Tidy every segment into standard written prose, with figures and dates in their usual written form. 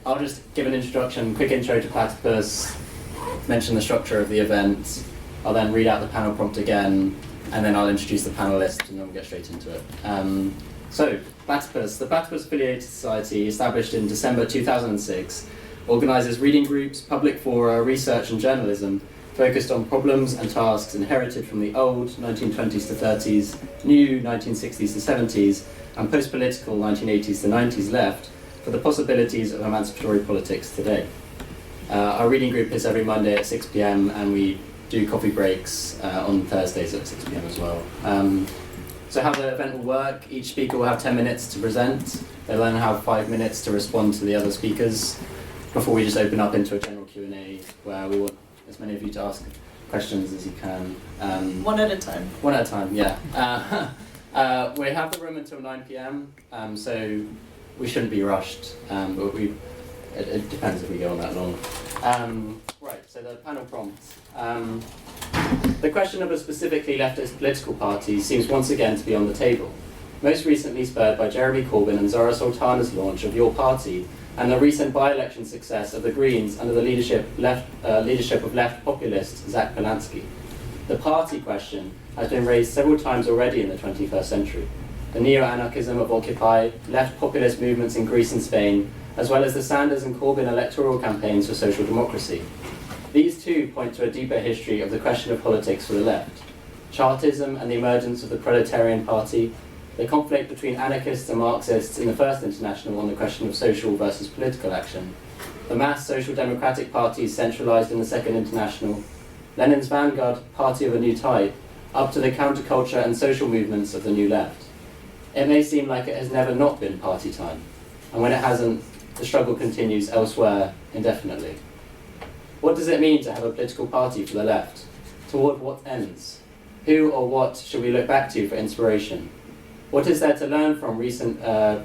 I'll just give an introduction, quick intro to Platypus, mention the structure of the event. I'll then read out the panel prompt again, and then I'll introduce the panelists, and then we'll get straight into it. So, Platypus. The Platypus Affiliated Society, established in December 2006, organises reading groups, public fora, research and journalism focused on problems and tasks inherited from the old 1920s to 30s, new 1960s to 70s, and post-political 1980s to 90s left for the possibilities of emancipatory politics today. Our reading group is every Monday at 6 p.m, and we do coffee breaks on Thursdays at 6 p.m. as well. So how the event will work, each speaker will have 10 minutes to present. They'll then have 5 minutes to respond to the other speakers before we just open up into a general Q&A where we want as many of you to ask questions as you can. One at a time. One at a time, yeah. We have the room until 9 p.m, so we shouldn't be rushed, but it depends if we go on that long. Right, so the panel prompt. The question of a specifically leftist political party seems once again to be on the table, most recently spurred by Jeremy Corbyn and Zarah Sultana's launch of Your Party and the recent by-election success of the Greens under the leadership of left populist Zack Polanski. The party question has been raised several times already in the 21st century. The neo-anarchism of Occupy, left populist movements in Greece and Spain, as well as the Sanders and Corbyn electoral campaigns for social democracy. These too point to a deeper history of the question of politics for the left. Chartism and the emergence of the proletarian party, the conflict between anarchists and Marxists in the First International on the question of social versus political action, the mass social democratic parties centralised in the Second International, Lenin's vanguard party of a new type, up to the counterculture and social movements of the new left. It may seem like it has never not been party time, and when it hasn't, the struggle continues elsewhere indefinitely. What does it mean to have a political party for the left? Toward what ends? Who or what should we look back to for inspiration? What is there to learn from recent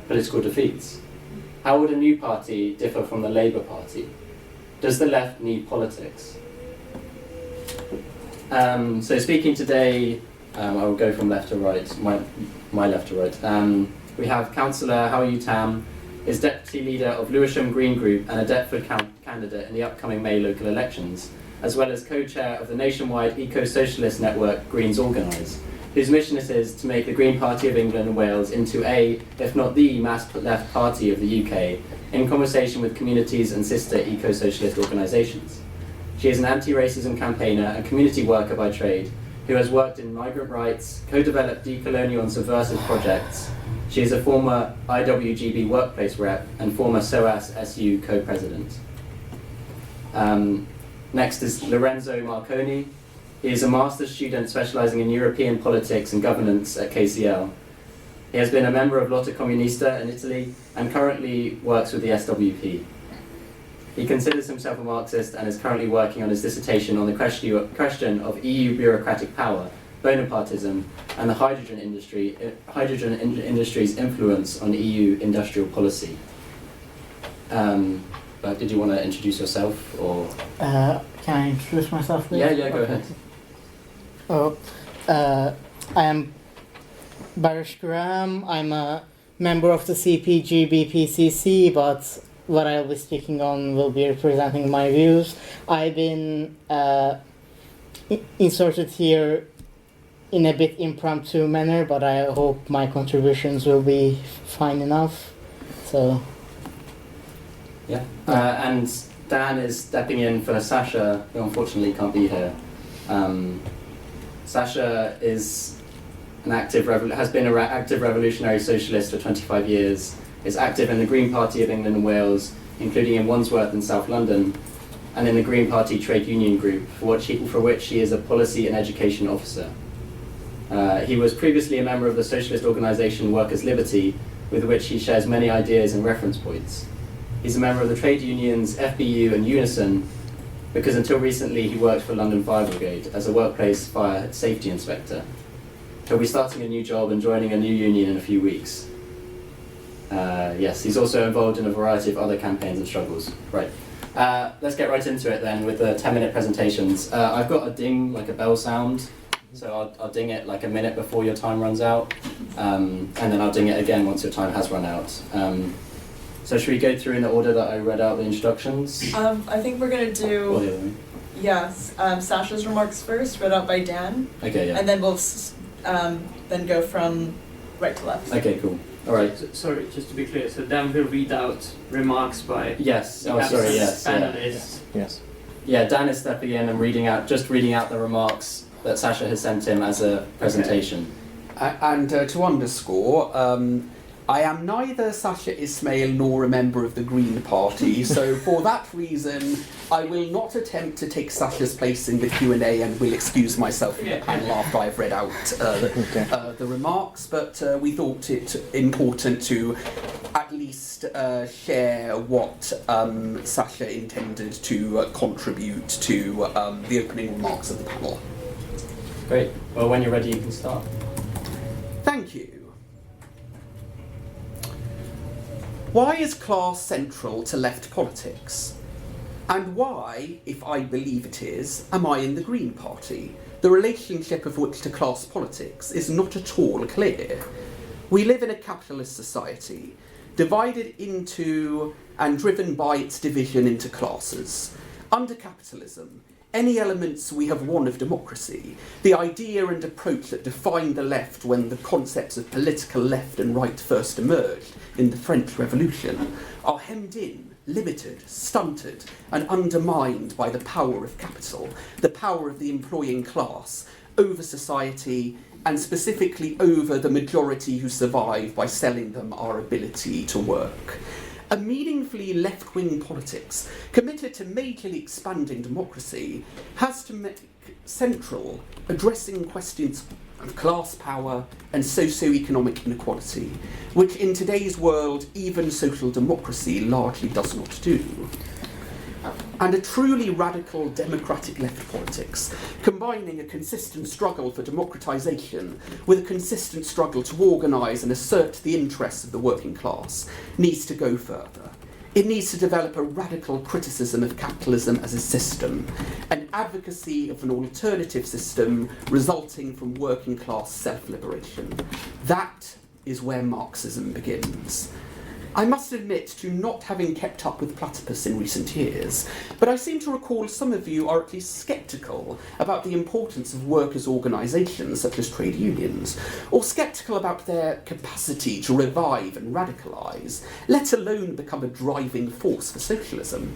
political defeats? How would a new party differ from the Labour Party? Does the left need politics? So speaking today, I will go from left to right, my left to right. We have Councillor How Tam, is Deputy Leader of Lewisham Green Group and a Deptford candidate in the upcoming May local elections, as well as co-chair of the nationwide eco-socialist network Greens Organise, whose mission it is to make the Green Party of England and Wales into a, if not the, mass left party of the UK, in conversation with communities and sister eco-socialist organisations. She is an anti-racism campaigner and community worker by trade, who has worked in migrant rights, co-developed decolonial and subversive projects. She is a former IWGB workplace rep and former SOAS SU co-president. Next is Lorenzo Marconi. He is a master's student specialising in European politics and governance at KCL. He has been a member of Lotta Comunista in Italy and currently works with the SWP. He considers himself a Marxist and is currently working on his dissertation on the question of EU bureaucratic power, Bonapartism, and the hydrogen industry's influence on EU industrial policy. Did you want to introduce yourself, or? Can I introduce myself, please? Yeah, go ahead. I am Baris. I'm a member of the CPGB-PCC, but what I'll be speaking on will be representing my views. I've been inserted here in a bit impromptu manner, but I hope my contributions will be fine enough. So. Yeah. And Dan is stepping in for Sasha, who unfortunately can't be here. Sasha is has been an active revolutionary socialist for 25 years, is active in the Green Party of England and Wales, including in Wandsworth and South London, and in the Green Party trade union group, for which he is a policy and education officer. He was previously a member of the socialist organisation Workers' Liberty, with which he shares many ideas and reference points. He's a member of the trade unions FBU and Unison, because until recently he worked for London Fire Brigade as a workplace fire safety inspector. He'll be starting a new job and joining a new union in a few weeks. Yes, he's also involved in a variety of other campaigns and struggles. Right. Let's get right into it then with the 10-minute presentations. I've got a ding, like a bell sound, so I'll ding it like a minute before your time runs out, and then I'll ding it again once your time has run out. So should we go through in the order that I read out the instructions? I think we're gonna Or do, the other way? yes, Sasha's remarks first, read out by Dan, Okay, yeah. and then we'll then go from right to left. Okay, cool. All right. Sorry, just to be clear, so Dan will read out remarks by Yes. the Oh, sorry. Yes. Yeah. panelists. Yes. Yeah. Dan is stepping in and reading out the remarks that Sasha has sent him as a presentation. And to underscore, I am neither Sacha Ismail nor a member of the Green Party, so for that reason, I will not attempt to take Sacha's place in the Q&A and will excuse myself from the panel after I've read out the remarks, but we thought it important to at least share what Sacha intended to contribute to the opening remarks of the panel. Great. Well, when you're ready, you can start. Thank you. Why is class central to left politics? And why, if I believe it is, am I in the Green Party, the relationship of which to class politics is not at all clear? We live in a capitalist society, divided into and driven by its division into classes. Under capitalism, any elements we have won of democracy, the idea and approach that defined the left when the concepts of political left and right first emerged in the French Revolution, are hemmed in, limited, stunted, and undermined by the power of capital, the power of the employing class, over society, and specifically over the majority who survive by selling them our ability to work. A meaningfully left-wing politics committed to majorly expanding democracy has to make central addressing questions of class power and socio-economic inequality, which in today's world even social democracy largely does not do. And a truly radical democratic left politics, combining a consistent struggle for democratisation with a consistent struggle to organise and assert the interests of the working class, needs to go further. It needs to develop a radical criticism of capitalism as a system, an advocacy of an alternative system resulting from working class self-liberation. That is where Marxism begins. I must admit to not having kept up with platypus in recent years, but I seem to recall some of you are at least sceptical about the importance of workers' organisations such as trade unions, or sceptical about their capacity to revive and radicalise, let alone become a driving force for socialism.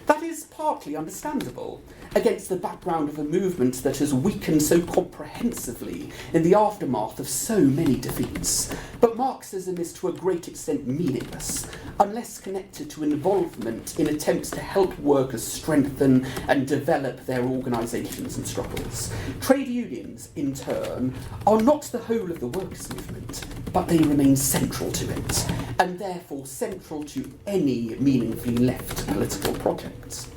That is partly understandable, against the background of a movement that has weakened so comprehensively in the aftermath of so many defeats. But Marxism is to a great extent meaningless, unless connected to involvement in attempts to help workers strengthen and develop their organisations and struggles. Trade unions, in turn, are not the whole of the workers' movement, but they remain central to it, and therefore central to any meaningfully left political project.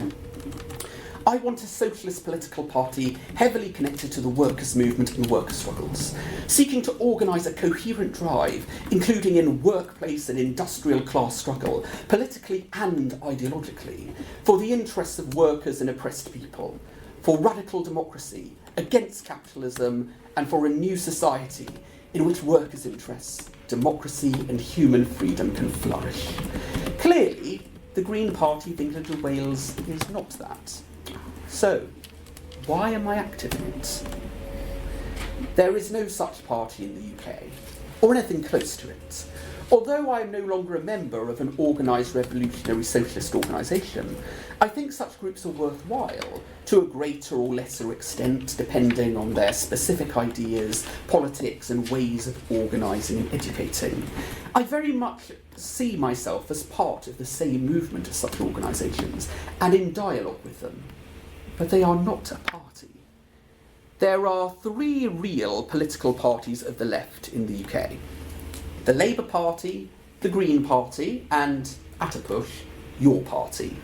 I want a socialist political party heavily connected to the workers' movement and worker struggles, seeking to organise a coherent drive, including in workplace and industrial class struggle, politically and ideologically, for the interests of workers and oppressed people, for radical democracy, against capitalism, and for a new society in which workers' interests, democracy and human freedom can flourish. Clearly, the Green Party of England and Wales is not that. So, why am I active in it? There is no such party in the UK, or anything close to it. Although I am no longer a member of an organised revolutionary socialist organisation, I think such groups are worthwhile, to a greater or lesser extent, depending on their specific ideas, politics and ways of organising and educating. I very much see myself as part of the same movement as such organisations, and in dialogue with them. But they are not a party. There are three real political parties of the left in the UK. The Labour Party, the Green Party, and, at a push, your party.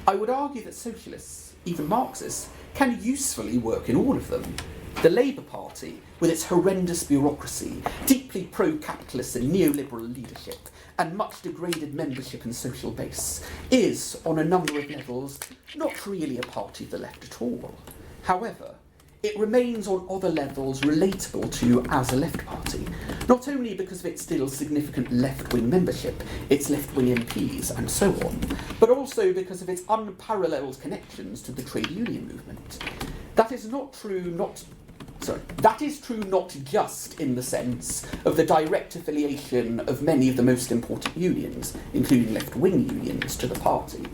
I would argue that socialists, even Marxists, can usefully work in all of them. The Labour Party, with its horrendous bureaucracy, deeply pro-capitalist and neoliberal leadership, and much degraded membership and social base, is, on a number of levels, not really a party of the left at all. However, it remains on other levels relatable to as a left party, not only because of its still significant left-wing membership, its left-wing MPs and so on, but also because of its unparalleled connections to the trade union movement. That is true not just in the sense of the direct affiliation of many of the most important unions, including left-wing unions, to the party,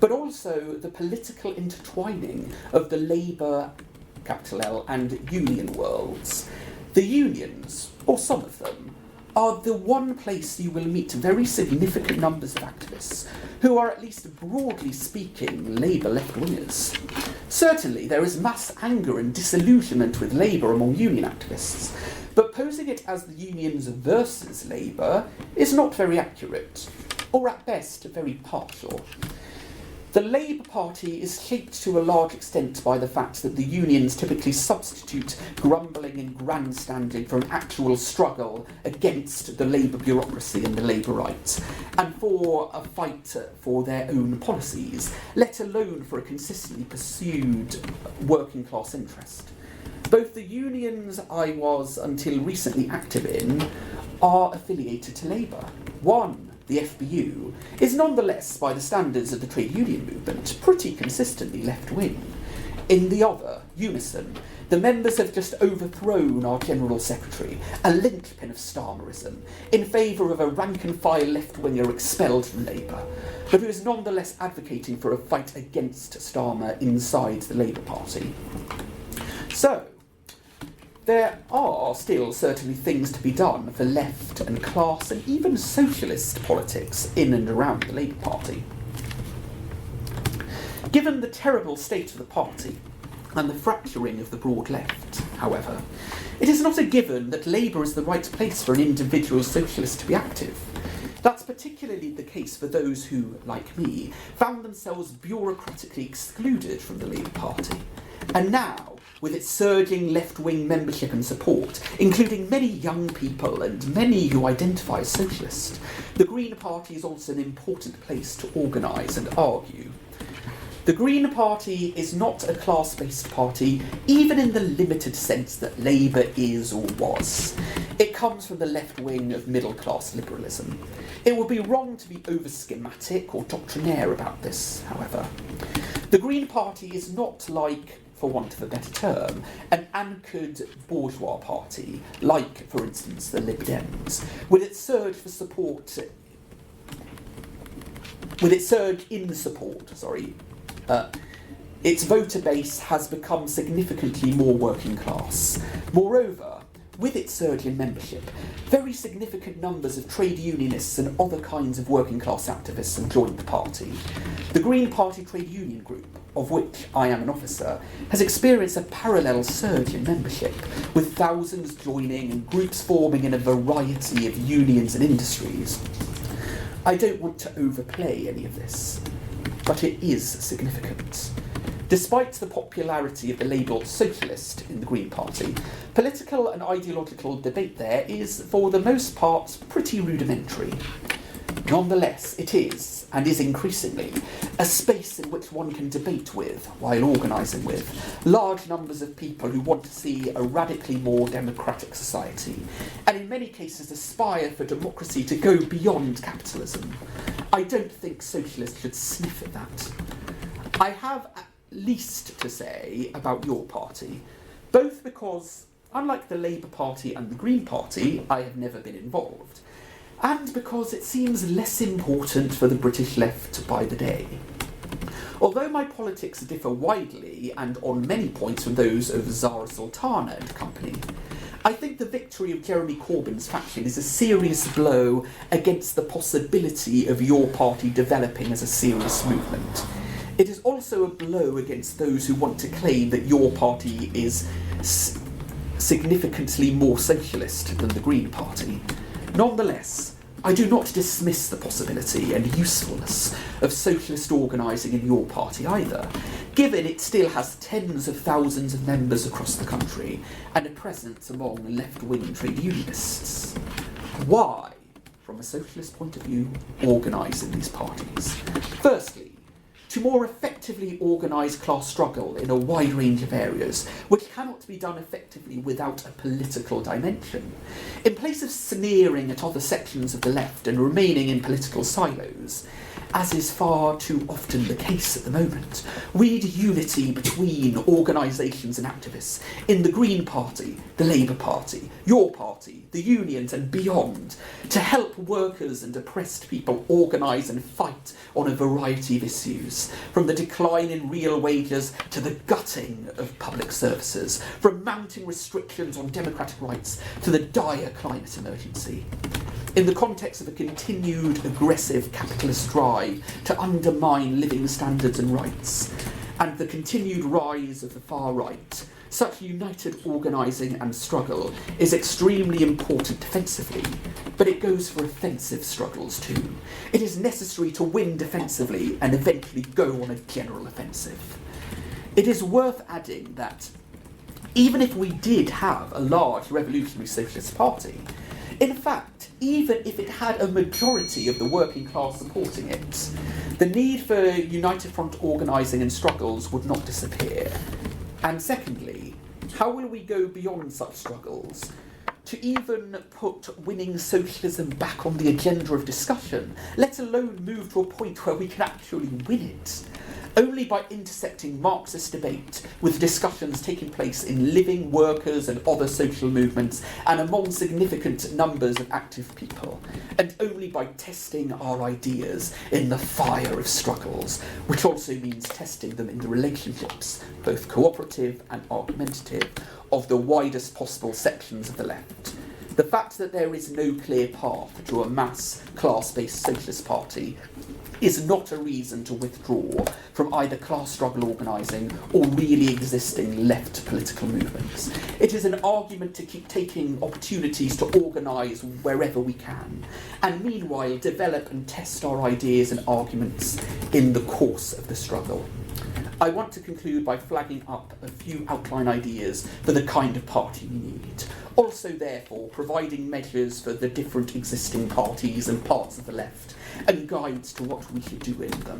but also the political intertwining of the Labour, capital L, and union worlds. The unions, or some of them, are the one place you will meet very significant numbers of activists who are, at least broadly speaking, Labour left-wingers. Certainly, there is mass anger and disillusionment with Labour among union activists, but posing it as the unions versus Labour is not very accurate, or at best, very partial. The Labour Party is shaped to a large extent by the fact that the unions typically substitute grumbling and grandstanding for an actual struggle against the Labour bureaucracy and the Labour right, and for a fight for their own policies, let alone for a consistently pursued working class interest. Both the unions I was until recently active in are affiliated to Labour. One, the FBU, is nonetheless, by the standards of the trade union movement, pretty consistently left-wing. In the other, Unison, the members have just overthrown our General Secretary, a linchpin of Starmerism, in favour of a rank-and-file left-winger expelled from Labour, but who is nonetheless advocating for a fight against Starmer inside the Labour Party. So, there are still certainly things to be done for left and class and even socialist politics in and around the Labour Party. Given the terrible state of the party and the fracturing of the broad left, however, it is not a given that Labour is the right place for an individual socialist to be active. That's particularly the case for those who, like me, found themselves bureaucratically excluded from the Labour Party. And now, with its surging left-wing membership and support, including many young people and many who identify as socialist, the Green Party is also an important place to organise and argue. The Green Party is not a class-based party, even in the limited sense that Labour is or was. It comes from the left wing of middle-class liberalism. It would be wrong to be over-schematic or doctrinaire about this, however. The Green Party is not like, for want of a better term, an anchored bourgeois party, like, for instance, the Lib Dems, with its surge in support, its voter base has become significantly more working class. Moreover, with its surge in membership, very significant numbers of trade unionists and other kinds of working class activists have joined the party. The Green Party Trade Union Group, of which I am an officer, has experienced a parallel surge in membership, with thousands joining and groups forming in a variety of unions and industries. I don't want to overplay any of this, but it is significant. Despite the popularity of the label socialist in the Green Party, political and ideological debate there is, for the most part, pretty rudimentary. Nonetheless, it is, and is increasingly, a space in which one can debate with, while organising with, large numbers of people who want to see a radically more democratic society, and in many cases aspire for democracy to go beyond capitalism. I don't think socialists should sniff at that. I have at least to say about your party, both because, unlike the Labour Party and the Green Party, I have never been involved, and because it seems less important for the British left by the day. Although my politics differ widely and on many points from those of Zarah, Sultana and company, I think the victory of Jeremy Corbyn's faction is a serious blow against the possibility of your party developing as a serious movement. It is also a blow against those who want to claim that your party is significantly more socialist than the Green Party. Nonetheless, I do not dismiss the possibility and usefulness of socialist organising in your party either, given it still has tens of thousands of members across the country and a presence among left-wing trade unionists. Why, from a socialist point of view, organise in these parties? Firstly, to more effectively organise class struggle in a wide range of areas, which cannot be done effectively without a political dimension. In place of sneering at other sections of the left and remaining in political silos, as is far too often the case at the moment, we need unity between organisations and activists in the Green Party, the Labour Party, your party, the unions and beyond, to help workers and oppressed people organise and fight on a variety of issues, from the decline in real wages to the gutting of public services, from mounting restrictions on democratic rights to the dire climate emergency. In the context of a continued aggressive capitalist drive to undermine living standards and rights, and the continued rise of the far right, such united organising and struggle is extremely important defensively, but it goes for offensive struggles too. It is necessary to win defensively and eventually go on a general offensive. It is worth adding that even if we did have a large revolutionary socialist party, in fact, even if it had a majority of the working class supporting it, the need for united front organising and struggles would not disappear. And secondly, how will we go beyond such struggles to even put winning socialism back on the agenda of discussion, let alone move to a point where we can actually win it? Only by intersecting Marxist debate with discussions taking place in living workers and other social movements and among significant numbers of active people, and only by testing our ideas in the fire of struggles, which also means testing them in the relationships, both cooperative and argumentative, of the widest possible sections of the left. The fact that there is no clear path to a mass class-based socialist party is not a reason to withdraw from either class struggle organising or really existing left political movements. It is an argument to keep taking opportunities to organise wherever we can, and meanwhile develop and test our ideas and arguments in the course of the struggle. I want to conclude by flagging up a few outline ideas for the kind of party we need. Also, therefore, providing measures for the different existing parties and parts of the left, and guides to what we should do in them.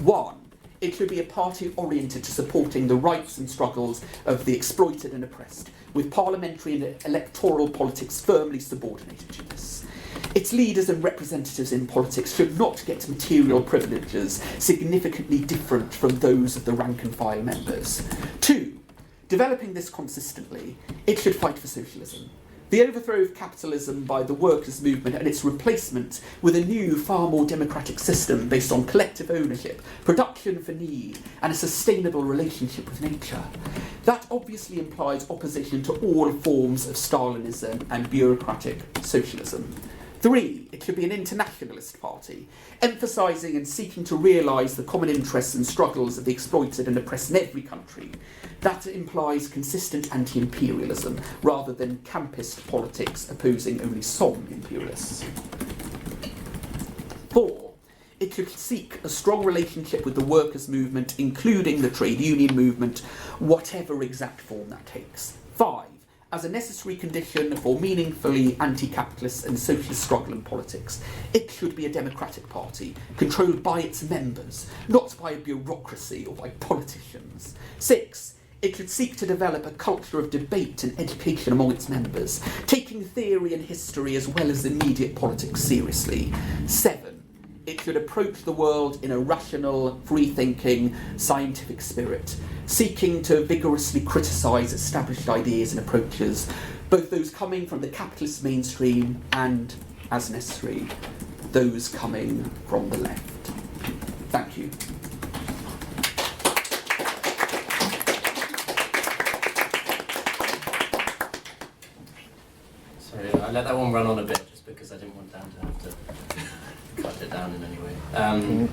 1. It should be a party oriented to supporting the rights and struggles of the exploited and oppressed, with parliamentary and electoral politics firmly subordinated to this. Its leaders and representatives in politics should not get material privileges significantly different from those of the rank and file members. 2. Developing this consistently, it should fight for socialism. The overthrow of capitalism by the workers' movement and its replacement with a new, far more democratic system based on collective ownership, production for need, and a sustainable relationship with nature. That obviously implies opposition to all forms of Stalinism and bureaucratic socialism. 3. It should be an internationalist party, emphasising and seeking to realise the common interests and struggles of the exploited and oppressed in every country. That implies consistent anti-imperialism, rather than campist politics opposing only some imperialists. 4. It should seek a strong relationship with the workers' movement, including the trade union movement, whatever exact form that takes. 5. As a necessary condition for meaningfully anti-capitalist and socialist struggle in politics, it should be a democratic party, controlled by its members, not by a bureaucracy or by politicians. 6. It should seek to develop a culture of debate and education among its members, taking theory and history as well as immediate politics seriously. 7. It should approach the world in a rational, free-thinking, scientific spirit, seeking to vigorously criticise established ideas and approaches, both those coming from the capitalist mainstream and, as necessary, those coming from the left. Thank you. Sorry, I let that one run on a bit just because I didn't want Dan to have to cut it down in any way.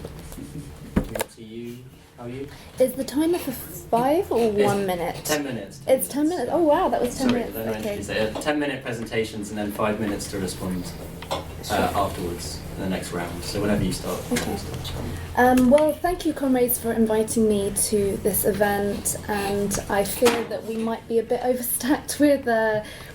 To you, Hau-Yu? Is the timer for 5 or 1 minute? 10 minutes. It's 10 minutes. Oh wow, that was 10 Sorry, minutes. I don't know Okay. if you say 10-minute presentations and then 5 minutes to respond. afterwards in the next round. So whenever you start. Okay. you start. Well, thank you, comrades, for inviting me to this event, and I fear that we might be a bit overstacked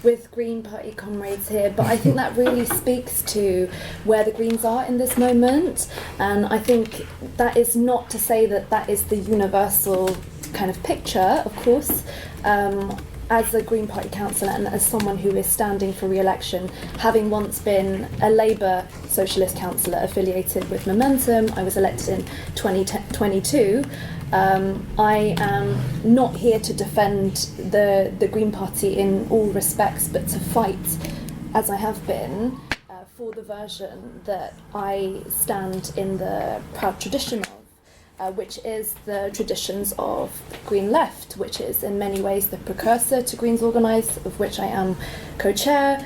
with Green Party comrades here, but I think that really speaks to where the Greens are in this moment, and I think that is not to say that that is the universal kind of picture, of course. As a Green Party councillor and as someone who is standing for re-election, having once been a Labour socialist councillor affiliated with Momentum, I was elected in 2022. I am not here to defend the Green Party in all respects, but to fight, as I have been, for the version that I stand in the proud tradition of. Which is the traditions of Green Left, which is in many ways the precursor to Greens Organise, of which I am co-chair,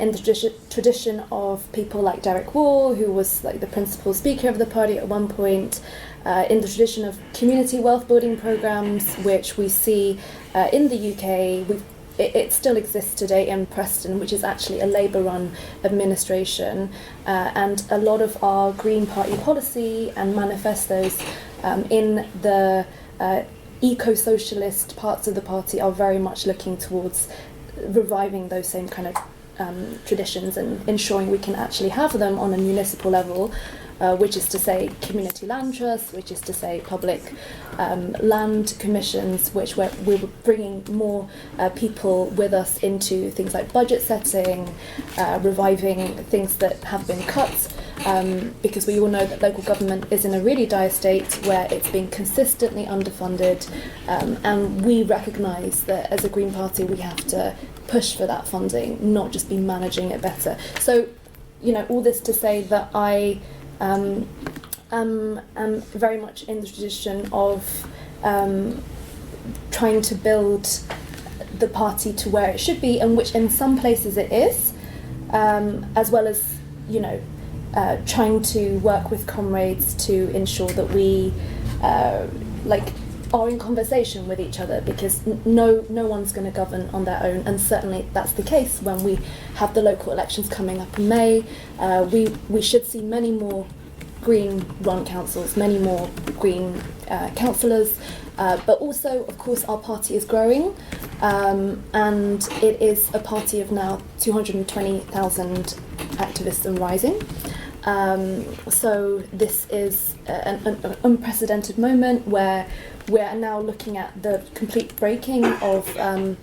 in the tradition of people like Derek Wall, who was like the principal speaker of the party at one point, in the tradition of community wealth building programmes, which we see in the UK. It still exists today in Preston, which is actually a Labour-run administration, and a lot of our Green Party policy and manifestos in the eco-socialist parts of the party are very much looking towards reviving those same kind of traditions and ensuring we can actually have them on a municipal level, which is to say community land trusts, which is to say public land commissions, which we were bringing more people with us into things like budget setting, reviving things that have been cut, because we all know that local government is in a really dire state where it's being consistently underfunded, and we recognise that as a Green Party we have to push for that funding, not just be managing it better. So, you know, all this to say that I am very much in the tradition of trying to build the party to where it should be, and which in some places it is, as well as, you know, trying to work with comrades to ensure that we are in conversation with each other, because no one's going to govern on their own, and certainly that's the case when we have the local elections coming up in May. We should see many more Green run councils, many more Green councillors, but also, of course, our party is growing, and it is a party of now 220,000 activists and rising. So this is an unprecedented moment where we're now looking at the complete breaking of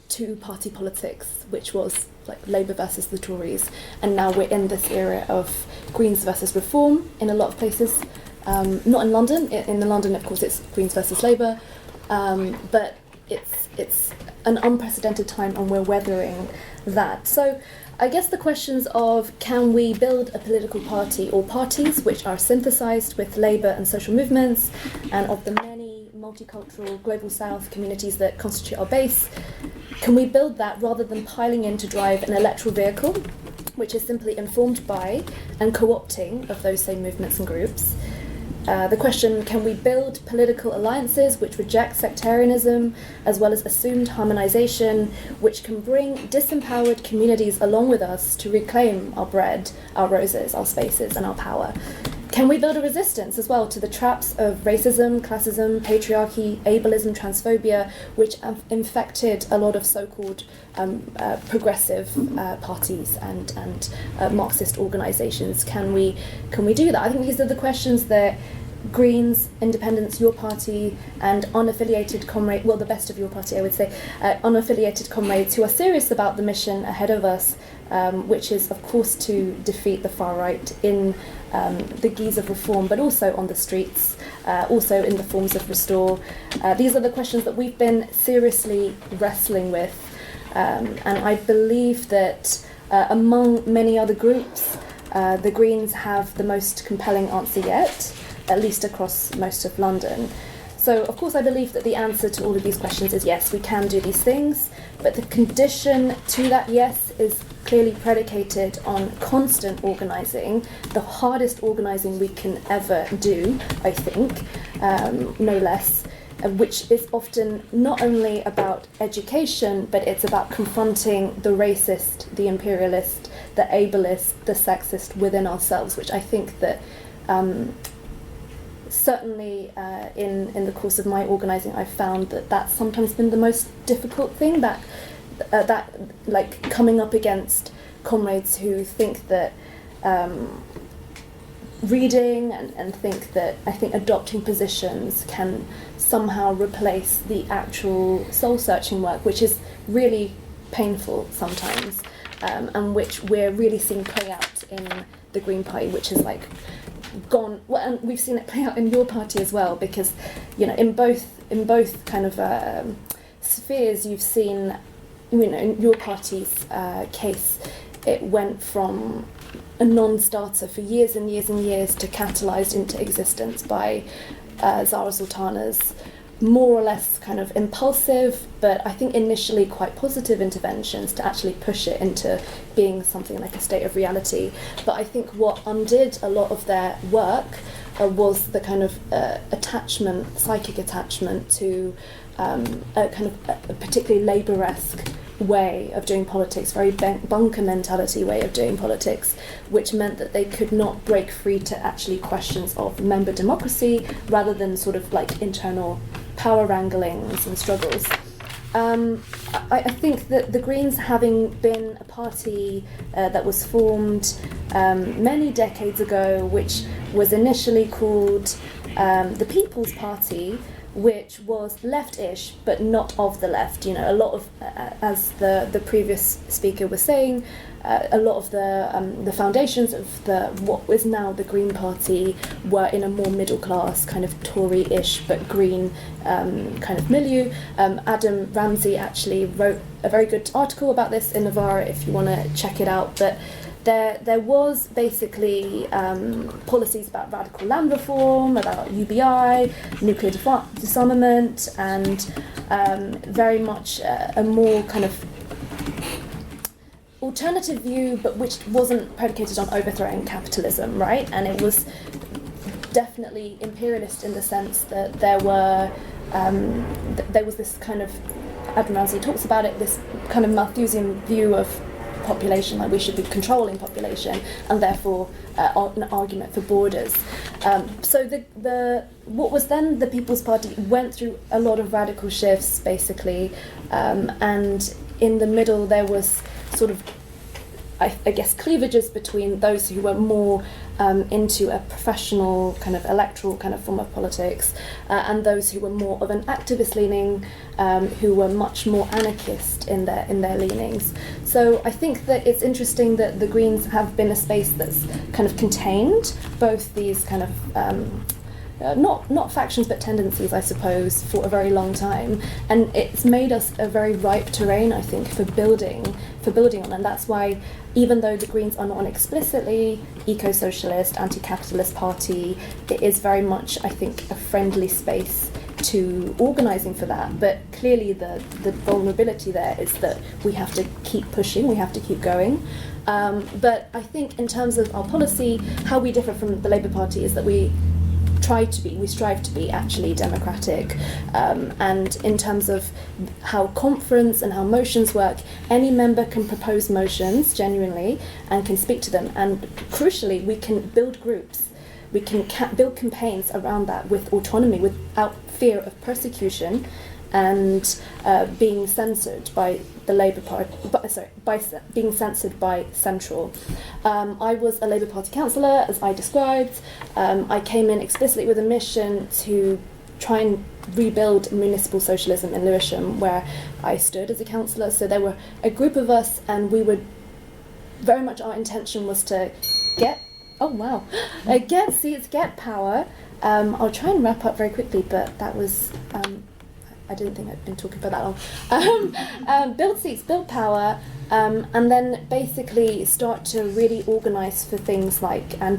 two-party politics, which was like Labour versus the Tories, and now we're in this era of Greens versus Reform in a lot of places. Not in London. In London, of course, it's Greens versus Labour, but it's an unprecedented time, and we're weathering that. So I guess the questions of can we build a political party or parties which are synthesised with labour and social movements, and of the many multicultural global south communities that constitute our base, can we build that rather than piling in to drive an electoral vehicle which is simply informed by and co-opting of those same movements and groups? The question, can we build political alliances which reject sectarianism as well as assumed harmonisation, which can bring disempowered communities along with us to reclaim our bread, our roses, our spaces and our power? Can we build a resistance as well to the traps of racism, classism, patriarchy, ableism, transphobia, which have infected a lot of so-called progressive parties and Marxist organisations? Can we do that? I think these are the questions that Greens, Independents, your party, and unaffiliated comrades, well, the best of your party, I would say, unaffiliated comrades who are serious about the mission ahead of us, which is, of course, to defeat the far right in the guise of reform, but also on the streets, also in the forms of restore. These are the questions that we've been seriously wrestling with, and I believe that among many other groups, the Greens have the most compelling answer yet, at least across most of London. So, of course, I believe that the answer to all of these questions is yes, we can do these things, but the condition to that yes is clearly predicated on constant organising, the hardest organising we can ever do, I think, no less, which is often not only about education, but it's about confronting the racist, the imperialist, the ableist, the sexist within ourselves, which I think that certainly in the course of my organising, I've found that that's sometimes been the most difficult thing, that like coming up against comrades who think that reading and think that I think adopting positions can somehow replace the actual soul-searching work, which is really painful sometimes, and which we're really seeing play out in the Green Party, which is like gone. Well, and we've seen it play out in your party as well, because in both kind of spheres, you've seen, in your party's case, it went from a non-starter for years and years and years to catalysed into existence by Zarah Sultana's more or less kind of impulsive, but I think initially quite positive interventions to actually push it into being something like a state of reality. But I think what undid a lot of their work was the kind of attachment, psychic attachment to a kind of a particularly Labour-esque way of doing politics, very bunker mentality way of doing politics, which meant that they could not break free to actually questions of member democracy rather than sort of like internal power wranglings and struggles. I think that the Greens, having been a party that was formed many decades ago, which was initially called the People's Party, which was left-ish but not of the left. A lot of, as the previous speaker was saying, a lot of the foundations of what is now the Green Party were in a more middle-class kind of Tory-ish but green kind of milieu. Adam Ramsey actually wrote a very good article about this in Zarah if you want to check it out. But there was basically policies about radical land reform, about UBI, nuclear disarmament, and very much a more kind of alternative view, but which wasn't predicated on overthrowing capitalism, right? And it was definitely imperialist in the sense that there was this kind of, Adam Ramsey talks about it, this kind of Malthusian view of population, like we should be controlling population, and therefore an argument for borders. So the what was then the People's Party went through a lot of radical shifts, basically, and in the middle there was sort of, I guess, cleavages between those who were more into a professional kind of electoral kind of form of politics, and those who were more of an activist leaning, who were much more anarchist in their leanings. So I think that it's interesting that the Greens have been a space that's kind of contained both these kind of not factions but tendencies, I suppose, for a very long time, and it's made us a very ripe terrain, I think, for building on. And that's why, even though the Greens are not an explicitly eco-socialist, anti-capitalist party, it is very much, I think, a friendly space to organising for that. But clearly the vulnerability there is that we have to keep pushing, we have to keep going. But I think in terms of our policy, how we differ from the Labour Party is that we strive to be actually democratic, and in terms of how conference and how motions work, any member can propose motions genuinely and can speak to them, and crucially we can build groups, we can build campaigns around that with autonomy, without fear of persecution and being censored by the Labour Party, being censored by Central. I was a Labour Party councillor, as I described. I came in explicitly with a mission to try and rebuild municipal socialism in Lewisham, where I stood as a councillor. So there were a group of us, and we would very much, our intention was to get seats, get power. I'll try and wrap up very quickly, but that was I didn't think I'd been talking for that long. Build seats, build power, and then basically start to really organise for things like a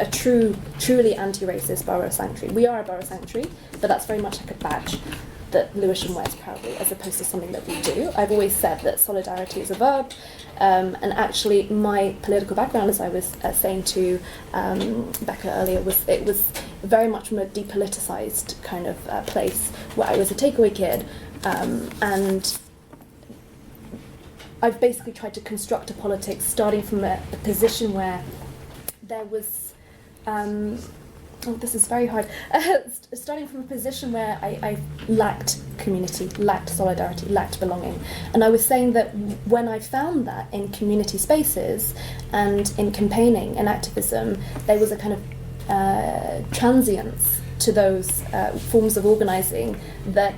truly anti-racist borough sanctuary. We are a borough sanctuary, but that's very much like a badge that Lewisham wears proudly, as opposed to something that we do. I've always said that solidarity is a verb, and actually my political background, as I was saying to Becca earlier, it was very much from a depoliticised kind of place, where I was a takeaway kid, and I've basically tried to construct a politics starting from a position where there was, this is very hard, starting from a position where I lacked community, lacked solidarity, lacked belonging. And I was saying that when I found that in community spaces and in campaigning and activism, there was a kind of transience to those forms of organising that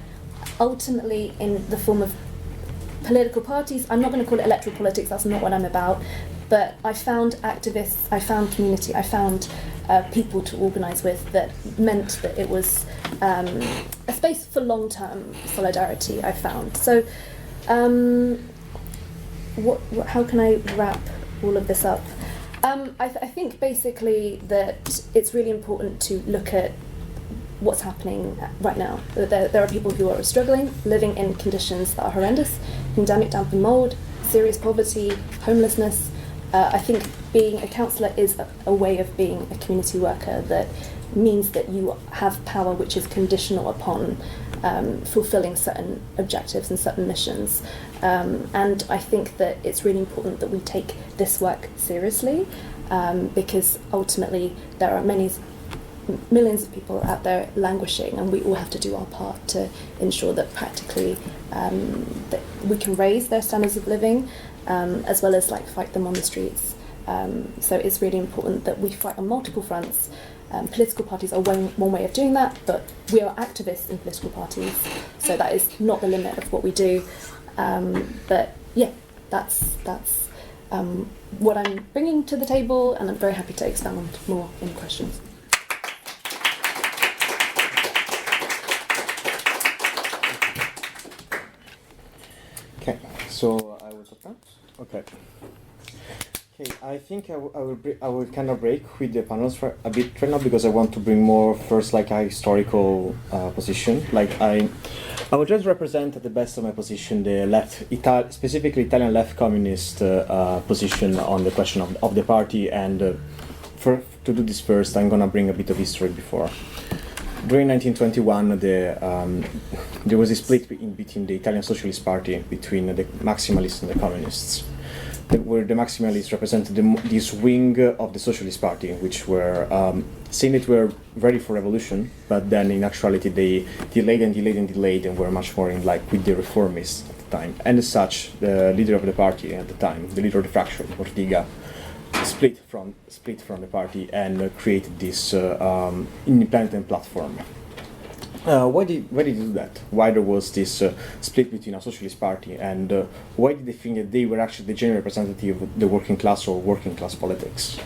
ultimately, in the form of political parties, I'm not going to call it electoral politics, that's not what I'm about, but I found activists, I found community, I found people to organise with that meant that it was a space for long-term solidarity, I found. So how can I wrap all of this up? I think basically that it's really important to look at what's happening right now. There are people who are struggling, living in conditions that are horrendous, endemic damp and mould, serious poverty, homelessness. I think being a councillor is a way of being a community worker that means that you have power which is conditional upon fulfilling certain objectives and certain missions. And I think that it's really important that we take this work seriously, because ultimately there are millions of people out there languishing, and we all have to do our part to ensure that practically that we can raise their standards of living, as well as fight them on the streets. So it's really important that we fight on multiple fronts. Political parties are one way of doing that, but we are activists in political parties, so that is not the limit of what we do. But yeah, that's what I'm bringing to the table, and I'm very happy to expand more in questions. Okay, so I will start. Okay. Okay, I think I will kind of break with the panels for a bit right now, because I want to bring more first a historical position. I will just represent at the best of my position the specifically Italian left communist position on the question of the party, and to do this first, I'm gonna bring a bit of history before. During 1921, there was a split between the Italian Socialist Party, between the maximalists and the communists, where the maximalists represented this wing of the Socialist Party, which were saying that were ready for revolution, but then in actuality they delayed and were much more in with the reformists at the time. And as such, the leader of the party at the time, the leader of the fraction, Ortiga, split from the party and created this independent platform. Why did he do that? Why there was this split between a socialist party, and why did they think that they were actually the genuine representative of the working class or working class politics?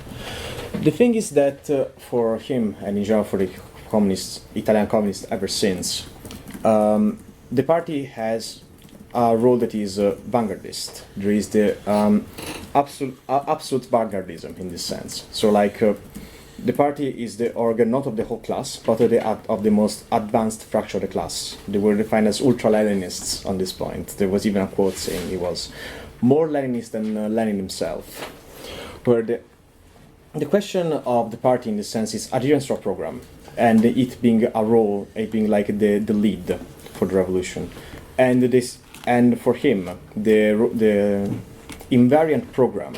The thing is that for him, and in general for the Italian communists ever since, the party has a role that is vanguardist. There is the absolute vanguardism in this sense. So the party is the organ not of the whole class, but of the most advanced fraction of the class. They were defined as ultra-Leninists on this point. There was even a quote saying he was more Leninist than Lenin himself. Where the question of the party in this sense is adherence to a program, and it being a role, it being the lead for the revolution. And for him, the invariant program,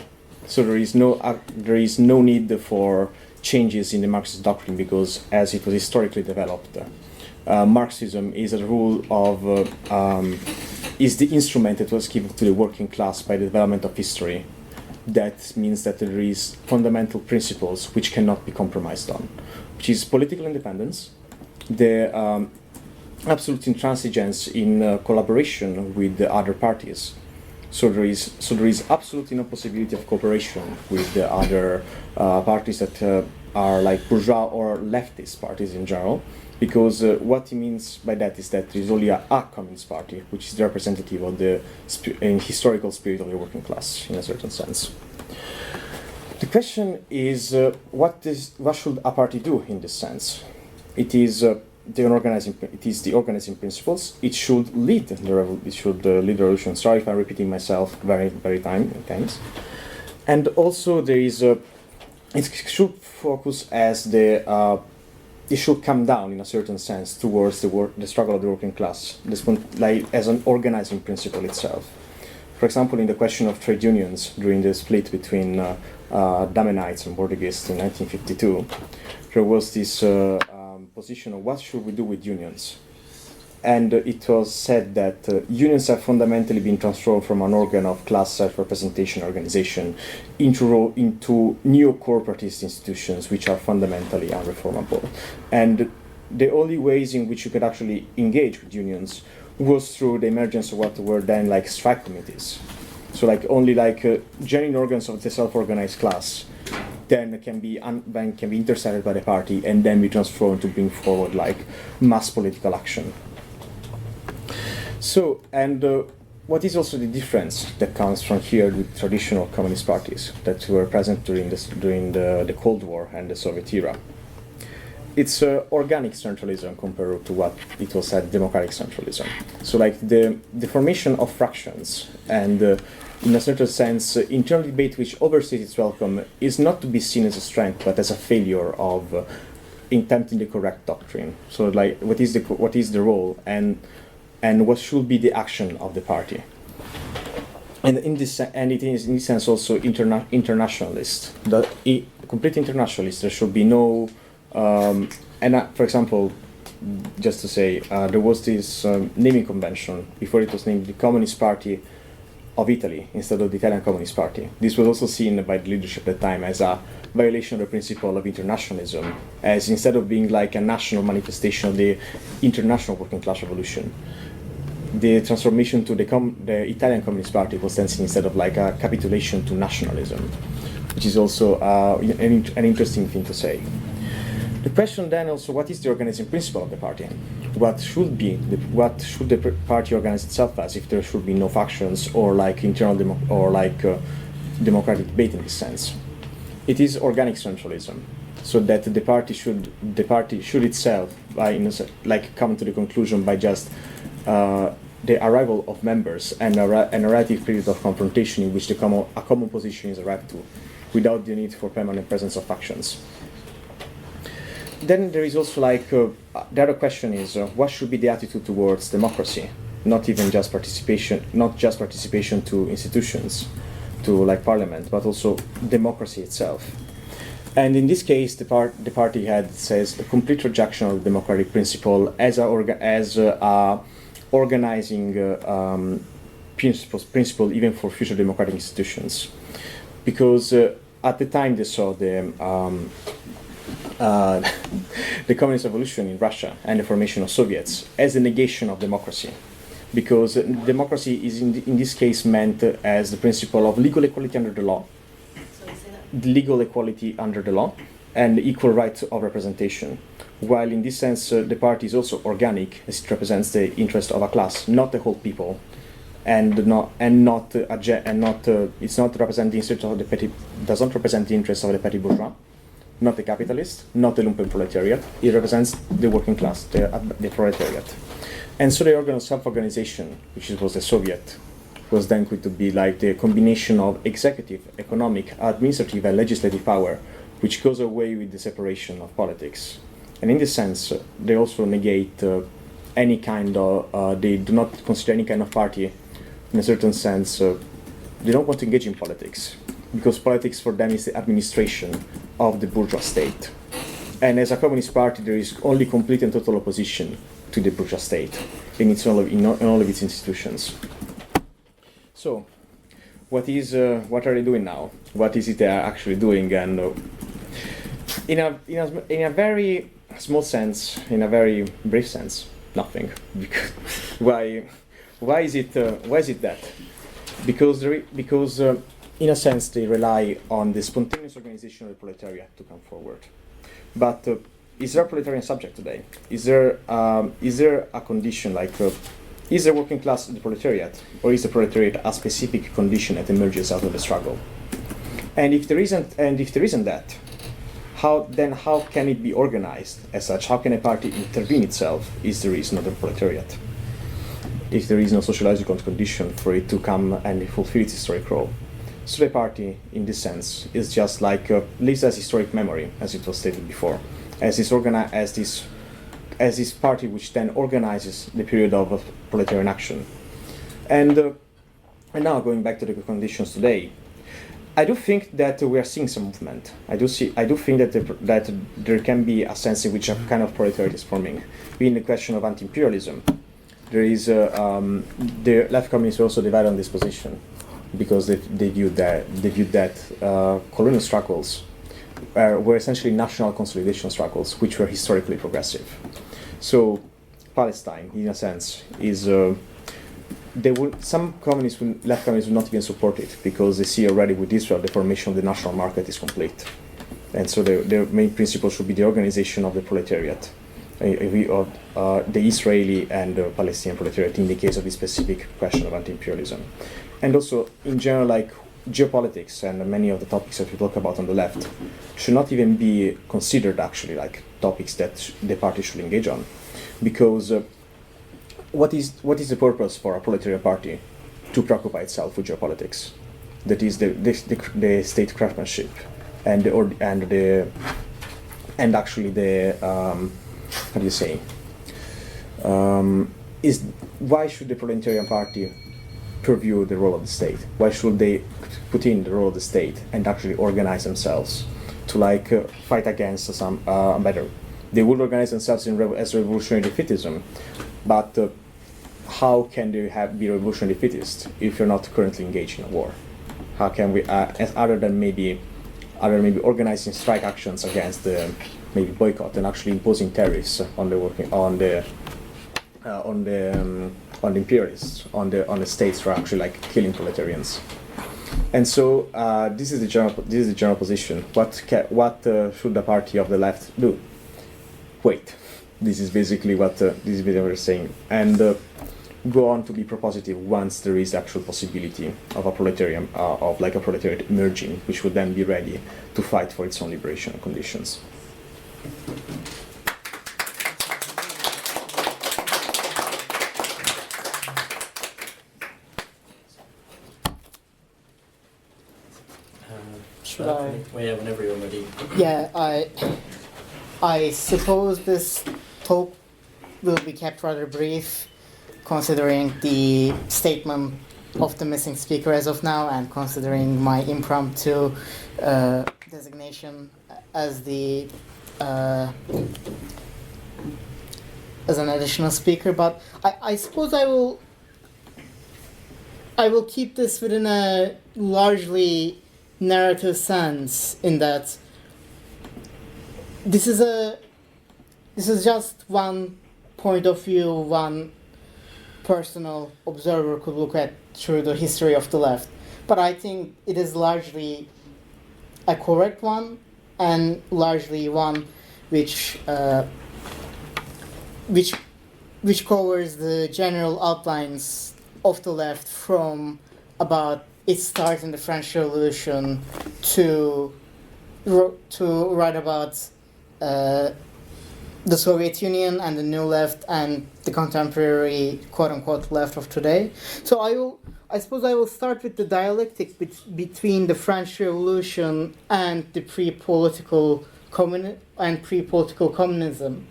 so there is no need for changes in the Marxist doctrine, because as it was historically developed, Marxism is a rule of is the instrument that was given to the working class by the development of history. That means that there is fundamental principles which cannot be compromised on, which is political independence, the absolute intransigence in collaboration with the other parties. So there is absolutely no possibility of cooperation with the other parties that are bourgeois or leftist parties in general, because what he means by that is that there is only a communist party, which is the representative of the historical spirit of the working class in a certain sense. The question is, what should a party do in this sense? It is the organizing principles. It should lead the revolution. Sorry if I'm repeating myself very times. And also it should focus it should come down in a certain sense towards the struggle of the working class, as an organizing principle itself. For example, in the question of trade unions during the split between Damenites and Bordegists in 1952, there was this position of what should we do with unions? And it was said that unions have fundamentally been transformed from an organ of class self-representation organization into neo-corporatist institutions which are fundamentally unreformable. And the only ways in which you could actually engage with unions was through the emergence of what were then like strike committees. So like only like genuine organs of the self-organized class then can be intercepted by the party and then be transformed to bring forward like mass political action. So, and what is also the difference that comes from here with traditional communist parties that were present during the Cold War and the Soviet era? It's organic centralism compared to what it was said democratic centralism. So like the formation of fractions and in a certain sense internal debate which overstays its welcome is not to be seen as a strength but as a failure of attempting the correct doctrine. So like what is the role and what should be the action of the party. And it is in this sense also internationalist. Complete internationalist. There should be no. For example, just to say, there was this naming convention before it was named the Communist Party of Italy instead of the Italian Communist Party. This was also seen by the leadership at the time as a violation of the principle of internationalism, as instead of being like a national manifestation of the international working class revolution, the transformation to the Italian Communist Party was then seen instead of like a capitulation to nationalism, which is also an interesting thing to say. The question then also, what is the organizing principle of the party? What should the party organize itself as if there should be no factions or like internal democratic debate in this sense? It is organic centralism, so that the party should itself come to the conclusion by just the arrival of members and a relative period of confrontation in which a common position is arrived to, without the need for permanent presence of factions. Then there is also the other question is what should be the attitude towards democracy, not just participation to institutions, to like parliament, but also democracy itself. And in this case, the party says a complete rejection of the democratic principle as a organizing principle even for future democratic institutions, because at the time they saw the communist revolution in Russia and the formation of Soviets as a negation of democracy, because democracy is in this case meant as the principle of legal equality under the law, and equal right of representation. While in this sense the party is also organic, as it represents the interest of a class, not the whole people, it's not representing the interest of the petty, does not represent the interest of the petty bourgeois, not the capitalist, not the lumpen proletariat. It represents the working class, the proletariat. And so the organ of self-organization, which was the Soviet, was then going to be like the combination of executive, economic, administrative, and legislative power, which goes away with the separation of politics. And in this sense, they also negate any kind of, they do not consider any kind of party, in a certain sense, they don't want to engage in politics, because politics for them is the administration of the bourgeois state. And as a communist party, there is only complete and total opposition to the bourgeois state in all of its institutions. So, what are they doing now? What is it they are actually doing? And in a very small sense, in a very brief sense, nothing. Why is it that? Because in a sense they rely on the spontaneous organization of the proletariat to come forward. But is there a proletarian subject today? Is there a condition like is the working class the proletariat, or is the proletariat a specific condition that emerges out of the struggle? And if there isn't that, how can it be organized as such? How can a party intervene itself if there is not a proletariat? If there is no sociological condition for it to come and fulfill its historic role. So the party, in this sense, is just like lives as historic memory, as it was stated before, as this party which then organizes the period of proletarian action. And And now going back to the conditions today, I do think that we are seeing some movement. I do think that there can be a sense in which a kind of proletariat is forming. In the question of anti-imperialism, there is the left communists are also divided on this position because they viewed that colonial struggles were essentially national consolidation struggles, which were historically progressive. So Palestine, in a sense, is some communists, left communists, will not even support it because they see already with Israel the formation of the national market is complete, and so their main principle should be the organization of the proletariat, of the Israeli and the Palestinian proletariat in the case of the specific question of anti-imperialism, and also in general, like geopolitics and many of the topics that we talk about on the left should not even be considered actually like topics that the party should engage on, because. What is the purpose for a proletarian party? To preoccupy itself with geopolitics. That is the state craftsmanship, and actually the how do you say? Is why should the proletarian party purview the role of the state? Why should they put in the role of the state and actually organize themselves to fight against some better? They would organize themselves as revolutionary defeatism, but how can they be revolutionary defeatist if you're not currently engaged in a war? How can we, other than maybe organizing strike actions against maybe boycott and actually imposing tariffs on the imperialists, on the states who are actually like killing proletarians? And so this is the general position. What should the party of the left do? Wait. This is basically what we're saying, and go on to be propositive once there is actual possibility of a proletariat emerging, which would then be ready to fight for its own liberation conditions. Should I? Well, yeah, whenever you're ready. Yeah, I suppose this talk will be kept rather brief, considering the statement of the missing speaker as of now, and considering my impromptu designation as an additional speaker. But I suppose I will keep this within a largely narrative sense, in that this is just one point of view, one personal observer could look at through the history of the left. But I think it is largely a correct one, and largely one which covers the general outlines of the left from about its start in the French Revolution to write about the Soviet Union and the new left and the contemporary quote-unquote left of today. So I suppose I will start with the dialectic between the French Revolution and the pre-political communism.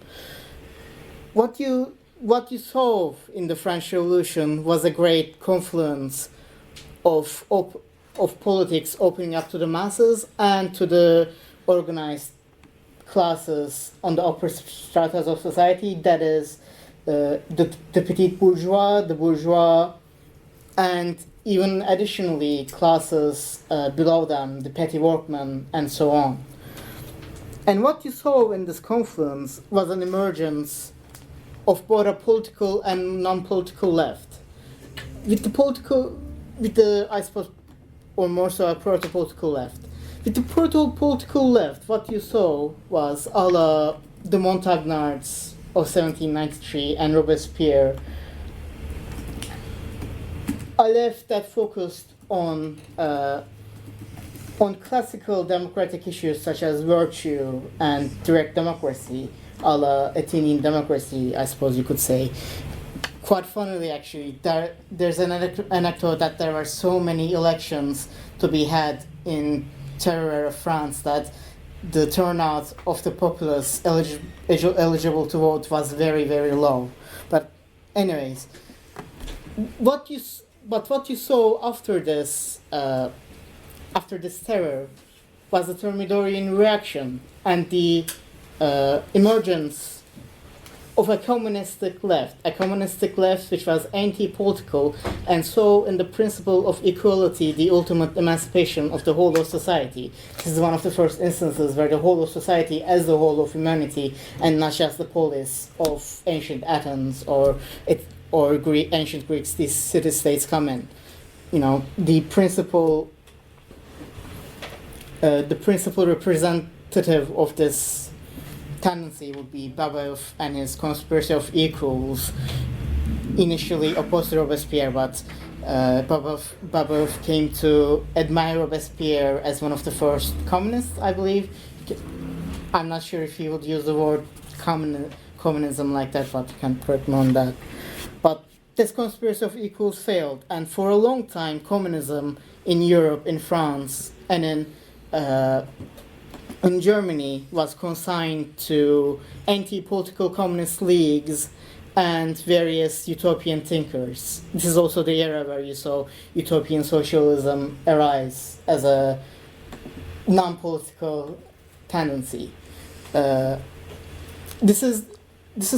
What you saw in the French Revolution was a great confluence of politics opening up to the masses and to the organized classes on the upper stratas of society, that is the petit bourgeois, the bourgeois, and even additionally classes below them, the petty workmen, and so on. And what you saw in this confluence was an emergence of both a political and non-political left. With the I suppose, or more so a proto-political left. With the proto-political left, what you saw was a la the Montagnards of 1793 and Robespierre, a left that focused on classical democratic issues such as virtue and direct democracy, a la Athenian democracy, I suppose you could say. Quite funnily, actually, there's an anecdote that there were so many elections to be had in Terror era France that the turnout of the populace eligible to vote was very, very low. But anyways, what what you saw after this terror was the Thermidorian reaction and the emergence of a communistic left which was anti-political and saw in the principle of equality the ultimate emancipation of the whole of society. This is one of the first instances where the whole of society as the whole of humanity and not just the polis of ancient Athens or ancient Greeks, these city-states come in. You know, the principal representative of this tendency would be Babeuf and his conspiracy of equals, initially opposed to Robespierre, but Babeuf came to admire Robespierre as one of the first communists, I believe. I'm not sure if he would use the word communism like that, but you can correct me on that. But this conspiracy of equals failed, and for a long time communism in Europe, in France, and in Germany was consigned to anti-political communist leagues and various utopian thinkers. This is also the era where you saw utopian socialism arise as a non-political tendency. This is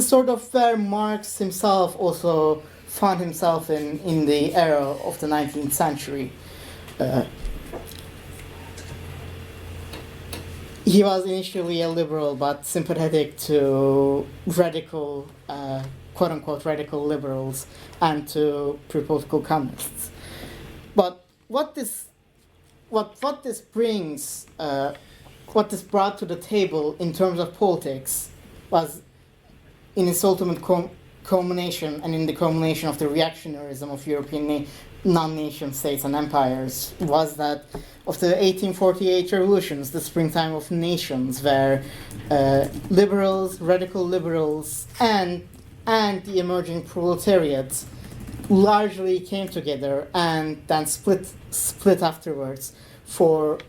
sort of where Marx himself also found himself in the era of the 19th century. He was initially a liberal, but sympathetic to radical, quote-unquote, radical liberals and to pre-political communists. But what this brought to the table in terms of politics was, in its ultimate culmination and in the culmination of the reactionarism of European non-nation states and empires, was that of the 1848 revolutions, the springtime of nations, where liberals, radical liberals, and the emerging proletariat largely came together and then split afterwards for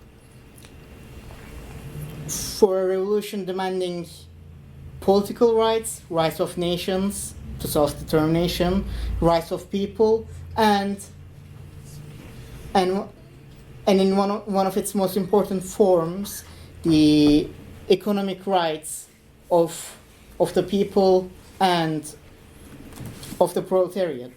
a revolution demanding political rights, rights of nations to self-determination, rights of people, and in one of its most important forms, the economic rights of the people and of the proletariat.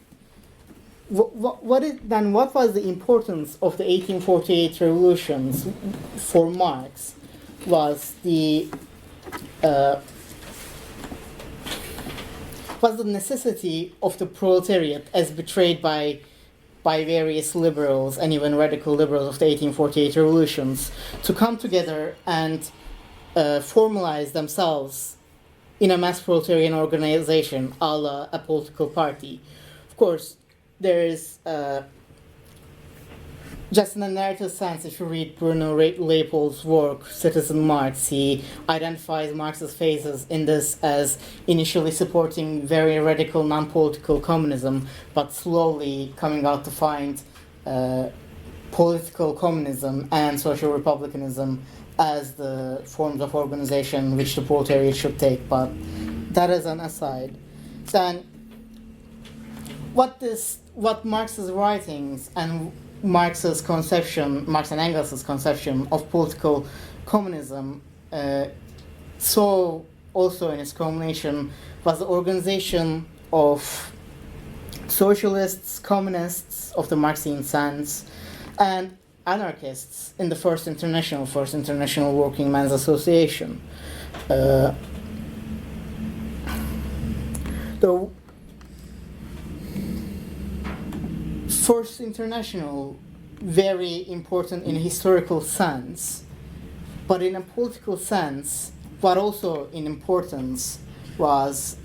What was the importance of the 1848 revolutions for Marx? Was the necessity of the proletariat as betrayed by various liberals and even radical liberals of the 1848 revolutions to come together and formalize themselves in a mass proletarian organization, a la a political party. Of course, there is, just in a narrative sense, if you read Bruno Leopold's work, Citizen Marx, he identifies Marx's phases in this as initially supporting very radical non-political communism, but slowly coming out to find political communism and social republicanism as the forms of organization which the proletariat should take. But that is an aside. Then, what Marx's writings and Marx and Engels' conception of political communism saw also in its culmination was the organization of socialists, communists of the Marxian sense, and anarchists in the First International Working Men's Association. The First International, very important in a historical sense, but in a political sense, what also in importance was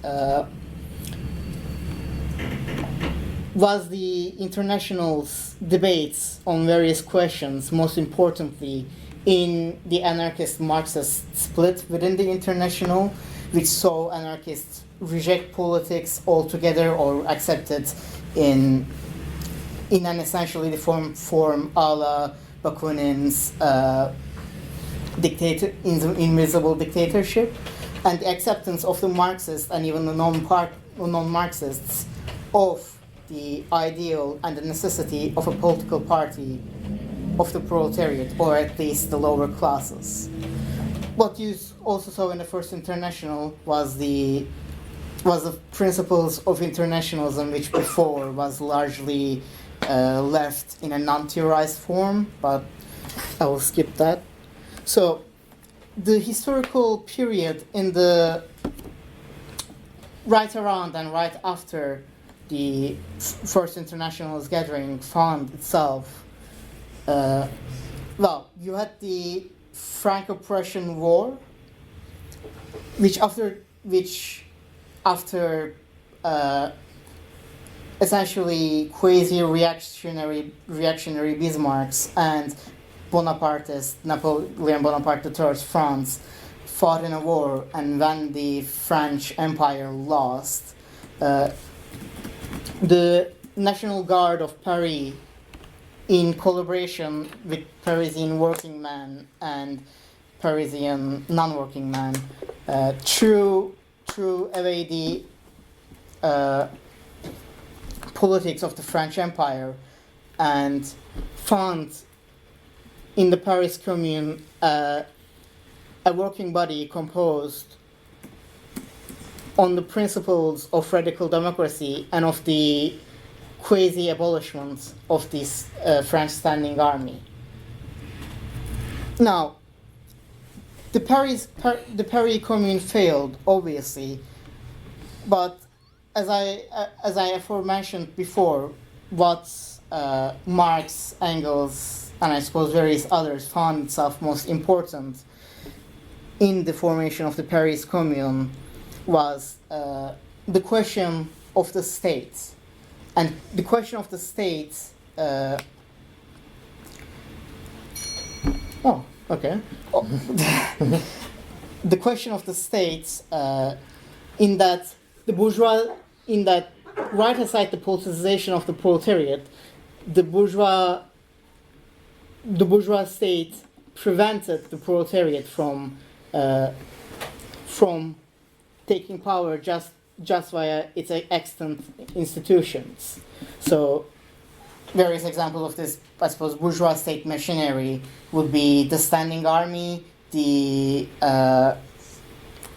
the International's debates on various questions, most importantly in the anarchist-Marxist split within the International, which saw anarchists reject politics altogether or accept it in an essentially deformed form, a la Bakunin's invisible dictatorship, and the acceptance of the Marxists and even the non-Marxists of the ideal and the necessity of a political party of the proletariat, or at least the lower classes. What you also saw in the First International was the principles of internationalism, which before was largely left in a non-theorized form, but I will skip that. So, the historical period in the right around and right after the First Internationalist gathering found itself, well, you had the Franco-Prussian War, which after essentially quasi-reactionary Bismarcks and Bonapartist, Napoleon Bonaparte III's France fought in a war, and when the French Empire lost, the National Guard of Paris, in collaboration with Parisian working men and Parisian non-working men, threw away the politics of the French Empire and found in the Paris Commune a working body composed on the principles of radical democracy and of the quasi-abolishment of this French standing army. Now, the Paris Commune failed, obviously, but as I aforementioned before, what Marx, Engels, and I suppose various others found itself most important in the formation of the Paris Commune was the question of the state. And the question of the state... the question of the state in that the bourgeois, in that right aside the politicization of the proletariat, the bourgeois state prevented the proletariat from taking power just via its extant institutions. So various examples of this, I suppose, bourgeois state machinery would be the standing army, the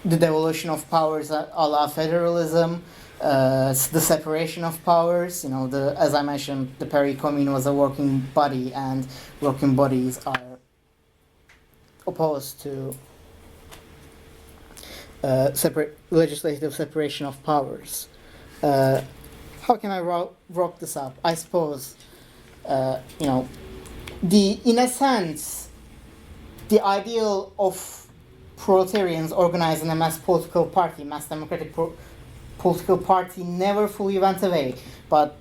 devolution of powers a la federalism, the separation of powers. You know, as I mentioned, the Paris Commune was a working body, and working bodies are opposed to legislative separation of powers. How can I wrap this up? I suppose, in a sense, the ideal of proletarians organized in a mass political party, mass democratic political party, never fully went away. But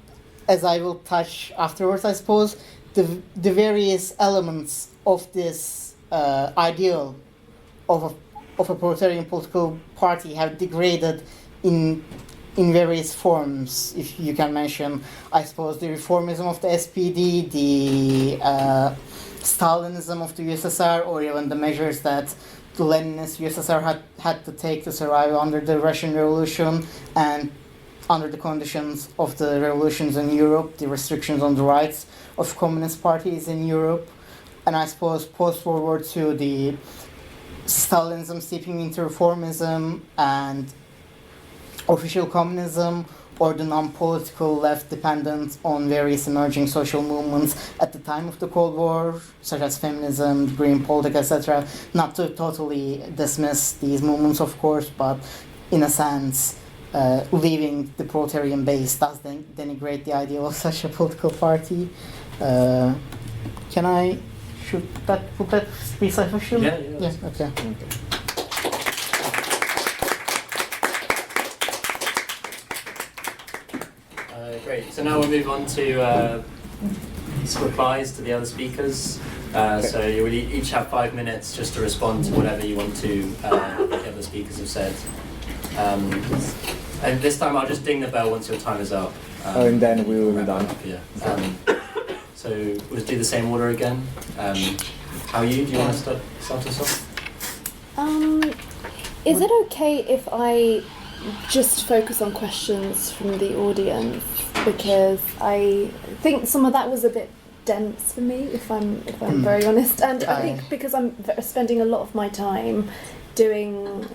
as I will touch afterwards, I suppose, the various elements of this ideal of a proletarian political party have degraded in various forms. If you can mention, I suppose, the reformism of the SPD, the Stalinism of the USSR, or even the measures that the Leninist USSR had to take to survive under the Russian Revolution and under the conditions of the revolutions in Europe, the restrictions on the rights of communist parties in Europe, and I suppose post-World War II, the Stalinism seeping into reformism and official communism, or the non-political left dependent on various emerging social movements at the time of the Cold War, such as feminism, green politics, etc. Not to totally dismiss these movements, of course, but in a sense, leaving the proletarian base does denigrate the idea of such a political party. Should that be sufficient? Yeah, okay. Great. So now we'll move on to replies to the other speakers. So you will each have 5 minutes just to respond to whatever you want to the other speakers have said. And this time I'll just ding the bell once your time is up. And then we will be done. Yeah. So we'll do the same order again. Hau-Yu, do you want to start us off? Is it okay if I just focus on questions from the audience, because I think some of that was a bit dense for me, if I'm very honest, and I think because I'm spending a lot of my time doing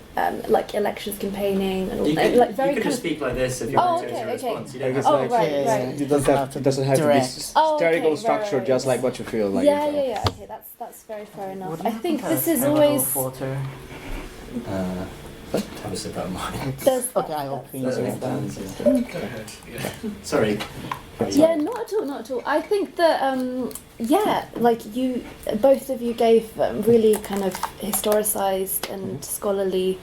like elections campaigning and all that, like very you can kind just of. speak like this if you Oh, want to okay, as a okay. response. You don't It's have Oh, to. right. You don't have, it doesn't have to be Direct. Oh, okay, theoretical right, structure, right, just right. like what you feel like. Yeah. Okay, that's very fair enough. I think this is always Have a sip out of mine. there's Okay, I will clean Sorry. it. Sorry. Yeah, not at all. I think that like you, both of you gave really kind of historicised and scholarly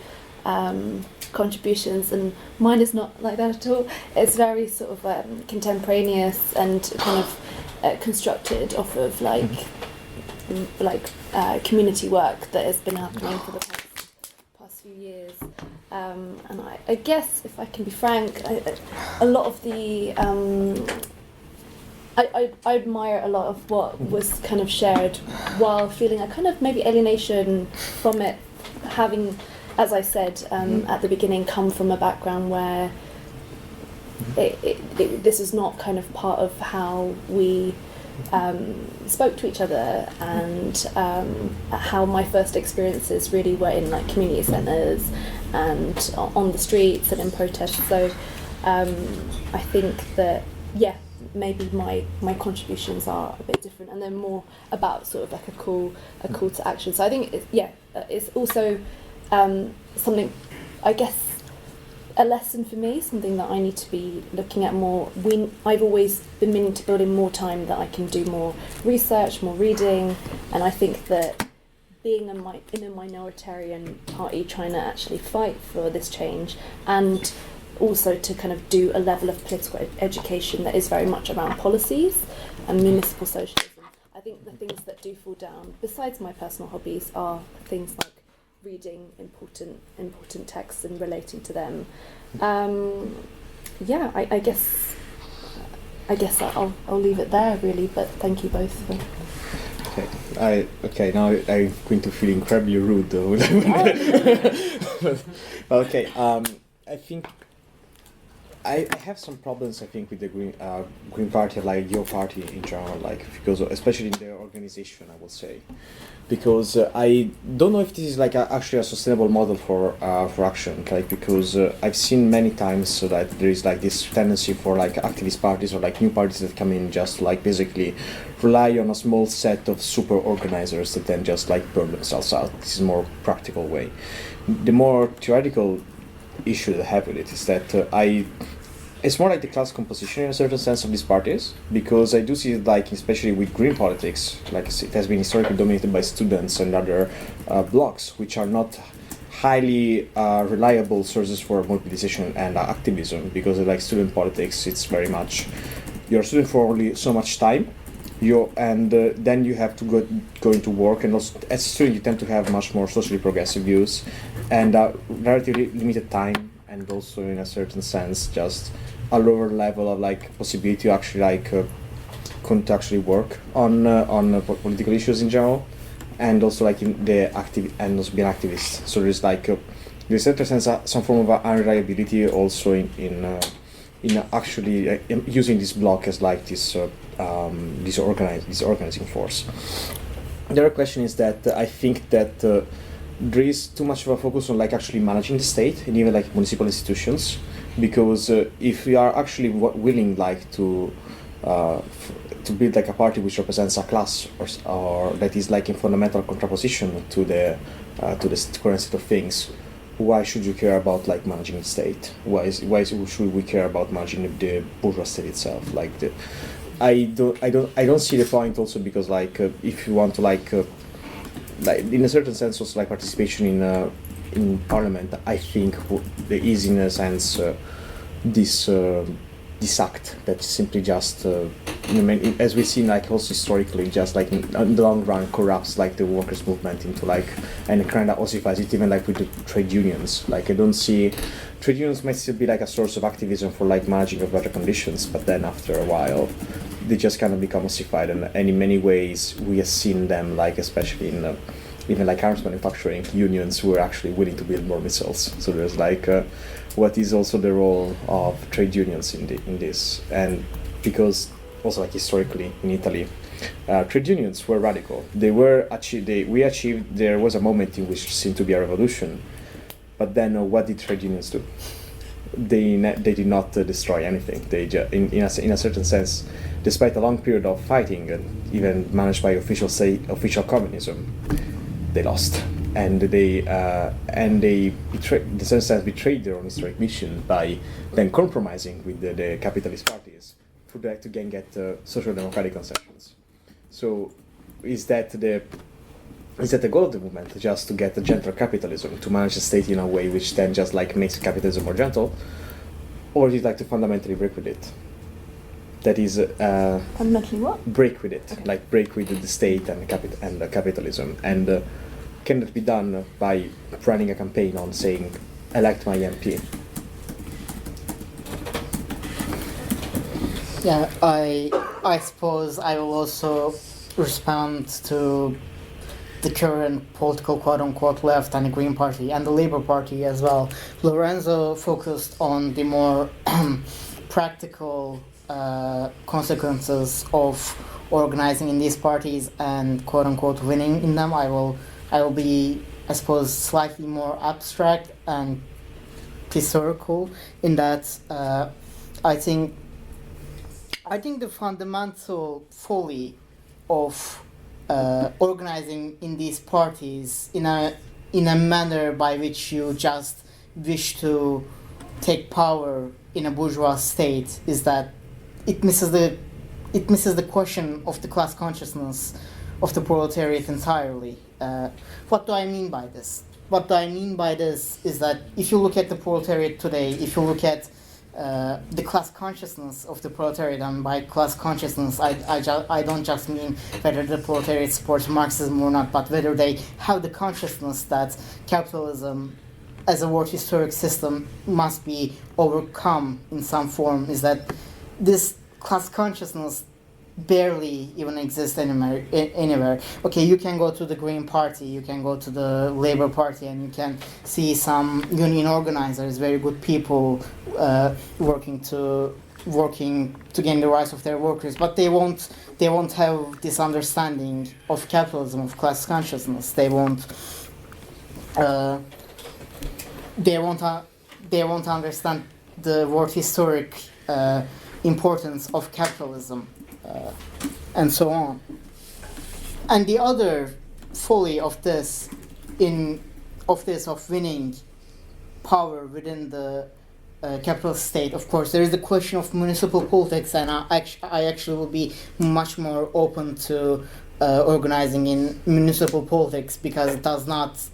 contributions, and mine is not like that at all. It's very sort of contemporaneous and kind of constructed off of like community work that has been happening for the past few years. And I guess, if I can be frank, a lot of the I admire a lot of what was kind of shared, while feeling a kind of maybe alienation from it, having, as I said at the beginning, come from a background where this is not kind of part of how we spoke to each other, and how my first experiences really were in like community centres and on the streets and in protests. So I think that maybe my contributions are a bit different, and they're more about sort of like a call to action. So I think it's also something, I guess, a lesson for me, something that I need to be looking at more. I've always been meaning to build in more time that I can do more research, more reading, and I think that being in a minoritarian party trying to actually fight for this change, and also to kind of do a level of political education that is very much around policies and municipal socialism. I think the things that do fall down, besides my personal hobbies, are things like reading important texts and relating to them. I guess I'll leave it there really, but thank you both for. Okay, now I'm going to feel incredibly rude though. Okay, I think I have some problems, I think, with the Green Party, like your party in general, like, because especially in their organization, I would say, because I don't know if this is like actually a sustainable model for action, like, because I've seen many times so that there is like this tendency for like activist parties or like new parties that come in just like basically rely on a small set of super organizers that then just like burn themselves out. This is a more practical way. The more theoretical issue that I have with it is that it's more like the class composition in a certain sense of these parties, because I do see it like, especially with green politics, like it has been historically dominated by students and other blocs, which are not highly reliable sources for mobilization and activism, because like student politics, it's very much, you're a student for only so much time, then you have to go into work, and also as a student you tend to have much more socially progressive views and relatively limited time, and also in a certain sense just a lower level of like possibility to actually like to actually work on political issues in general, and also like in the active and also being activists. So there's like there's a certain sense some form of unreliability also in actually using this block as like this organizing force. The other question is that I think that there is too much of a focus on like actually managing the state and even like municipal institutions, because if we are actually willing like to build like a party which represents a class or that is like in fundamental contraposition to the current state of things, why should you care about like managing the state? Why should we care about managing the bourgeois state itself? Like I don't see the point, also because like if you want to like in a certain sense also like participation in parliament, I think there is in a sense this act that simply just as we've seen like also historically just like in the long run corrupts like the workers' movement into like, and kind of ossifies it even like with the trade unions. Like I don't see, trade unions might still be like a source of activism for like managing of better conditions, but then after a while they just kind of become ossified, and in many ways we have seen them like especially in even like arms manufacturing unions who are actually willing to build more missiles. So there's like what is also the role of trade unions in this, and because also like historically in Italy, trade unions were radical. There was a moment in which seemed to be a revolution, but then what did trade unions do? They did not destroy anything. They in a certain sense, despite a long period of fighting and even managed by official communism, they lost, and they in a certain sense betrayed their own historic mission by then compromising with the capitalist parties to get social democratic concessions. So is that the goal of the movement, just to get a gentle capitalism, to manage the state in a way which then just like makes capitalism more gentle, or is it like to fundamentally break with it? That is, Fundamentally what? break with it, Okay. like break with the state and capitalism, and can it be done by running a campaign on saying, elect my MP? Yeah, I suppose I will also respond to the current political quote-unquote left and the Green Party and the Labour Party as well. Lorenzo focused on the more practical consequences of organizing in these parties and quote-unquote winning in them. I will be, I suppose, slightly more abstract and historical in that I think the fundamental folly of organizing in these parties in a manner by which you just wish to take power in a bourgeois state is that it misses the question of the class consciousness of the proletariat entirely. What do I mean by this? What I mean by this is that if you look at the proletariat today, if you look at the class consciousness of the proletariat, and by class consciousness I don't just mean whether the proletariat supports Marxism or not, but whether they have the consciousness that capitalism as a world historic system must be overcome in some form, is that this class consciousness barely even exists anywhere. Okay, you can go to the Green Party, you can go to the Labour Party, and you can see some union organizers, very good people, working to gain the rights of their workers, but they won't have this understanding of capitalism, of class consciousness. They won't understand the world historic importance of capitalism. And so on. And the other folly of this, of winning power within the capitalist state, of course, there is the question of municipal politics, and I actually will be much more open to organizing in municipal politics, because it does not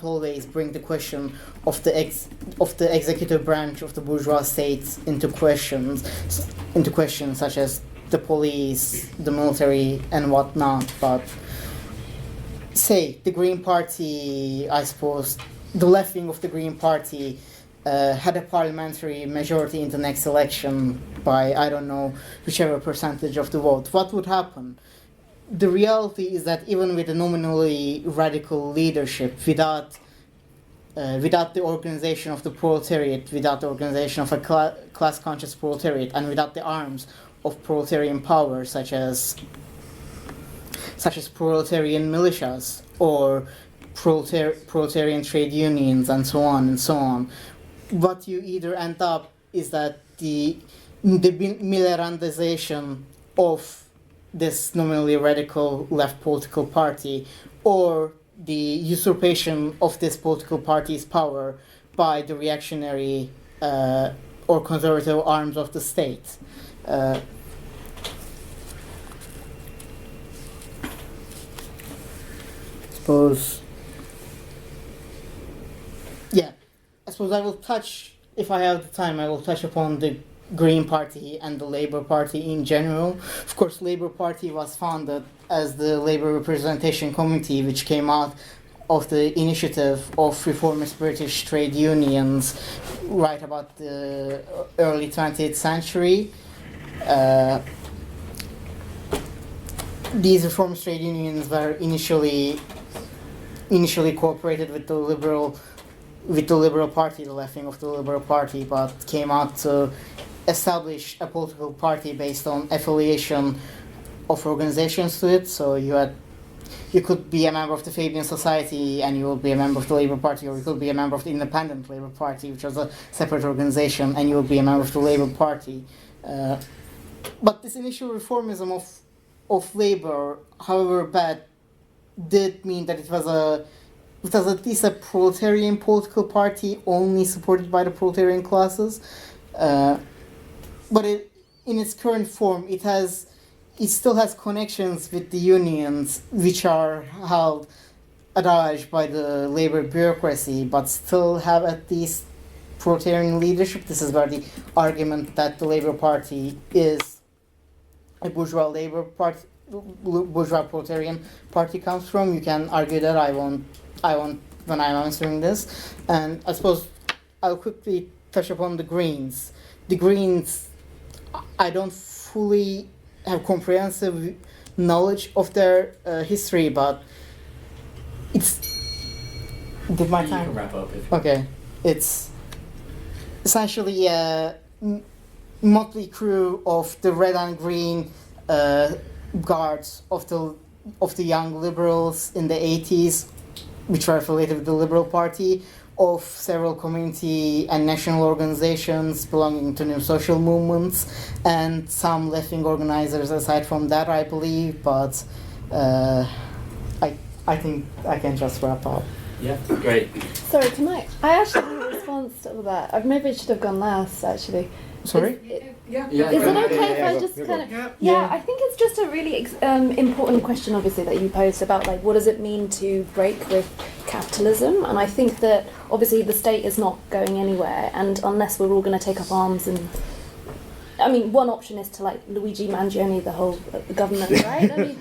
always bring the question of the executive branch of the bourgeois state into questions such as the police, the military, and whatnot. But say the Green Party, I suppose, the left wing of the Green Party had a parliamentary majority in the next election by, I don't know, whichever percentage of the vote. What would happen? The reality is that even with a nominally radical leadership, without the organization of the proletariat, without the organization of a class-conscious proletariat, and without the arms of proletarian power, such as proletarian militias or proletarian trade unions, and so on, what you either end up is that the Millerandization of this nominally radical left political party, or the usurpation of this political party's power by the reactionary or conservative arms of the state. I suppose I will touch, if I have the time, I will touch upon the Green Party and the Labour Party in general. Of course, Labour Party was founded as the Labour Representation Committee, which came out of the initiative of reformist British trade unions right about the early 20th century. These reformist trade unions were initially cooperated with the liberal with the Liberal Party, the left wing of the Liberal Party, but came out to establish a political party based on affiliation of organizations to it. So you could be a member of the Fabian Society and you will be a member of the Labour Party, or you could be a member of the Independent Labour Party, which was a separate organization, and you will be a member of the Labour Party. But this initial reformism of Labour, however bad, did mean that it was at least a proletarian political party, only supported by the proletarian classes. But in its current form, it still has connections with the unions, which are held adage by the labor bureaucracy, but still have at least proletarian leadership. This is where the argument that the Labour Party is a bourgeois labor party, bourgeois proletarian party comes from. You can argue that. I won't when I'm answering this. And I suppose I'll quickly touch upon the Greens. The Greens, I don't fully have comprehensive knowledge of their history, but it's... Did my You time? can wrap up if Okay. It's essentially a motley crew of the red and green guards of the young liberals in the 80s, which were affiliated with the Liberal Party, of several community and national organizations belonging to new social movements, and some left-wing organizers aside from that, I believe, but I think I can just wrap up. Yeah, great. Sorry, can I actually have a response to all that? Maybe it should have gone last, actually. Sorry? Yeah, Is it go. okay if I go, just you kind of... go. Yeah, I think it's just a really important question, obviously, that you posed about, like, what does it mean to break with capitalism? And I think that, obviously, the state is not going anywhere, and unless we're all going to take up arms and... I mean, one option is to, like, Luigi Mangione the whole government, right? I mean,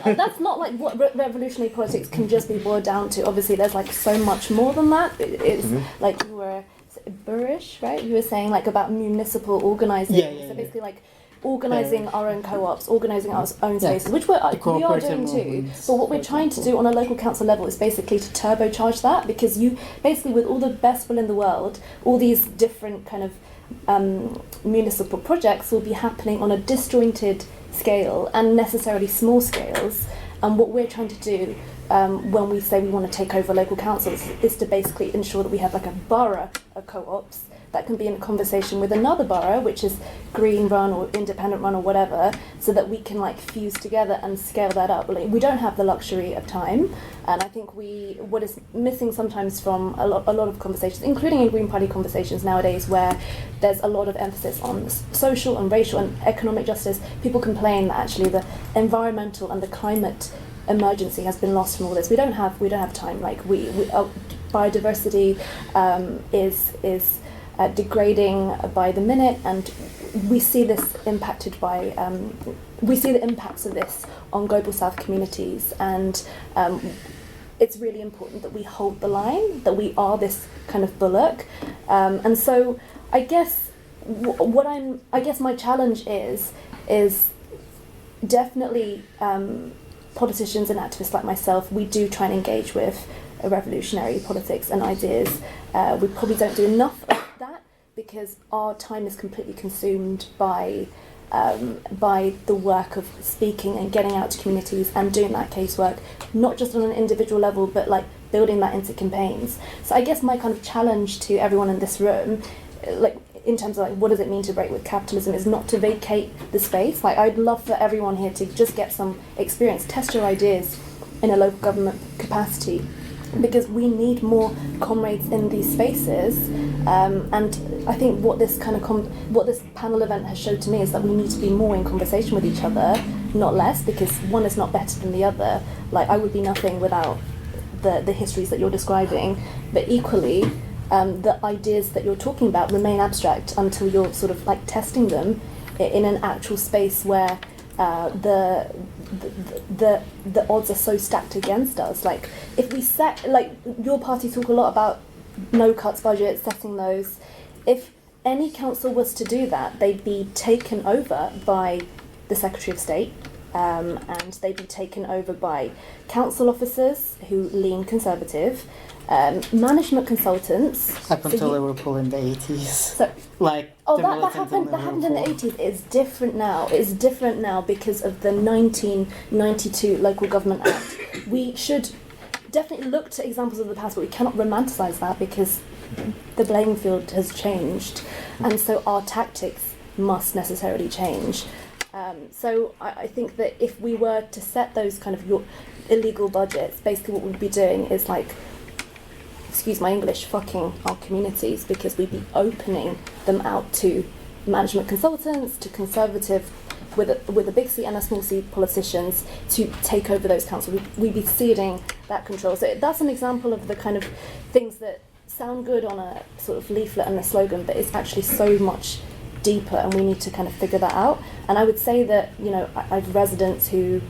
that's not, like, what revolutionary politics can just be boiled down to. Obviously, there's, like, so much more than that. It's, like, you were... Baris, right? You were saying like about municipal organising. Yeah, so basically like organising our own co-ops, organising our own spaces, which we are doing too. movements, But what we're trying to do on a local council level is basically to turbocharge that, because you basically, with all the best will in the world, all these different kind of municipal projects will be happening on a disjointed scale and necessarily small scales. And what we're trying to do when we say we want to take over local councils is to basically ensure that we have like a borough of co-ops that can be in a conversation with another borough, which is green run or independent run or whatever, so that we can like fuse together and scale that up. Like, we don't have the luxury of time, and I think what is missing sometimes from a lot of conversations, including in Green Party conversations nowadays, where there's a lot of emphasis on social and racial and economic justice. People complain that actually the environmental and the climate emergency has been lost from all this. We don't have time. Like biodiversity is degrading by the minute, and we see this impacted by we see the impacts of this on global south communities, and it's really important that we hold the line, that we are this kind of bulwark, and so I guess my challenge is definitely politicians and activists like myself. We do try and engage with revolutionary politics and ideas. We probably don't do enough of that because our time is completely consumed by the work of speaking and getting out to communities and doing that casework, not just on an individual level, but like building that into campaigns. So I guess my kind of challenge to everyone in this room, like in terms of like what does it mean to break with capitalism, is not to vacate the space. Like I'd love for everyone here to just get some experience, test your ideas in a local government capacity, because we need more comrades in these spaces, and I think what this kind of what this panel event has showed to me is that we need to be more in conversation with each other, not less, because one is not better than the other. Like I would be nothing without the histories that you're describing, but equally the ideas that you're talking about remain abstract until you're sort of like testing them in an actual space where the odds are so stacked against us. Like if we set, like your party talk a lot about no cuts budgets, setting those. If any council was to do that, they'd be taken over by the Secretary of State, and they'd be taken over by council officers who lean conservative, management consultants. Up until So you- Liverpool in the 80s. So, Like, oh, the that militants happened. That happened in the Liverpool. 80s. It's different now. It's different now because of the 1992 Local Government Act. We should definitely look to examples of the past, but we cannot romanticise that because the playing field has changed, and so our tactics must necessarily change. So I think that if we were to set those kind of illegal budgets, basically what we'd be doing is like, excuse my English, fucking our communities, because we'd be opening them out to management consultants, to conservative, with a big C and a small c politicians to take over those councils. We'd be ceding that control. So that's an example of the kind of things that sound good on a sort of leaflet and a slogan, but it's actually so much deeper, and we need to kind of figure that out. And I would say that, you know, I have residents who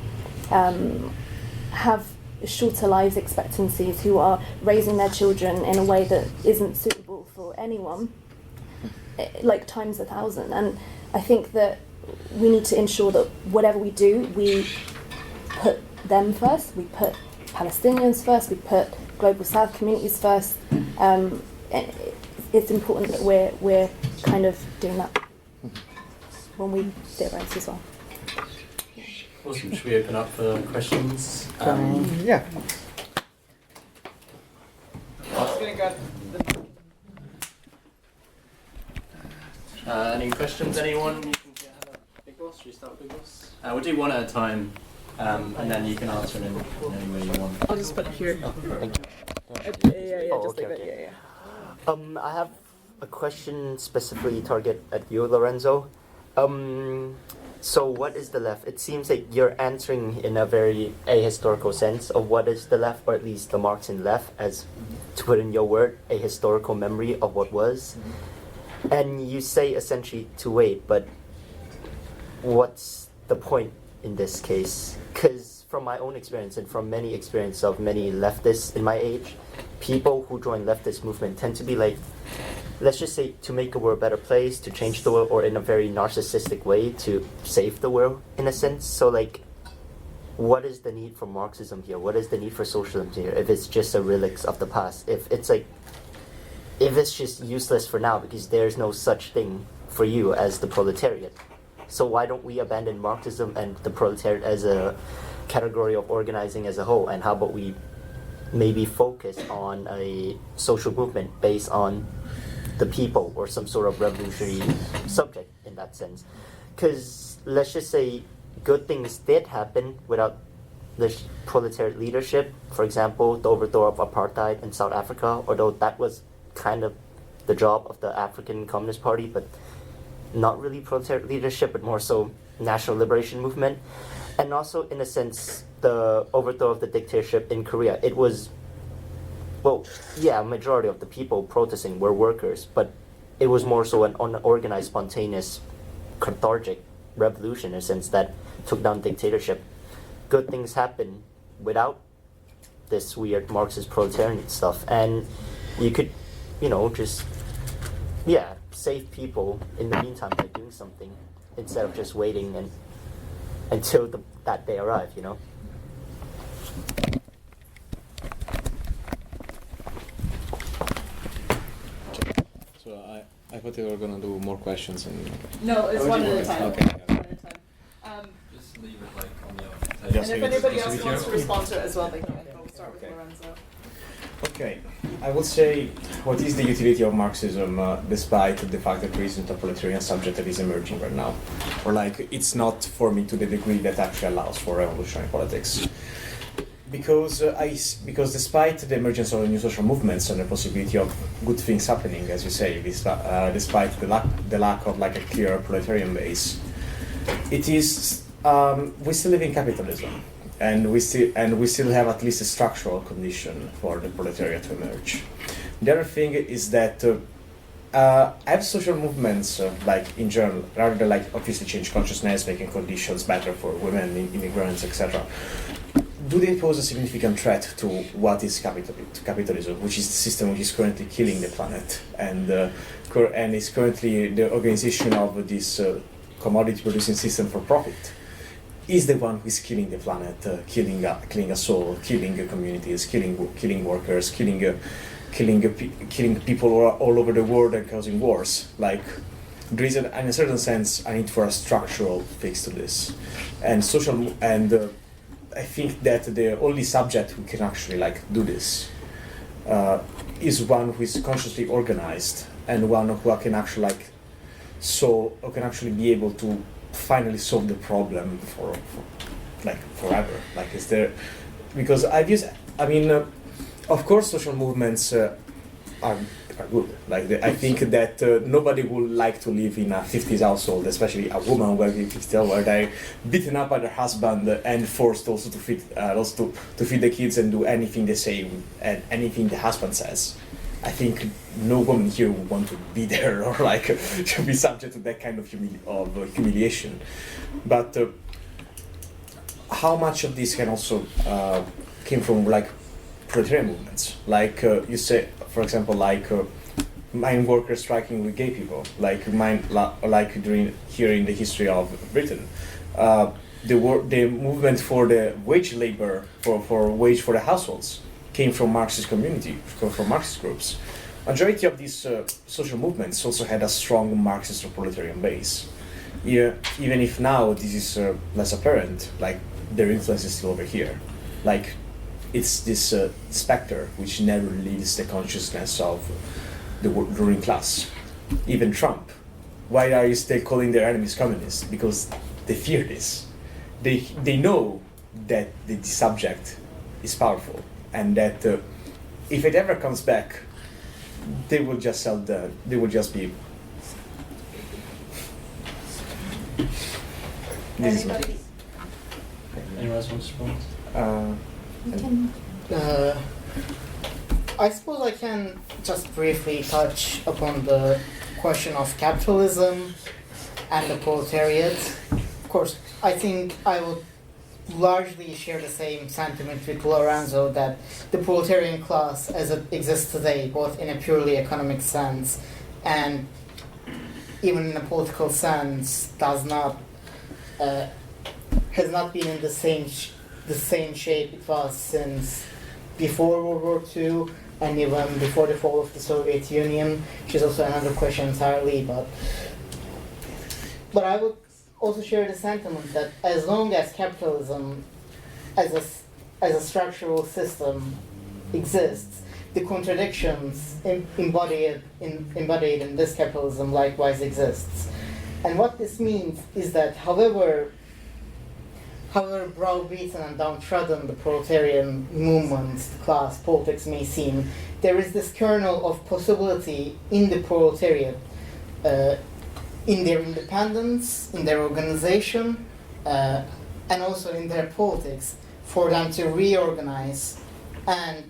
have shorter life expectancies, who are raising their children in a way that isn't suitable for anyone, like times 1,000. And I think that we need to ensure that whatever we do, we put them first, we put Palestinians first, we put Global South communities first. And it's important that we're kind of doing that when we theorise as well. Awesome. Should we open up for questions? Yeah. Any questions? Anyone? You can have a big boss. Should we start with big boss? We'll do one at a time, and then you can answer in any way you want. I'll just put it here. Yeah, Oh, just okay, like that, okay. yeah. I have a question specifically target at you, Lorenzo. So what is the left? It seems like you're answering in a very ahistorical sense of what is the left, or at least the Marxian left, as to put in your word, a historical memory of what was. And you say essentially to wait, but what's the point in this case? Because from my own experience and from many experience of many leftists in my age, people who join leftist movement tend to be like, let's just say, to make the world a better place, to change the world, or in a very narcissistic way to save the world in a sense. So like, what is the need for Marxism here? What is the need for socialism here if it's just a relics of the past? If it's like, if it's just useless for now because there's no such thing for you as the proletariat. So why don't we abandon Marxism and the proletariat as a category of organizing as a whole, and how about we maybe focus on a social movement based on the people or some sort of revolutionary subject in that sense? Because let's just say good things did happen without the proletariat leadership. For example, the overthrow of apartheid in South Africa, although that was kind of the job of the African Communist Party, but not really proletariat leadership, but more so national liberation movement. And also, in a sense, the overthrow of the dictatorship in Korea, it was, well, yeah, a majority of the people protesting were workers, but it was more so an unorganized, spontaneous, cathartic revolution in a sense that took down dictatorship. Good things happen without this weird Marxist proletarian stuff, and you could, you know, just, yeah, save people in the meantime by doing something instead of just waiting and until that day arrive, you know. So I thought you were gonna do more questions and. No, it's one at a time. Okay. One at a time. Just leave it like on your And Just if leave it anybody to else the wants to video. respond to it as well, they can. We'll start with Okay. Lorenzo. Okay, I would say, what is the utility of Marxism despite the fact that there isn't a proletarian subject that is emerging right now? Or like, it's not forming to the degree that actually allows for revolutionary politics. Because despite the emergence of new social movements and the possibility of good things happening, as you say, despite the lack of like a clear proletarian base, it is we still live in capitalism. And we still have at least a structural condition for the proletariat to emerge. The other thing is that have social movements, like in general, rather than like obviously change consciousness, making conditions better for women, immigrants, etc. Do they pose a significant threat to what is capitalism, which is the system which is currently killing the planet, and is currently the organization of this commodity-producing system for profit? is the one who is killing the planet, killing us all, killing communities, killing workers, killing people all over the world and causing wars. Like, there is, in a certain sense, a need for a structural fix to this, and I think that the only subject who can actually do this is one who is consciously organized and one who can actually who can actually be able to finally solve the problem for forever. Is there, because of course social movements are good. I think that nobody would like to live in a 50s household, especially a woman working 50s, where they're beaten up by their husband and forced also to feed to feed the kids and do anything they say and anything the husband says. I think no woman here would want to be there or to be subject to that kind of humiliation. But how much of this can also came from proletarian movements? You say, for example, mine workers striking with gay people, during here in the history of Britain. The movement for the wage labor, for wage for the households, came from Marxist community, from Marxist groups. Majority of these social movements also had a strong Marxist or proletarian base. Yeah, even if now this is less apparent, their influence is still over here. It's this specter which never leaves the consciousness of the ruling class. Even Trump. Why are you still calling their enemies communists? Because they fear this. They know that the subject is powerful, and that if it ever comes back, they will just be. Anybody? Anyone else want to respond? I suppose I can just briefly touch upon the question of capitalism and the proletariat. Of course, I think I would largely share the same sentiment with Lorenzo, that the proletarian class as it exists today, both in a purely economic sense and even in a political sense, has not been in the same shape it was since before World War II and even before the fall of the Soviet Union, which is also another question entirely. But I would also share the sentiment that as long as capitalism as a structural system exists, the contradictions embodied in this capitalism likewise exists. And what this means is that however browbeaten and downtrodden the proletarian movement, class, politics may seem, there is this kernel of possibility in the proletariat, in their independence, in their organization, and also in their politics, for them to reorganize and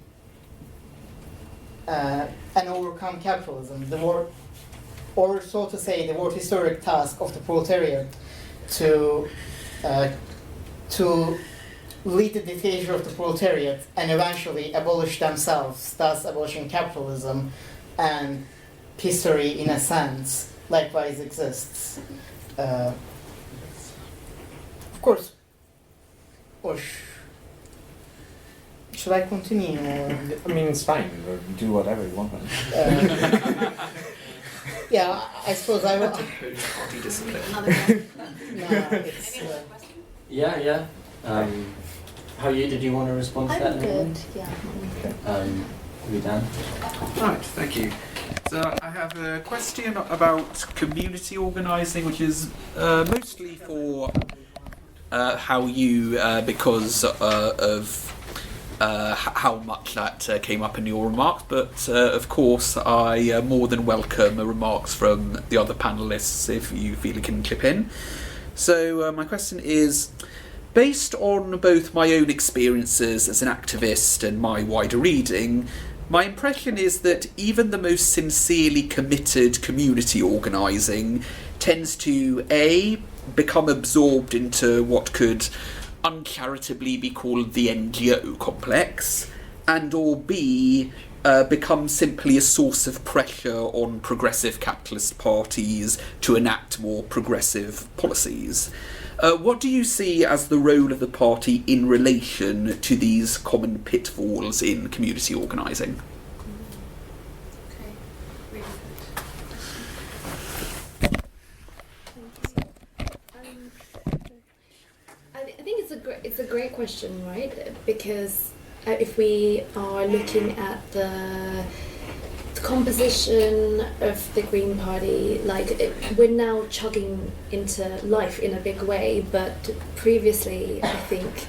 overcome capitalism. Or so to say, the more historic task of the proletariat to lead the dictatorship of the proletariat and eventually abolish themselves, thus abolishing capitalism, and history, in a sense, likewise exists. Of course, or should I continue? It's fine. Do whatever you want. Yeah, I suppose I will. Party discipline. Yeah. Hau-Yu, did you want to respond to that? I'm good, yeah. Are we done? Right, thank you. So I have a question about community organising, which is mostly for Hau-Yu because of how much that came up in your remarks, but of course I more than welcome remarks from the other panellists if you feel you can chip in. So my question is, based on both my own experiences as an activist and my wider reading, my impression is that even the most sincerely committed community organising tends to A, become absorbed into what could uncharitably be called the NGO complex, and or B, become simply a source of pressure on progressive capitalist parties to enact more progressive policies. What do you see as the role of the party in relation to these common pitfalls in community organising? I think it's a great question, right? Because if we are looking at the composition of the Green Party, we're now chugging into life in a big way, but previously I think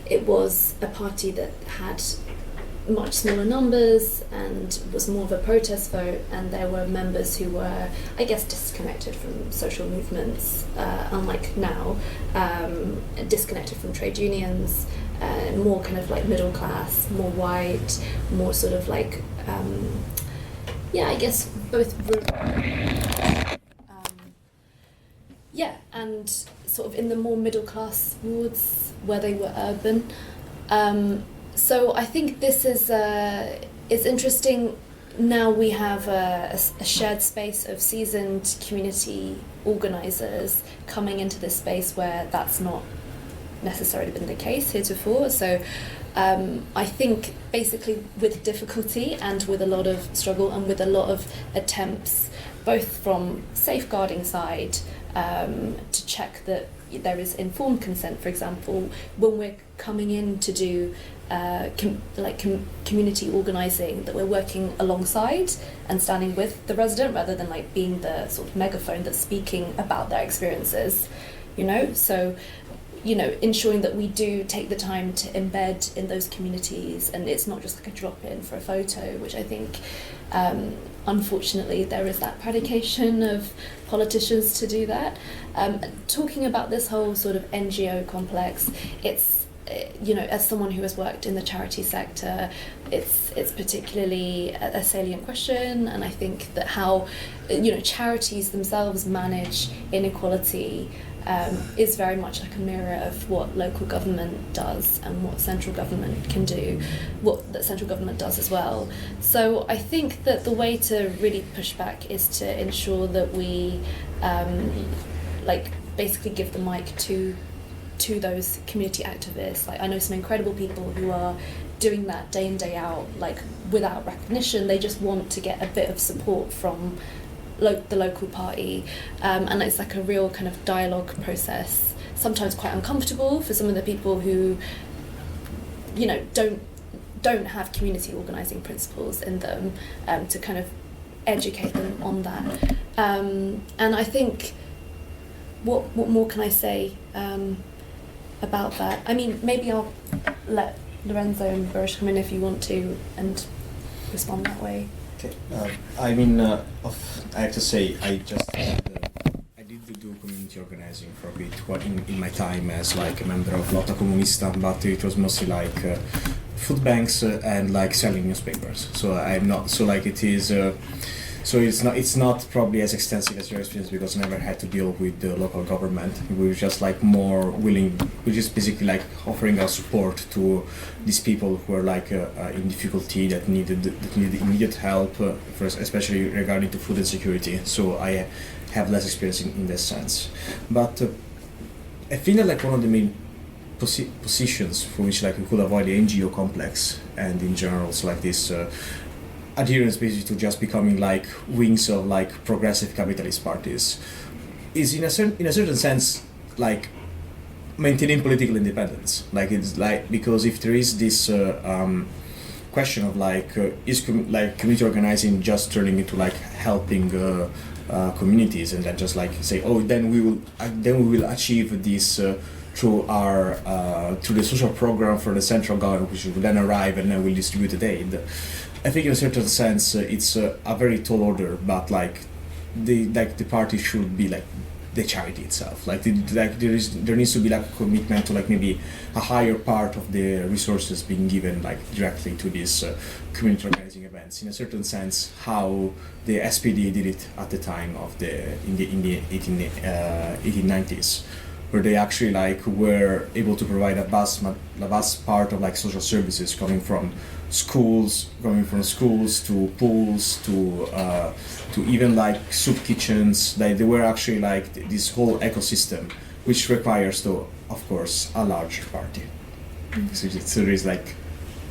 it was a party that had much smaller numbers and was more of a protest vote, and there were members who were, I guess, disconnected from social movements, unlike now, disconnected from trade unions, more kind of like middle class, more white, more sort of like I guess both and sort of in the more middle class wards where they were urban. So I think this is it's interesting. Now we have a shared space of seasoned community organisers coming into this space where that's not necessarily been the case heretofore. So I think basically with difficulty and with a lot of struggle and with a lot of attempts, both from safeguarding side to check that there is informed consent, for example, when we're coming in to do community organising, that we're working alongside and standing with the resident rather than like being the sort of megaphone that's speaking about their experiences, so ensuring that we do take the time to embed in those communities, and it's not just like a drop-in for a photo, which I think unfortunately there is that predication of politicians to do that. Talking about this whole sort of NGO complex, it's as someone who has worked in the charity sector, it's particularly a salient question, and I think that how charities themselves manage inequality is very much like a mirror of what local government does and what central government can do, what the central government does as well. So I think that the way to really push back is to ensure that we basically give the mic to those community activists. I know some incredible people who are doing that day in, day out, without recognition. They just want to get a bit of support from the local party, and it's like a real kind of dialogue process, sometimes quite uncomfortable for some of the people who don't have community organising principles in them, to kind of educate them on that, and I think what more can I say about that? I mean, maybe I'll let Lorenzo and Baris come in if you want to and respond that way. Okay. I have to say, I did do community organizing for a bit in my time as like a member of Lotta Comunista, but it was mostly like food banks and like selling newspapers. So I'm not it is. So it's not probably as extensive as your experience, because I never had to deal with the local government. We were just like more willing. We just basically like offering our support to these people who are in difficulty, that needed immediate help, first, especially regarding to food insecurity. So I have less experience in this sense. But I feel that one of the main positions for which we could avoid the NGO complex, and in general this adherence basically to just becoming wings of progressive capitalist parties, is in a certain sense maintaining political independence. Because if there is this question of is community organizing just turning into helping communities, and then just say, oh, then we will achieve this through the social program for the central government, which will then arrive and then will distribute the aid. I think in a certain sense it's a very tall order, but the party should be the charity itself. There needs to be commitment to maybe a higher part of the resources being given directly to these community organizing events. In a certain sense, how the SPD did it at the time of in the 1890s. where they actually like were able to provide a vast part of like social services coming from schools to pools to even like soup kitchens. They were actually like this whole ecosystem, which requires, though, of course, a large party. So there is like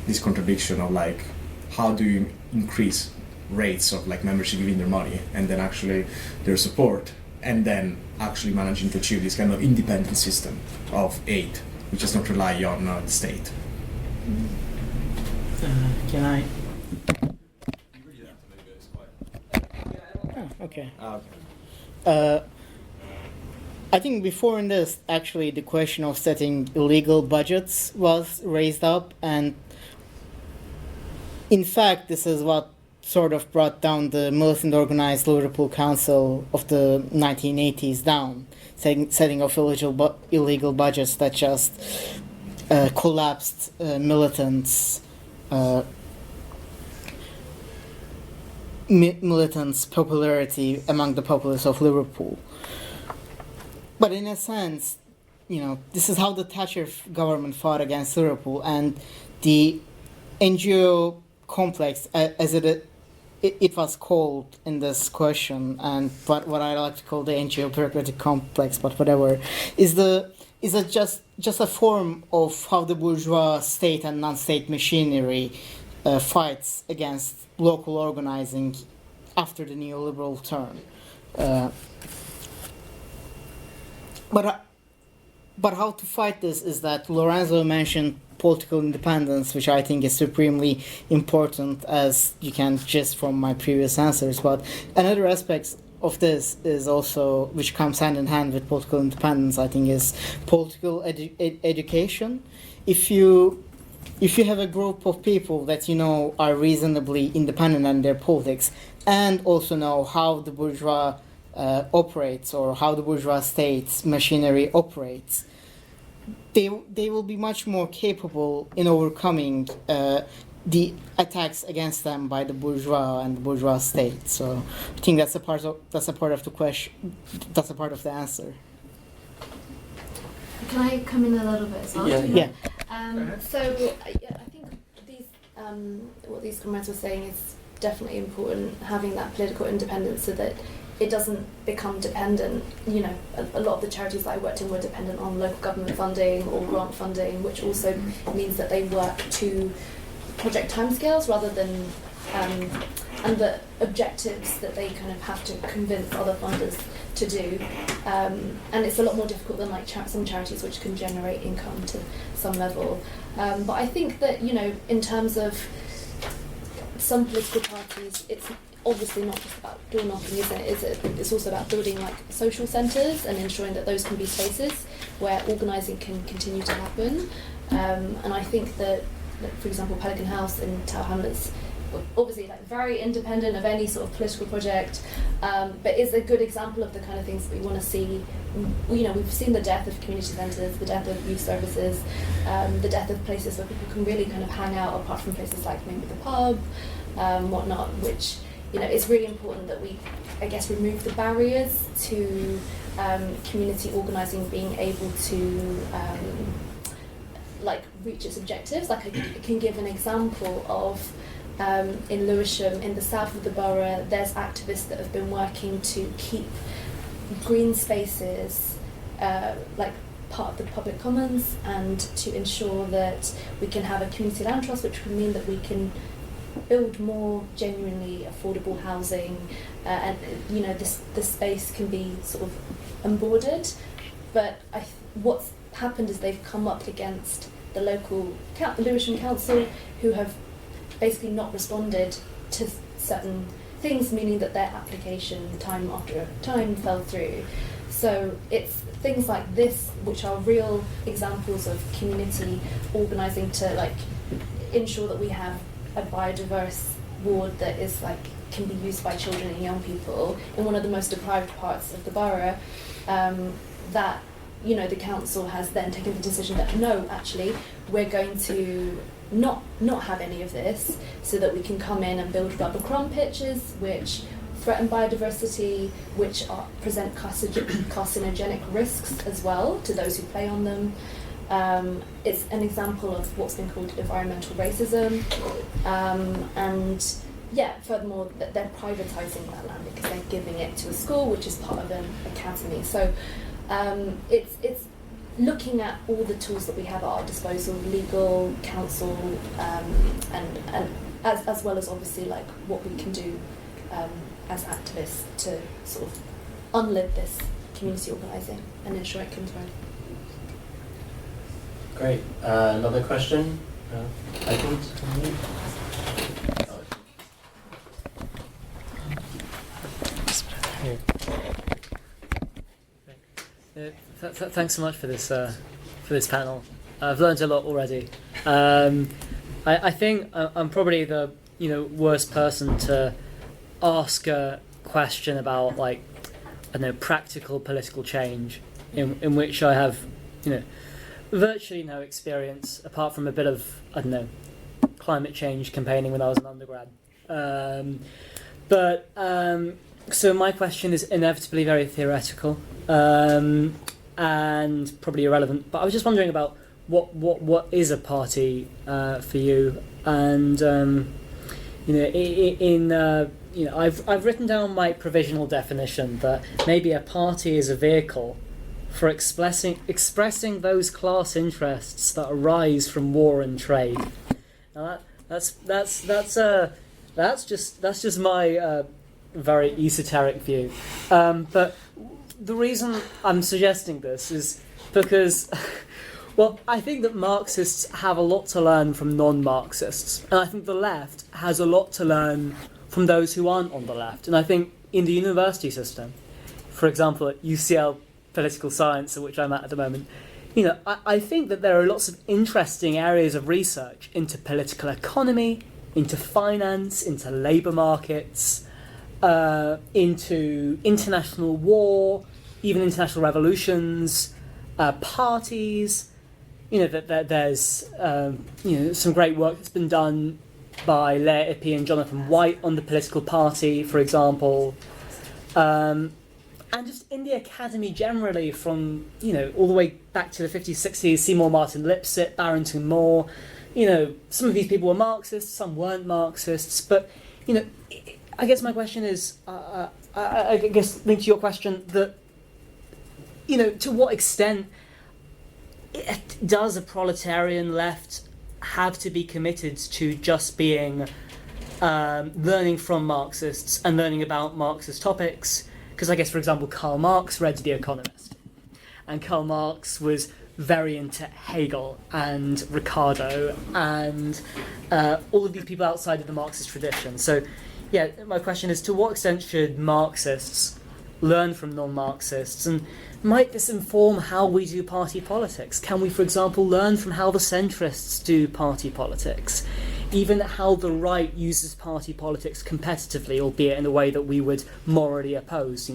this contradiction of like, how do you increase rates of like membership giving their money and then actually their support, and then actually managing to achieve this kind of independent system of aid, which does not rely on the state. Can I? You really have to move it, it's quite... Oh, okay. I think before in this, actually, the question of setting illegal budgets was raised up, and in fact, this is what sort of brought down the militant organized Liverpool Council of the 1980s down, setting of illegal budgets that just collapsed militants' popularity among the populace of Liverpool. But in a sense, this is how the Thatcher government fought against Liverpool, and the NGO complex, as it was called in this question, and what I like to call the NGO bureaucratic complex, but whatever, is just a form of how the bourgeois state and non-state machinery fights against local organizing after the neoliberal turn. But how to fight this is that Lorenzo mentioned political independence, which I think is supremely important, as you can gist from my previous answers. But another aspect of this is also, which comes hand in hand with political independence, I think, is political education. If you have a group of people that are reasonably independent in their politics, and also know how the bourgeois operates, or how the bourgeois state's machinery operates, they will be much more capable in overcoming the attacks against them by the bourgeois and the bourgeois state. So I think that's a part of the question. That's a part of the answer. Can I come in a little bit as well? Yeah. So I think these what these comrades were saying is definitely important, having that political independence so that it doesn't become dependent. A lot of the charities that I worked in were dependent on local government funding or grant funding, which also means that they work to project timescales rather than and the objectives that they kind of have to convince other funders to do. And it's a lot more difficult than like some charities which can generate income to some level. But I think that in terms of some political parties, it's obviously not just about door knocking, isn't it? It's also about building like social centres and ensuring that those can be spaces where organising can continue to happen. And I think that, for example, Pelican House in Tower Hamlets, obviously like very independent of any sort of political project, but is a good example of the kind of things that we want to see. We've seen the death of community centres, the death of youth services, the death of places where people can really kind of hang out, apart from places like maybe the pub, whatnot, which it's really important that we, I guess, remove the barriers to community organising being able to reach its objectives. Like I can give an example of in Lewisham, in the south of the borough, there's activists that have been working to keep green spaces part of the public commons, and to ensure that we can have a community land trust, which would mean that we can build more genuinely affordable housing, and this space can be sort of onboarded. But what's happened is they've come up against the local Lewisham Council, who have basically not responded to certain things, meaning that their application time after time fell through. So it's things like this which are real examples of community organising to ensure that we have a biodiverse ward that is can be used by children and young people in one of the most deprived parts of the borough, that the council has then taken the decision that no, actually we're going to not have any of this, so that we can come in and build rubber crumb pitches, which threaten biodiversity, which present carcinogenic risks as well to those who play on them. It's an example of what's been called environmental racism, and yeah, furthermore, they're privatising that land because they're giving it to a school, which is part of an academy. So it's looking at all the tools that we have at our disposal, legal, council, and as well as obviously like what we can do as activists to sort of unlive this community organising and ensure it can thrive. Great. Another question? I think. Thanks so much for this panel. I've learned a lot already. I think I'm probably the worst person to ask a question about like I don't know practical political change in which I have virtually no experience apart from a bit of I don't know climate change campaigning when I was an undergrad. So my question is inevitably very theoretical and probably irrelevant. But I was just wondering about what is a party for you, and I've written down my provisional definition that maybe a party is a vehicle for expressing those class interests that arise from war and trade. Now that's just my very esoteric view. But the reason I'm suggesting this is because, well, I think that Marxists have a lot to learn from non-Marxists, and I think the left has a lot to learn from those who aren't on the left. And I think in the university system, for example, at UCL Political Science, at which I'm at the moment, I think that there are lots of interesting areas of research into political economy, into finance, into labour markets, into international war, even international revolutions, parties. That there's some great work that's been done by Leah Ippey and Jonathan White on the political party, for example, and just in the academy generally, from all the way back to the 50s, 60s. Seymour Martin Lipset, Barrington Moore. Some of these people were Marxists, some weren't Marxists, but I guess my question is, I guess linked to your question, that to what extent does a proletarian left have to be committed to just being learning from Marxists and learning about Marxist topics? Because I guess, for example, Karl Marx read The Economist, and Karl Marx was very into Hegel and Ricardo and all of these people outside of the Marxist tradition. So, yeah, my question is, to what extent should Marxists learn from non-Marxists, and might this inform how we do party politics? Can we, for example, learn from how the centrists do party politics? Even how the right uses party politics competitively, albeit in a way that we would morally oppose.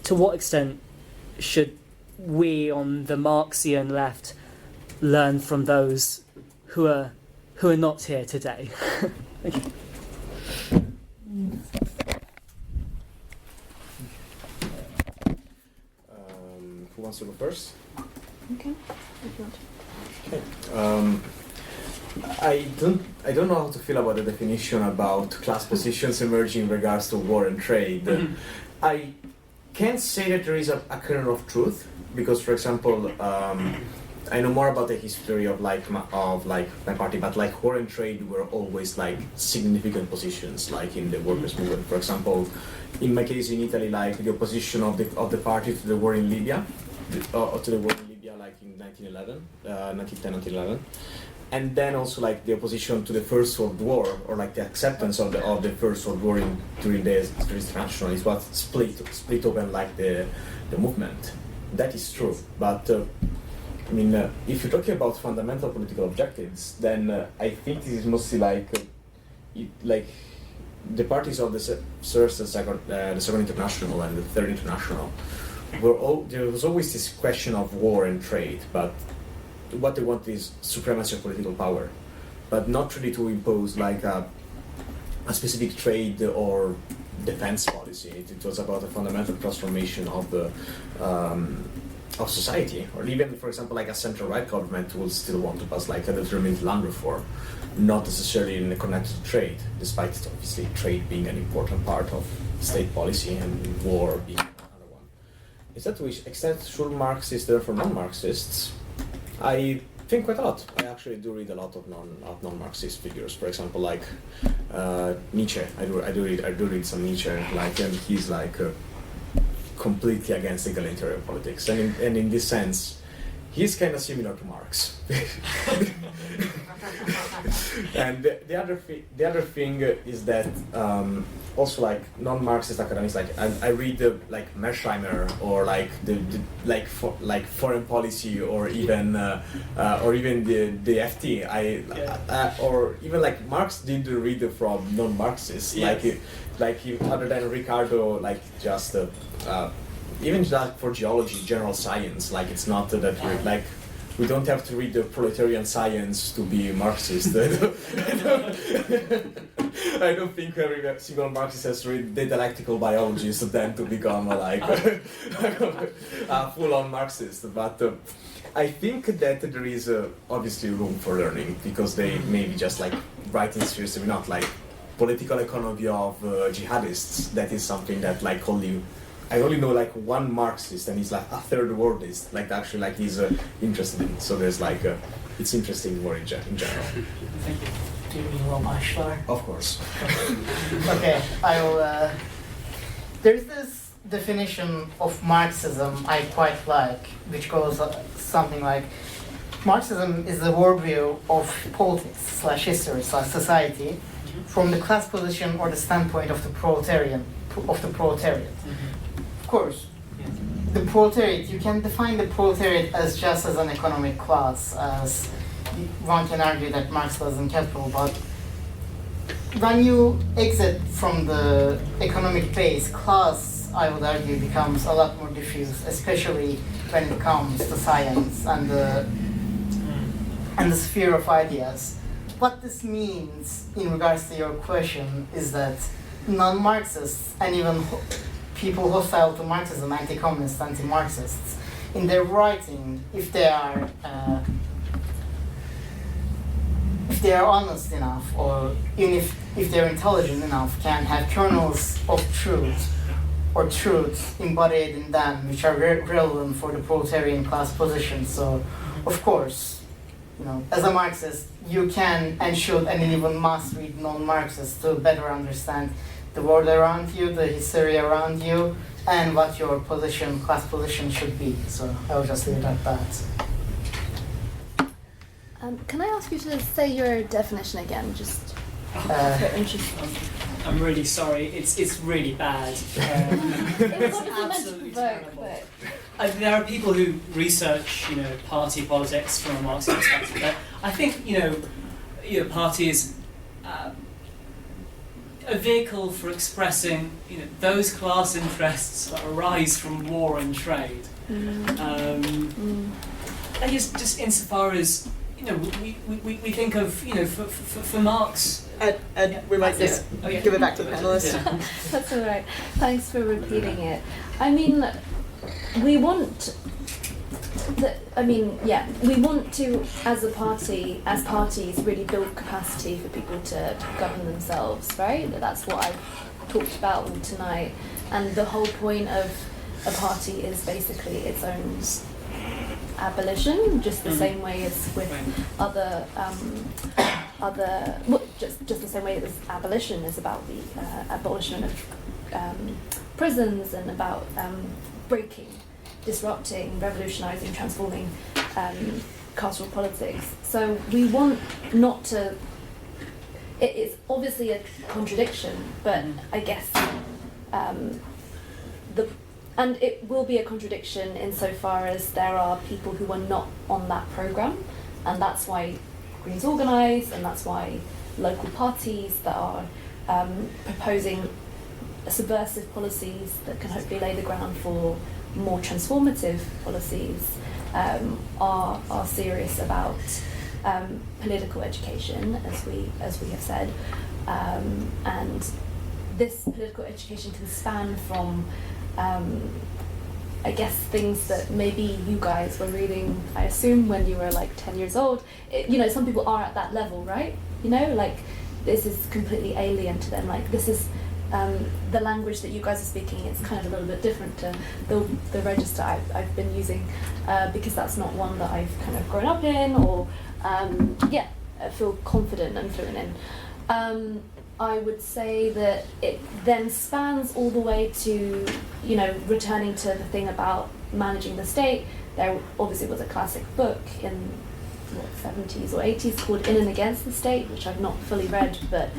To what extent should we on the Marxian left learn from those who are not here today? Thank you. Who wants to go first? Okay. Okay. I don't know how to feel about the definition about class positions emerging in regards to war and trade. Mm-hmm. I can't say that there is a kernel of truth, because, for example, I know more about the history of my party, but like war and trade were always like significant positions, like in the workers' movement. For example, in my case in Italy, like the opposition of the party to the war in Libya, like in 1910-1911. And then also like the opposition to the First World War, or like the acceptance of the First World War during the International, is what split open like the movement. That is true, but if you're talking about fundamental political objectives, then I think this is mostly like the parties of the First and the Second International and the Third International. There was always this question of war and trade, but what they want is supremacy of political power, but not really to impose like a specific trade or defense policy. It was about a fundamental transformation of the of society, or even, for example, like a central-right government will still want to pass like a determined land reform, not necessarily in connected to trade, despite obviously trade being an important part of state policy and war being another one. Is that to which extent should Marxists therefore non-Marxists? I think quite a lot. I actually do read a lot of non-Marxist figures. For example, like Nietzsche. I do read some Nietzsche. Like, and he's like completely against egalitarian politics. And in this sense, he's kind of similar to Marx. And the other thing is that also like non-Marxist academics, like I read like Mearsheimer or like the foreign policy or even the FT. Or even like Marx did read from non-Marxists, Yes. Other than Ricardo, like just even just for geology, general science, like it's not that we don't have to read the proletarian science to be Marxist. I don't think every single Marxist has to read the dialectical biology so then to become a full-on Marxist. But I think that there is obviously room for learning, because they maybe just like writing seriously, not like political economy of jihadists. That is something that like I only know like one Marxist, and he's like a third worldist, like actually like he's interested in. So there's like it's interesting more in general. Thank you. Do you mean Roma Ashlar? Of course. Okay, I will. There's this definition of Marxism I quite like, which goes something like, Marxism is the worldview of politics / history / society from the class position or the standpoint of the proletariat. Of course, the proletariat, you can define the proletariat as just as an economic class, as one can argue that Marx was in Capital, but when you exit from the economic base, class, I would argue, becomes a lot more diffuse, especially when it comes to science and the sphere of ideas. What this means in regards to your question is that non-Marxists and even people hostile to Marxism, anti-communists, anti-Marxists, in their writing, if they are honest enough, or even if they're intelligent enough, can have kernels of truth or truth embodied in them, which are relevant for the proletarian class position. So, of course, as a Marxist, you can and should and even must read non-Marxists to better understand the world around you, the history around you, and what your class position should be. So I will just leave it at that. Can I ask you to say your definition again, just for interest? I'm really sorry. It's really bad. It was obviously meant to absolutely provoke, terrible. but There are people who research, party politics from a Marxist perspective. But I think, party is a vehicle for expressing, those class interests that arise from war and trade. I just insofar as, we think of, for Marx. Ed, we might just give it back to the panelists. that's all right. Thanks for repeating it. I mean, we want to, as parties, really build capacity for people to govern themselves, right? That's what I've talked about tonight. And the whole point of a party is basically its own abolition, just the same way as with just the same way as abolition is about the abolition of prisons and about breaking, disrupting, revolutionising, transforming cultural politics. So we want not to. It's obviously a contradiction, but I guess and it will be a contradiction insofar as there are people who are not on that programme, and that's why Greens Organise, and that's why local parties that are proposing subversive policies that can hopefully lay the ground for more transformative policies are serious about political education, as we have said, and this political education can span from, I guess, things that maybe you guys were reading, I assume, when you were like 10 years old. Some people are at that level, right? Like this is completely alien to them. Like this is the language that you guys are speaking. It's kind of a little bit different to the register I've been using because that's not one that I've kind of grown up in or I feel confident and fluent in. I would say that it then spans all the way to, returning to the thing about managing the state. There obviously was a classic book in the 70s or 80s called In and Against the State, which I've not fully read, but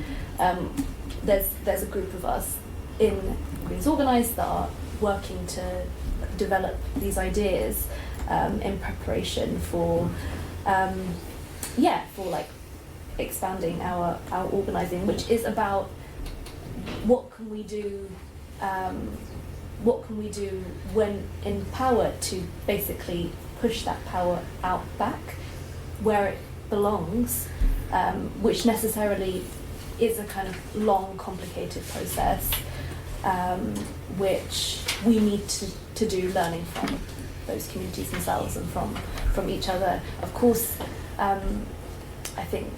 there's a group of us in Greens Organise that are working to develop these ideas in preparation for like expanding our organising, which is about what can we do when in power to basically push that power out back where it belongs, which necessarily is a kind of long, complicated process, which we need to do, learning from those communities themselves and from each other. Of course, I think,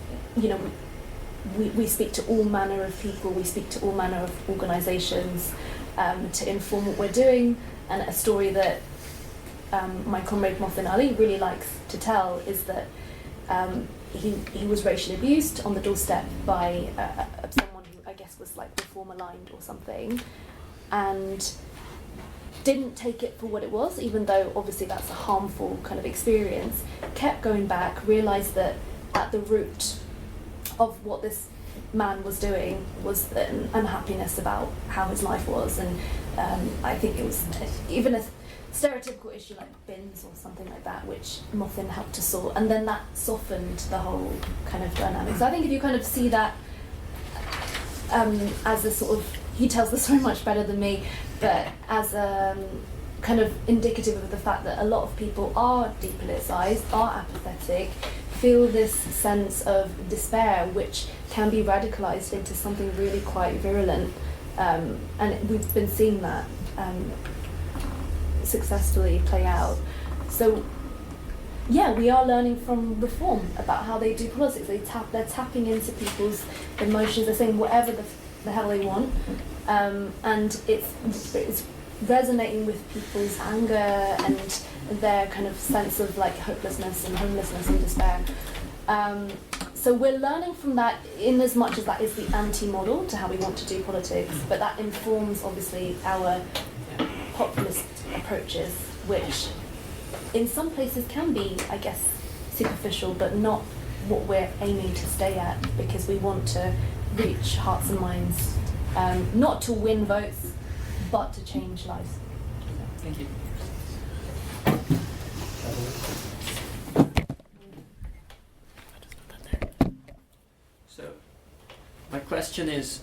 we speak to all manner of people, we speak to all manner of organisations to inform what we're doing, and a story that my comrade Mohsin Ali really likes to tell is that he was racially abused on the doorstep by someone who I guess was like reform aligned or something, and didn't take it for what it was, even though obviously that's a harmful kind of experience, kept going back, realised that at the root of what this man was doing was an unhappiness about how his life was, and I think it was even a stereotypical issue like bins or something like that, which Mohsin helped to sort, and then that softened the whole kind of dynamic. So I think if you kind of see that as a sort of, he tells the story much better than me, but as a kind of indicative of the fact that a lot of people are depoliticised, are apathetic, feel this sense of despair, which can be radicalised into something really quite virulent, and we've been seeing that successfully play out. So we are learning from Reform about how they do politics. They're tapping into people's emotions. They're saying whatever the hell they want, and it's resonating with people's anger and their kind of sense of like hopelessness and homelessness and despair. So we're learning from that in as much as that is the anti-model to how we want to do politics, but that informs obviously our populist approaches, which in some places can be, I guess, superficial, but not what we're aiming to stay at, because we want to reach hearts and minds, not to win votes, but to change lives. Thank you. So, my question is,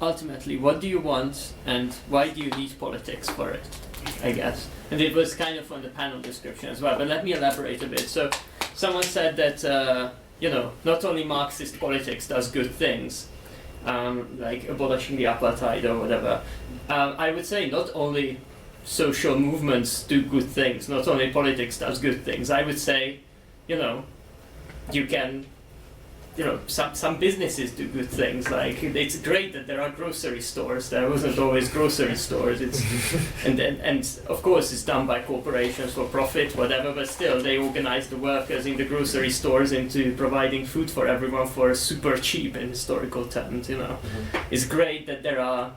ultimately, what do you want and why do you need politics for it, I guess? And it was kind of on the panel description as well, but let me elaborate a bit. So, someone said that, not only Marxist politics does good things, like abolishing the apartheid or whatever. I would say not only social movements do good things, not only politics does good things. I would say, you can, some businesses do good things. Like, it's great that there are grocery stores. There wasn't always grocery stores. It's and of course it's done by corporations for profit, whatever. But still, they organize the workers in the grocery stores into providing food for everyone for super cheap in historical terms. It's great that there are,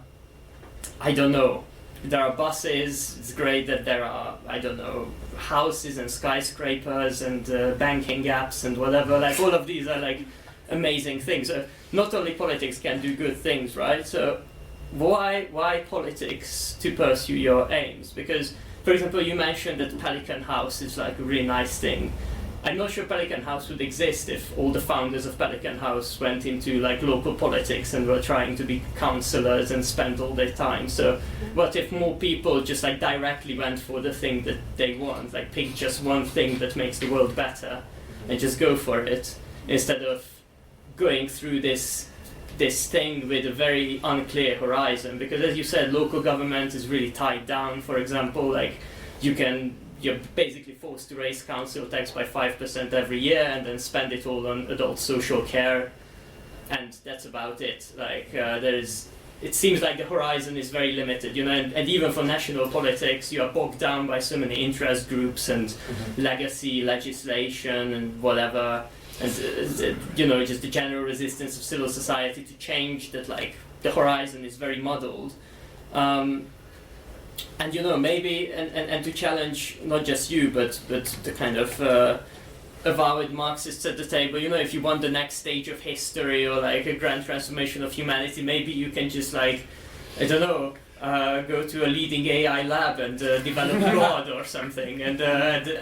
there are buses. It's great that there are, houses and skyscrapers and banking apps and whatever. Like, all of these are like amazing things. So not only politics can do good things, right? So why politics to pursue your aims? Because, for example, you mentioned that Pelican House is like a really nice thing. I'm not sure Pelican House would exist if all the founders of Pelican House went into like local politics and were trying to be councillors and spend all their time. So what if more people just like directly went for the thing that they want, like pick just one thing that makes the world better and just go for it, instead of going through this this thing with a very unclear horizon, because as you said, local government is really tied down. For example, like you're basically forced to raise council tax by 5% every year and then spend it all on adult social care, and that's about it. Like it seems like the horizon is very limited, you know, and even for national politics, you are bogged down by so many interest groups and legacy legislation and whatever, and you know, just the general resistance of civil society to change. That like the horizon is very muddled. And you know, maybe and to challenge not just you, but the kind of avowed Marxists at the table, you know, if you want the next stage of history or like a grand transformation of humanity, maybe you can just like, I don't know, go to a leading AI lab and develop Claude or something, and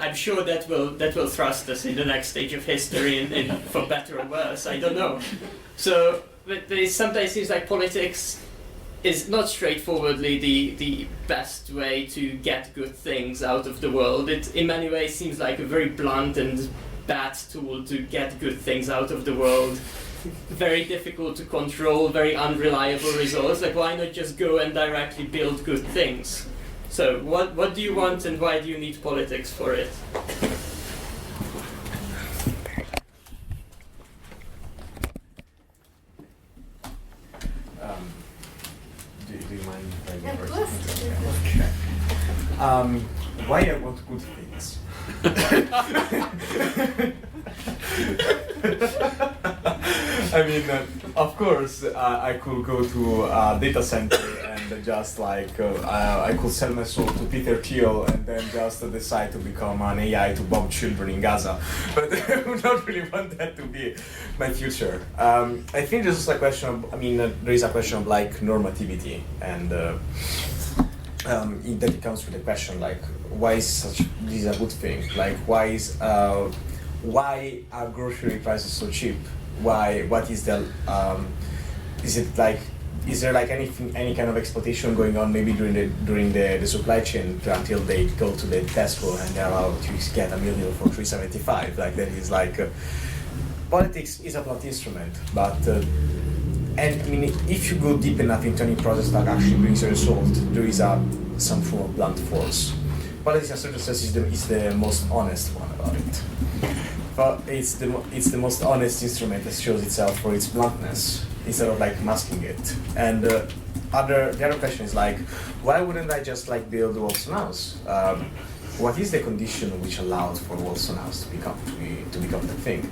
I'm sure that will thrust us in the next stage of history, in for better or worse. I don't know. So, but it sometimes seems like politics is not straightforwardly the best way to get good things out of the world. It in many ways seems like a very blunt and bad tool to get good things out of the world. Very difficult to control, very unreliable results. Like, why not just go and directly build good things? So what do you want, and why do you need politics for it? Do you mind if I go Of first? course. Okay. Why I want good things? I mean, of course, I could go to a data center and just like I could sell my soul to Peter Thiel and then just decide to become an AI to bomb children in Gaza. But I would not really want that to be my future. I think there's also a question of, there is a question of like normativity, and that it comes with the question like, why is this a good thing? Like, why are grocery prices so cheap? What is the is there like any kind of exploitation going on maybe during the supply chain until they go to the Tesco and they're allowed to get a meal for $3.75? Like, that is like politics is a blunt instrument, but if you go deep enough into any process that actually brings a result, there is some form of blunt force. Politics in a certain sense is the most honest one about it. But it's the most honest instrument that shows itself for its bluntness, instead of like masking it. And the other question is like, why wouldn't I just like build Wolfson House? What is the condition which allowed for Wolfson House to become the thing?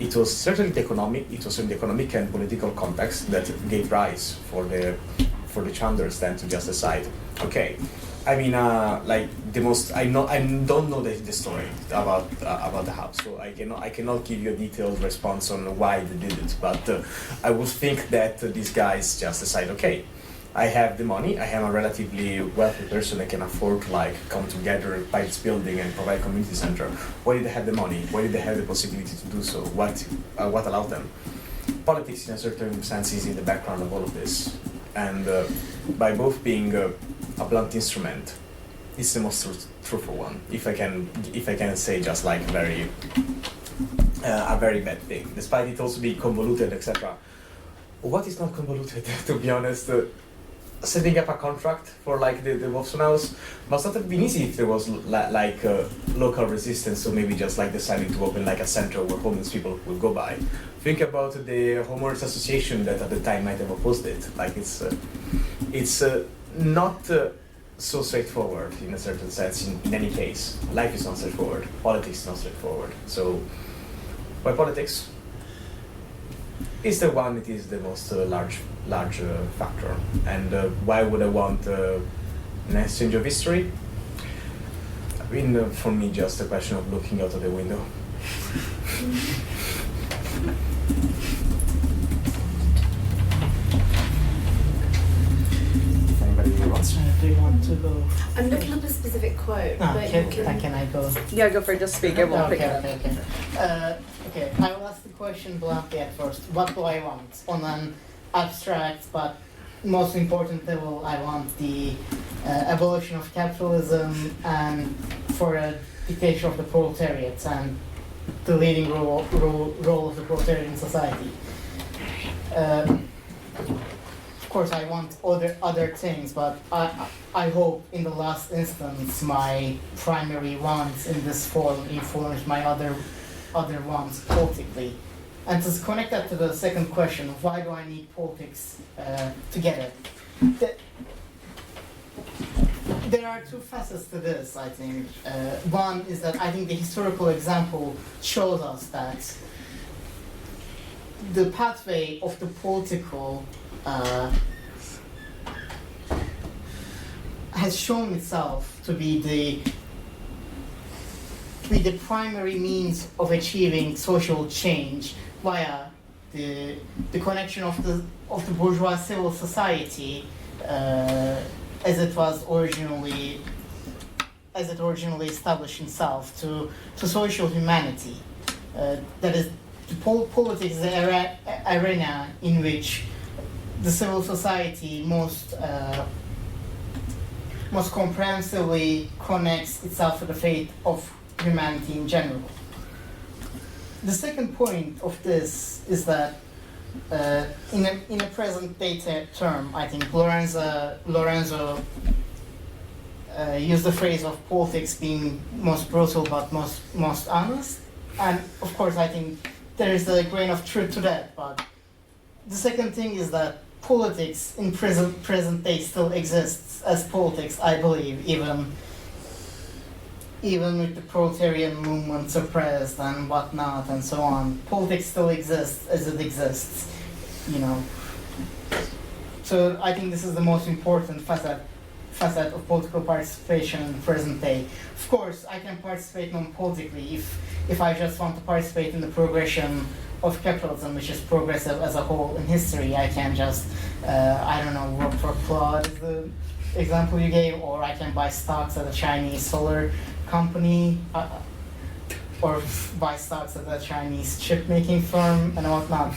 It was certainly the economic and political context that gave rise for the Chandlers then to just decide, okay. I don't know the story about the house, so I cannot give you a detailed response on why they did it. But I would think that these guys just decide, okay, I have the money, I am a relatively wealthy person, I can afford to like come together, buy this building, and provide a community center. Why did they have the money? Why did they have the possibility to do so? What allowed them? Politics, in a certain sense, is in the background of all of this, and by both being a blunt instrument, it's the most truthful one. If I can say just like a very bad thing, despite it also being convoluted, etc. What is not convoluted, to be honest? Setting up a contract for like the Wolfson House must not have been easy if there was local resistance. So maybe just like deciding to open like a center where homeless people would go by. Think about the homeowners association that at the time might have opposed it. Like it's not so straightforward in a certain sense. In any case, life is not straightforward. Politics is not straightforward. So, why politics? Is the one that is the most large factor. And why would I want an exchange of history? For me, just a question of looking out of the window. Do you want to go? I'm looking up a specific quote, but you can... Can I go? Yeah, go for it. Just speak. I won't pick it up. Okay. I will ask the question bluntly at first. What do I want? On an abstract but most important level, I want the abolition of capitalism and for a dictatorship of the proletariat and the leading role of the proletarian society. course, I want other things, but I hope in the last instance my primary wants in this form informs my other wants politically. And to connect that to the second question, why do I need politics to get it? There are two facets to this, I think. One is that I think the historical example shows us that the pathway of the political has shown itself to be the primary means of achieving social change via the connection of the bourgeois civil society as it originally established itself to social humanity. That is, politics is the arena in which the civil society most comprehensively connects itself to the fate of humanity in general. The second point of this is that in a present day term, I think Lorenzo used the phrase of politics being most brutal but most honest, and of course I think there is a grain of truth to that. But the second thing is that politics in present day still exists as politics, I believe, even with the proletarian movement suppressed and whatnot and so on. Politics still exists as it exists, you know. So I think this is the most important facet of political participation in the present day. Of course, I can participate non-politically if I just want to participate in the progression of capitalism, which is progressive as a whole in history. I can just, work for Claude is the example you gave, or I can buy stocks at a Chinese solar company, or buy stocks at a Chinese chip-making firm and whatnot.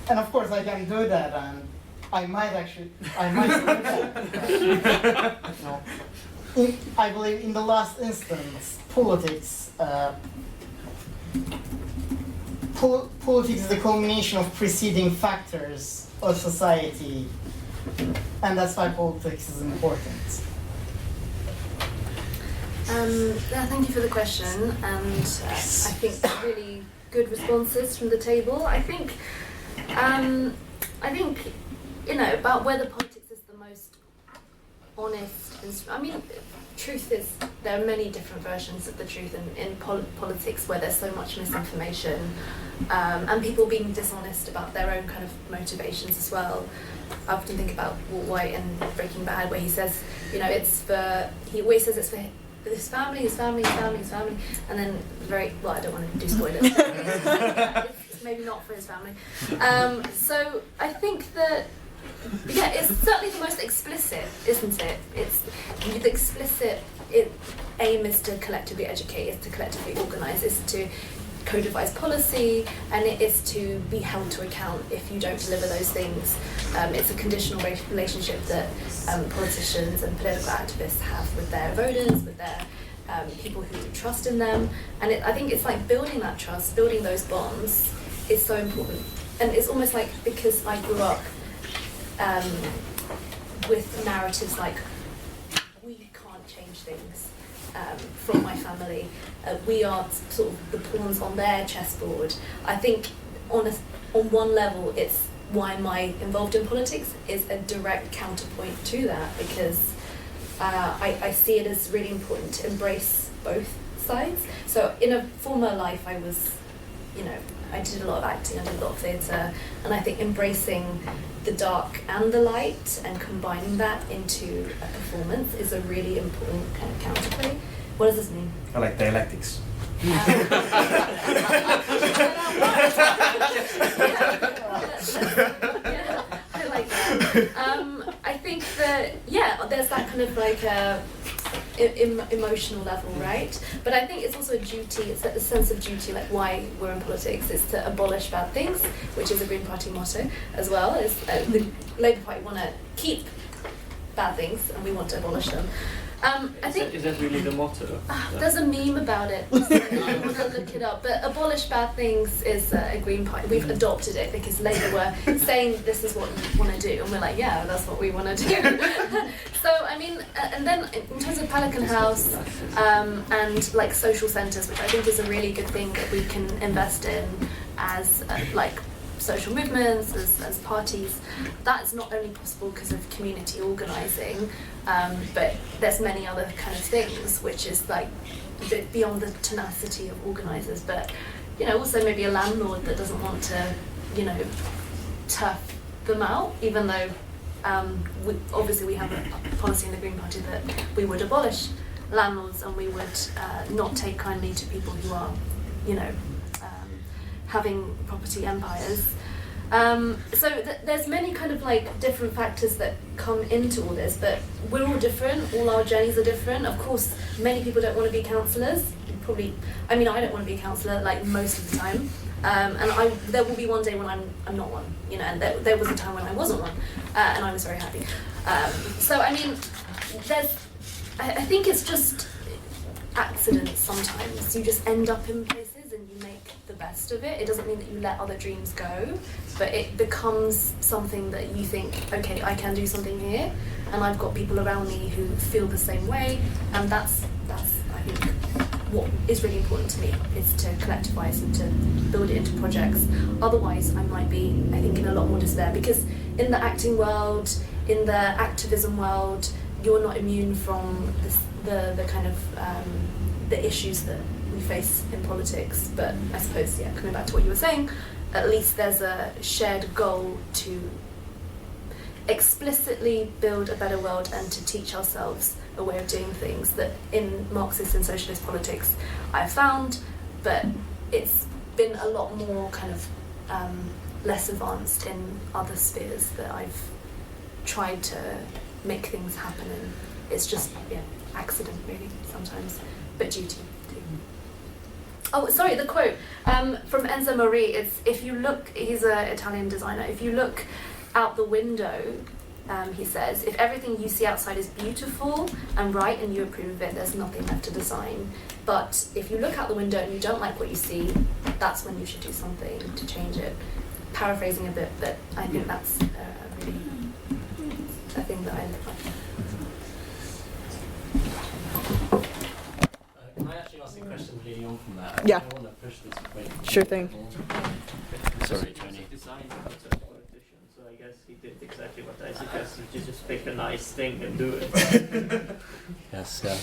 And of course I can do that, and I might do that. I believe in the last instance, politics is the culmination of preceding factors of society, and that's why politics is important. Thank you for the question, and I think really good responses from the table. I think about whether politics is the most honest. Truth is there are many different versions of the truth in politics where there's so much misinformation and people being dishonest about their own kind of motivations as well. I often think about Walt White and Breaking Bad, where he says, he always says it's for his family, and then I don't want to do spoilers. It's maybe not for his family. So I think that, it's certainly the most explicit, isn't it? It's the explicit aim is to collectively educate, is to collectively organise, is to co-devise policy, and it is to be held to account if you don't deliver those things. It's a conditional relationship that politicians and political activists have with their voters, with their people who trust in them, and I think it's like building that trust, building those bonds is so important. And it's almost like, because I grew up with narratives like, we can't change things from my family, we are sort of the pawns on their chessboard. I think on one level it's why am I involved in politics is a direct counterpoint to that, because I see it as really important to embrace both sides. So in a former life I was, I did a lot of acting, I did a lot of theatre, and I think embracing the dark and the light and combining that into a performance is a really important kind of counterplay. What does this mean? I like dialectics. I like that. I think that, there's that kind of like emotional level, right? But I think it's also a duty, it's that the sense of duty, like why we're in politics, is to abolish bad things, which is a Green Party motto as well. Is the Labour Party want to keep bad things and we want to abolish them. I think Is that really the motto? there's a meme about it. So I'm gonna look it up. But abolish bad things is a Green Party. We've adopted it because Labour were saying this is what you want to do, and we're like, yeah, that's what we want to do. So I mean, and then in terms of Pelican House and like social centres, which I think is a really good thing that we can invest in as like social movements, as parties. That's not only possible because of community organising, but there's many other kind of things which is like a bit beyond the tenacity of organisers. But you know, also maybe a landlord that doesn't want to, you know, tough them out, even though obviously we have a policy in the Green Party that we would abolish landlords and we would not take kindly to people who are, you know, having property empires. So there's many kind of like different factors that come into all this, but we're all different, all our journeys are different. Of course, many people don't want to be councillors. Probably, I mean, I don't want to be a councillor like most of the time. And there will be one day when I'm not one, you know, and there was a time when I wasn't one, and I was very happy. So I mean, I think it's just accidents sometimes. You just end up in places and you make the best of it. It doesn't mean that you let other dreams go, but it becomes something that you think, okay, I can do something here, and I've got people around me who feel the same way, and that's I think what is really important to me, is to collectivise and to build it into projects. Otherwise, I might be, I think, in a lot more despair, because in the acting world, in the activism world, you're not immune from the kind of the issues that we face in politics. But I suppose, yeah, coming back to what you were saying, at least there's a shared goal to explicitly build a better world and to teach ourselves a way of doing things that in Marxist and socialist politics I've found, but it's been a lot more kind of less advanced in other spheres that I've tried to make things happen in. It's just, yeah, accident really sometimes, but duty too. Oh, sorry, the quote from Enzo Mori, it's, if you look, he's an Italian designer, if you look out the window, he says, if everything you see outside is beautiful and right and you approve of it, there's nothing left to design. But if you look out the window and you don't like what you see, that's when you should do something to change it. Paraphrasing a bit, but I think that's really a thing that I live by. Can I actually ask a question leading on from that? Yeah. I want to push this point. Sure thing. Sorry, Tony. Design was a politician, so I guess he did exactly what I suggested. You just pick a nice thing and do it. Yes, yeah.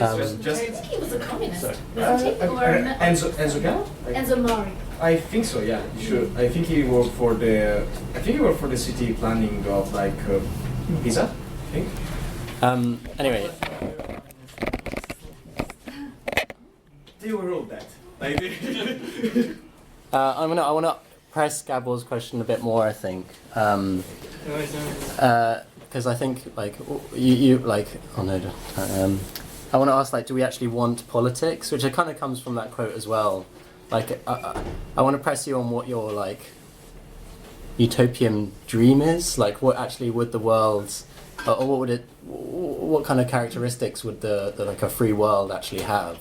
I think he was a communist, Sorry. wasn't he? Or Enzo Gallo? Enzo Mori. I think so. Yeah, you should. I think he worked for the. I think he worked for the city planning of like Pisa. I think. Anyway, They overruled that. Like, I want to press Gabor's question a bit more. I think because I think like you like oh no, I want to ask like, do we actually want politics? Which kind of comes from that quote as well. Like I want to press you on what your like utopian dream is. Like, what actually would the world, or what would it? What kind of characteristics would the like a free world actually have?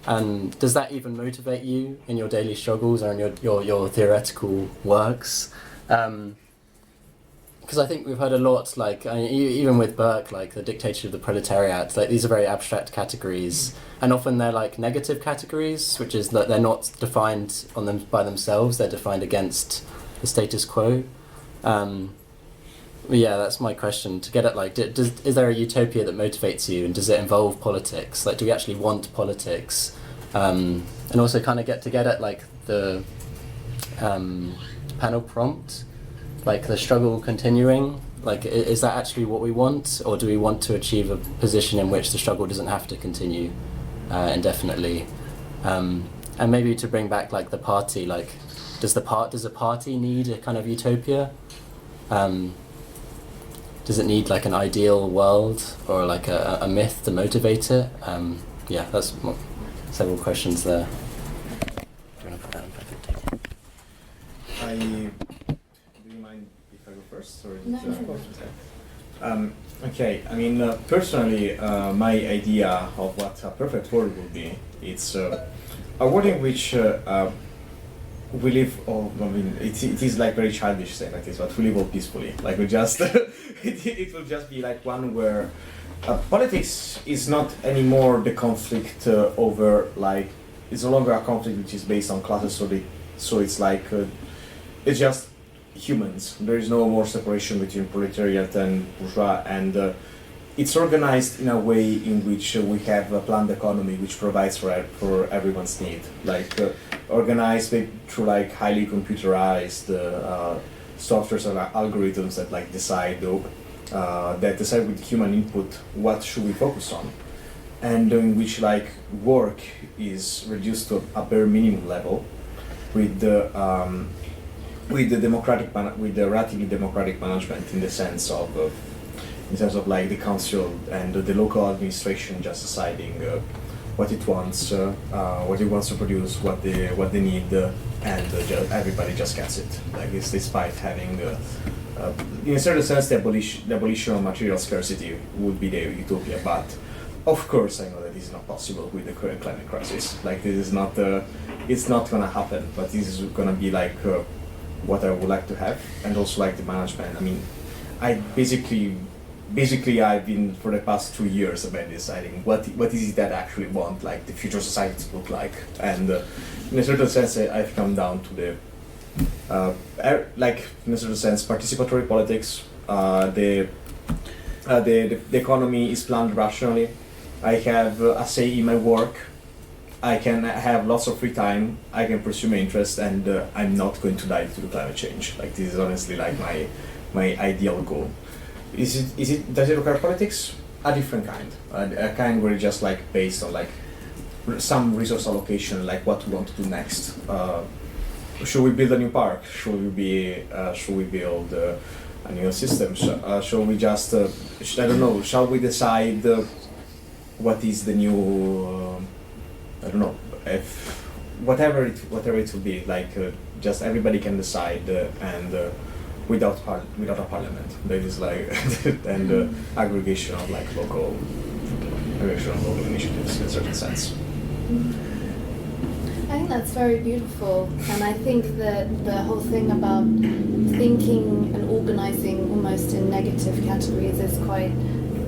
And does that even motivate you in your daily struggles or in your theoretical works? Because I think we've heard a lot, like even with Burke, like the dictatorship of the proletariat, like these are very abstract categories, and often they're like negative categories, which is that they're not defined on them by themselves; they're defined against the status quo. Yeah, that's my question. To get at like, is there a utopia that motivates you, and does it involve politics? Like, do we actually want politics? And also kind of get at like the panel prompt, like the struggle continuing. Like, is that actually what we want, or do we want to achieve a position in which the struggle doesn't have to continue indefinitely? And maybe to bring back like the party, like, does a party need a kind of utopia? Does it need like an ideal world or like a myth to motivate it? Yeah, that's several questions there. Do you want to put that on perfect? do you mind if I go first? Or No, is it, no. Okay, I mean, personally, my idea of what a perfect world would be, it's a world in which we live, I mean, it is like very childish saying like this, but we live all peacefully. Like we just, it will just be like one where politics is not anymore the conflict over, like, it's no longer a conflict which is based on classes, so it's like, it's just humans. There is no more separation between proletariat and bourgeois, and it's organized in a way in which we have a planned economy which provides for everyone's need. Like organized through like highly computerized softwares and algorithms that like decide with human input what should we focus on, and in which like work is reduced to a bare minimum level, with the relatively democratic management in the sense of like the council and the local administration just deciding what it wants to produce, what they need, and everybody just gets it. Like it's despite having, in a certain sense, the abolition of material scarcity would be the utopia. But of course, I know that this is not possible with the current climate crisis. Like this is not, it's not gonna happen. But this is gonna be like what I would like to have, and also like the management. I mean, I basically I've been for the past 2 years about deciding what is it that I actually want, like the future society to look like, and in a certain sense I've come down to the like in a certain sense participatory politics. The economy is planned rationally. I have a say in my work. I can have lots of free time. I can pursue my interest, and I'm not going to die to the climate change. Like this is honestly like my ideal goal. Does it require politics? A different kind, a kind where it's just like based on like some resource allocation, like what we want to do next. Should we build a new park? Should we build a new system? Shall we just I don't know? Shall we decide what is the new? I don't know, if whatever it will be, like just everybody can decide, and without a parliament. That is like and aggregation of like local initiatives in a certain sense. I think that's very beautiful, and I think that the whole thing about thinking and organising almost in negative categories is quite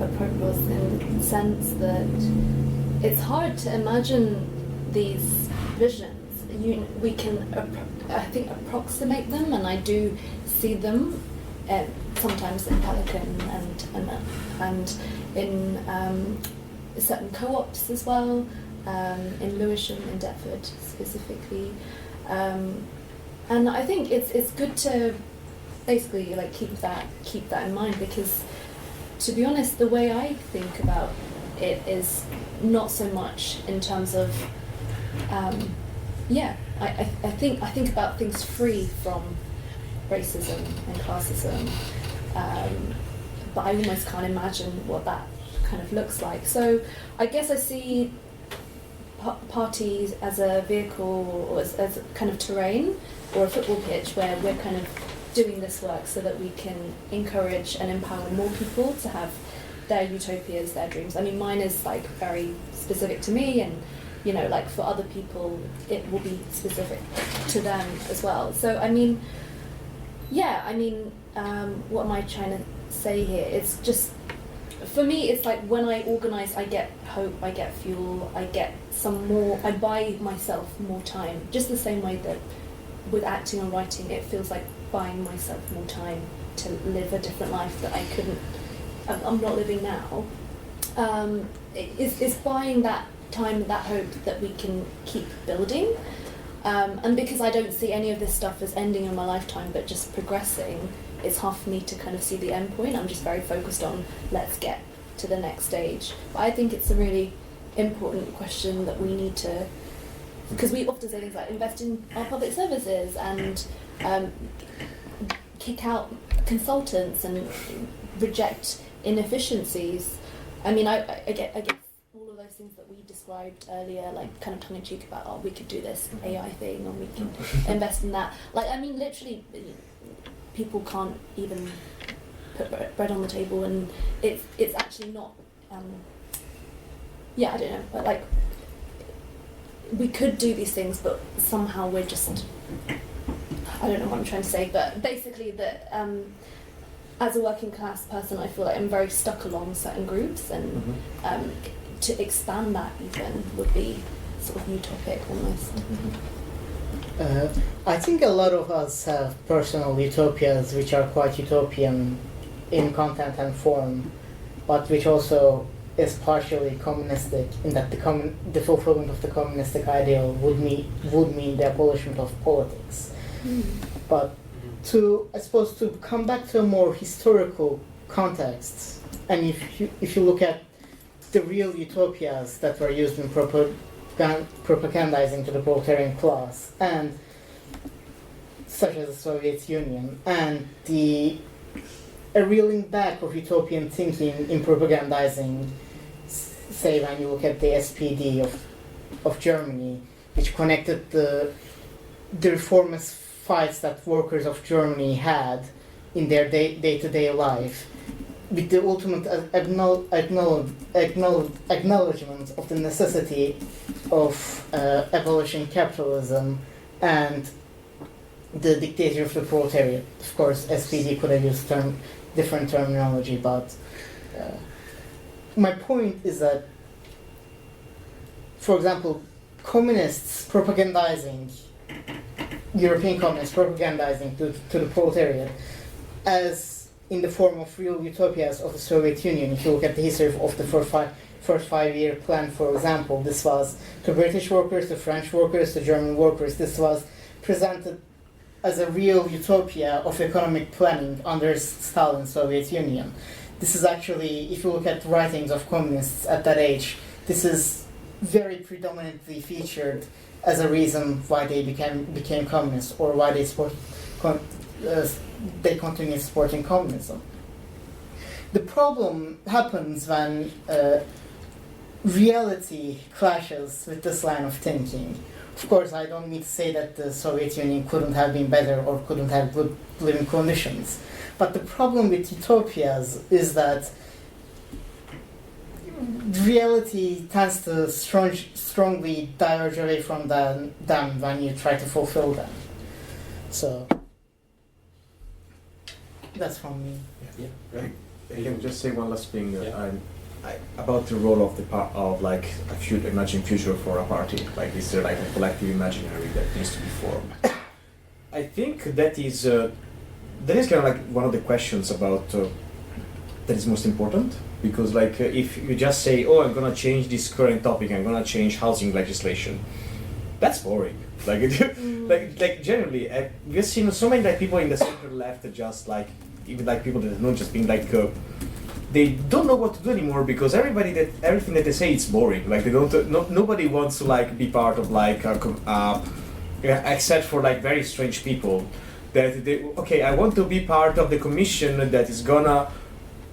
appropriate in the sense that it's hard to imagine these visions. We can, I think, approximate them, and I do see them sometimes in Pelican and in certain co-ops as well, in Lewisham, in Deptford specifically, and I think it's good to basically like keep that in mind, because to be honest, the way I think about it is not so much in terms of I think about things free from racism and classism, but I almost can't imagine what that kind of looks like. So I guess I see parties as a vehicle, or as a kind of terrain or a football pitch where we're kind of doing this work so that we can encourage and empower more people to have their utopias, their dreams. I mean, mine is like very specific to me, and you know, like for other people, it will be specific to them as well. So I mean, what am I trying to say here? It's just, for me, it's like when I organise, I get hope, I get fuel, I get I buy myself more time. Just the same way that with acting and writing, it feels like buying myself more time to live a different life that I'm not living now. It's buying that time, that hope that we can keep building. And because I don't see any of this stuff as ending in my lifetime, but just progressing, it's hard for me to kind of see the end point. I'm just very focused on let's get to the next stage. But I think it's a really important question that we need to, because we often say things like invest in our public services and kick out consultants and reject inefficiencies. I mean, I get all of those things that we described earlier, like kind of tongue-in-cheek about, we could do this AI thing and we can invest in that. Like, I mean, literally, people can't even put bread on the table, and it's actually not. I don't know, but like we could do these things, but somehow we're just. I don't know what I'm trying to say, but basically that as a working class person, I feel like I'm very stuck along certain groups, and to expand that even would be sort of utopic almost. I think a lot of us have personal utopias which are quite utopian in content and form, but which also is partially communistic in that the fulfillment of the communistic ideal would mean the abolishment of politics. But I suppose to come back to a more historical context, and if you look at the real utopias that were used in propagandizing to the proletarian class, and such as the Soviet Union, and a reeling back of utopian thinking in propagandizing, say when you look at the SPD of Germany, which connected the reformist fights that workers of Germany had in their day-to-day life, with the ultimate acknowledgement of the necessity of abolishing capitalism and the dictatorship of the proletariat. Of course, SPD could have used different terminology, but my point is that, for example, European communists propagandizing to the proletariat as in the form of real utopias of the Soviet Union. If you look at the history of the first five-year plan, for example, this was to British workers, to French workers, to German workers. This was presented as a real utopia of economic planning under Stalin's Soviet Union. This is actually, if you look at writings of communists at that age, this is very predominantly featured as a reason why they became communists, or why they continue supporting communism. The problem happens when reality clashes with this line of thinking. Of course, I don't mean to say that the Soviet Union couldn't have been better or couldn't have good living conditions. But the problem with utopias is that reality tends to strongly diverge away from them when you try to fulfill them. So that's from me. I can just say one last thing about the role of a imagined future for a party. Like, is there like a collective imaginary that needs to be formed? I think that is kind of like one of the questions about that is most important, because like if you just say, oh, I'm gonna change this current topic, I'm gonna change housing legislation, that's boring. Like like generally, we've seen so many like people in the center left just like, even like people that are not just being like they don't know what to do anymore, because everything that they say is boring. Like they don't nobody wants to like be part of like except for like very strange people that I want to be part of the commission that is gonna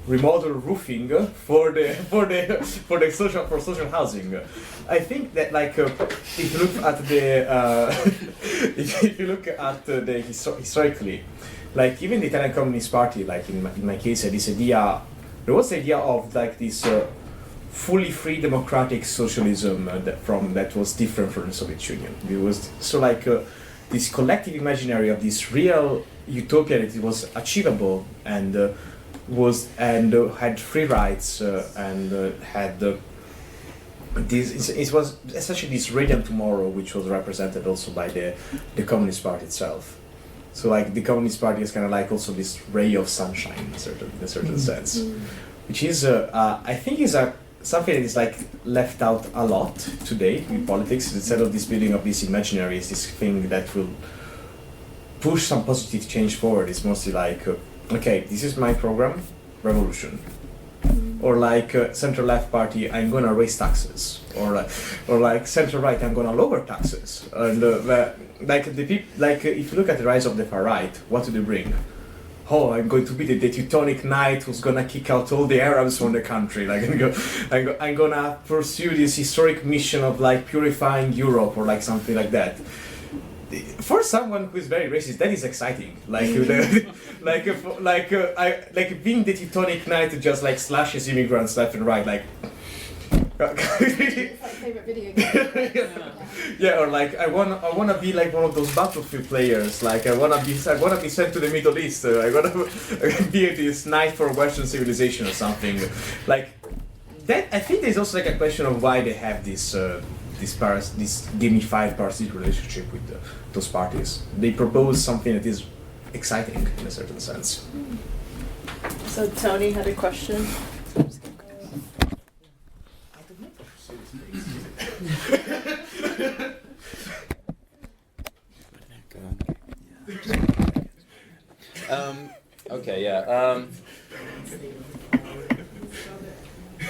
remodel roofing for social housing. I think that like if you look at the historically, like even the Italian Communist Party, like in my case, there was the idea of like this fully free democratic socialism that was different from the Soviet Union. It was so like this collective imaginary of this real utopia that it was achievable and had free rights and had this. It was essentially this radiant tomorrow, which was represented also by the Communist Party itself. So like the Communist Party is kind of like also this ray of sunshine in a certain sense, which is I think is something that is like left out a lot today in politics. Instead of this building of this imaginary, is this thing that will push some positive change forward. It's mostly like okay, this is my program, revolution. Or like center left party, I'm gonna raise taxes. Or like center right, I'm gonna lower taxes. And like the people, like if you look at the rise of the far right, what do they bring? Oh, I'm going to be the Teutonic Knight who's gonna kick out all the Arabs from the country. Like I'm gonna pursue this historic mission of like purifying Europe or like something like that. For someone who is very racist, that is exciting. Like being the Teutonic Knight who just like slashes immigrants left and right, like. Favorite video game. Yeah, or like I wanna be like one of those Battlefield players. Like I wanna be sent to the Middle East. I wanna be this knight for Western civilization or something. Like that. I think there's also like a question of why they have this gamified parasitic relationship with those parties. They propose something that is exciting in a certain sense. So Tony had a question. Okay, yeah.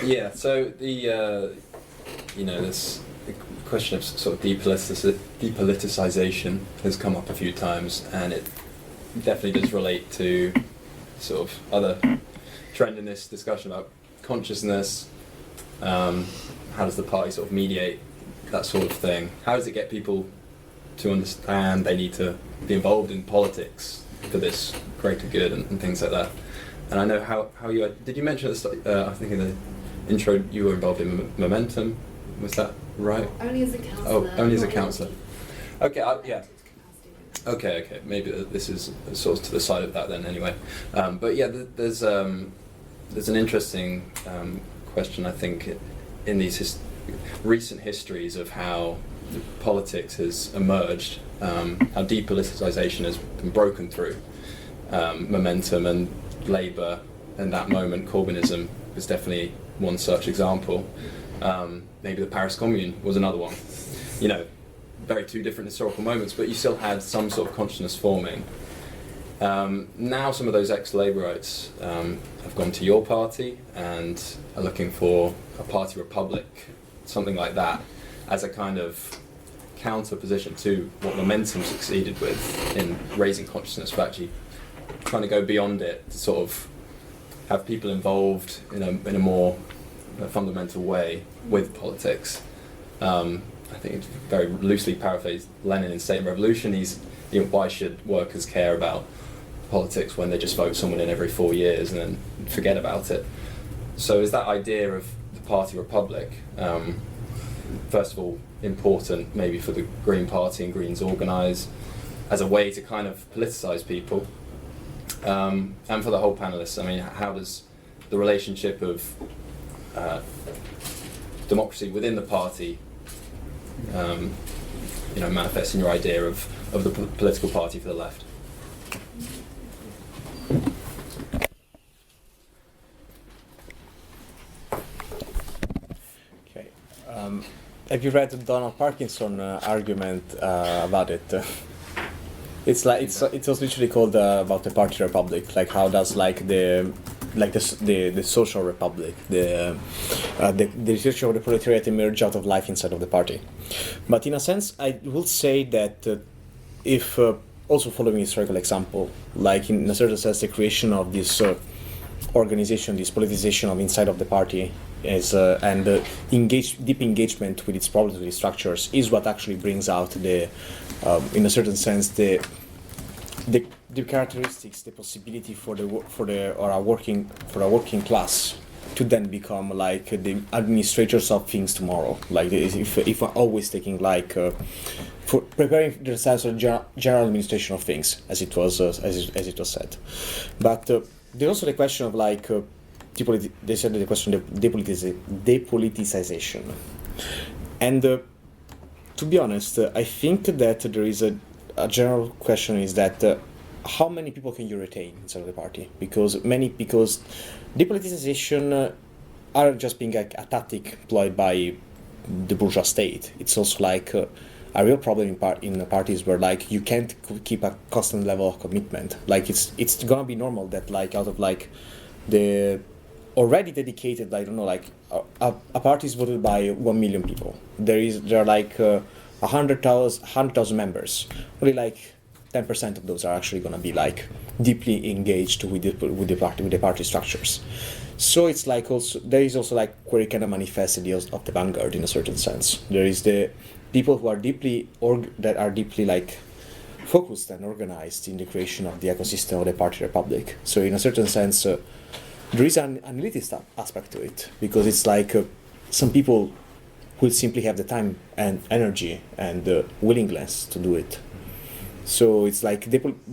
Yeah, so the this question of sort of depoliticization has come up a few times, and it definitely does relate to sort of other trend in this discussion about consciousness. How does the party sort of mediate that sort of thing? How does it get people to understand they need to be involved in politics for this greater good and things like that? And I know how you did you mention at the start, I think in the intro you were involved in Momentum, was that right? Only as a councillor. Oh, only as a councillor. Okay, yeah. Okay, maybe this is sort of to the side of that then anyway. But yeah, there's an interesting question I think in these recent histories of how politics has emerged, how depoliticisation has been broken through. Momentum and Labour, and that moment Corbynism was definitely one such example. Maybe the Paris Commune was another one. You know, very two different historical moments, but you still had some sort of consciousness forming. Now some of those ex-Labourites have gone to your party and are looking for a party republic, something like that, as a kind of counter position to what Momentum succeeded with in raising consciousness, but actually trying to go beyond it to sort of have people involved in a more fundamental way with politics. I think it's very loosely paraphrased Lenin in State and Revolution. Why should workers care about politics when they just vote someone in every 4 years and then forget about it? So is that idea of the party republic, first of all, important maybe for the Green Party and Greens Organise as a way to kind of politicise people? And for the whole panelists, I mean, how does the relationship of democracy within the party manifest in your idea of the political party for the left? Okay. Have you read the Donald Parkinson argument about it? It was literally called about the party republic. Like how does the social republic, the research of the proletariat emerge out of life inside of the party. But in a sense, I will say that if also following historical example, like in a certain sense, the creation of this organization, this politicization of inside of the party and deep engagement with its problems, with its structures, is what actually brings out in a certain sense, the characteristics, the possibility for a working class to then become like the administrators of things tomorrow. Like if we're always taking for preparing themselves for general administration of things, as it was said. But there's also the question of they said the question of depoliticization, and to be honest, I think that there is a general question is that how many people can you retain inside of the party? Because depoliticization aren't just being a tactic employed by the bourgeois state. It's also a real problem in parties where you can't keep a constant level of commitment. It's gonna be normal that out of the already dedicated, a party is voted by 1 million people. There are 100,000 members. Only 10% of those are actually going to be deeply engaged with the party structures. So it's there is also where it kind of manifests ideas of the vanguard in a certain sense. There is the people who are deeply focused and organized in the creation of the ecosystem of the Party Republic. So in a certain sense, there is an elitist aspect to it, because it's like some people will simply have the time and energy and willingness to do it. So it's like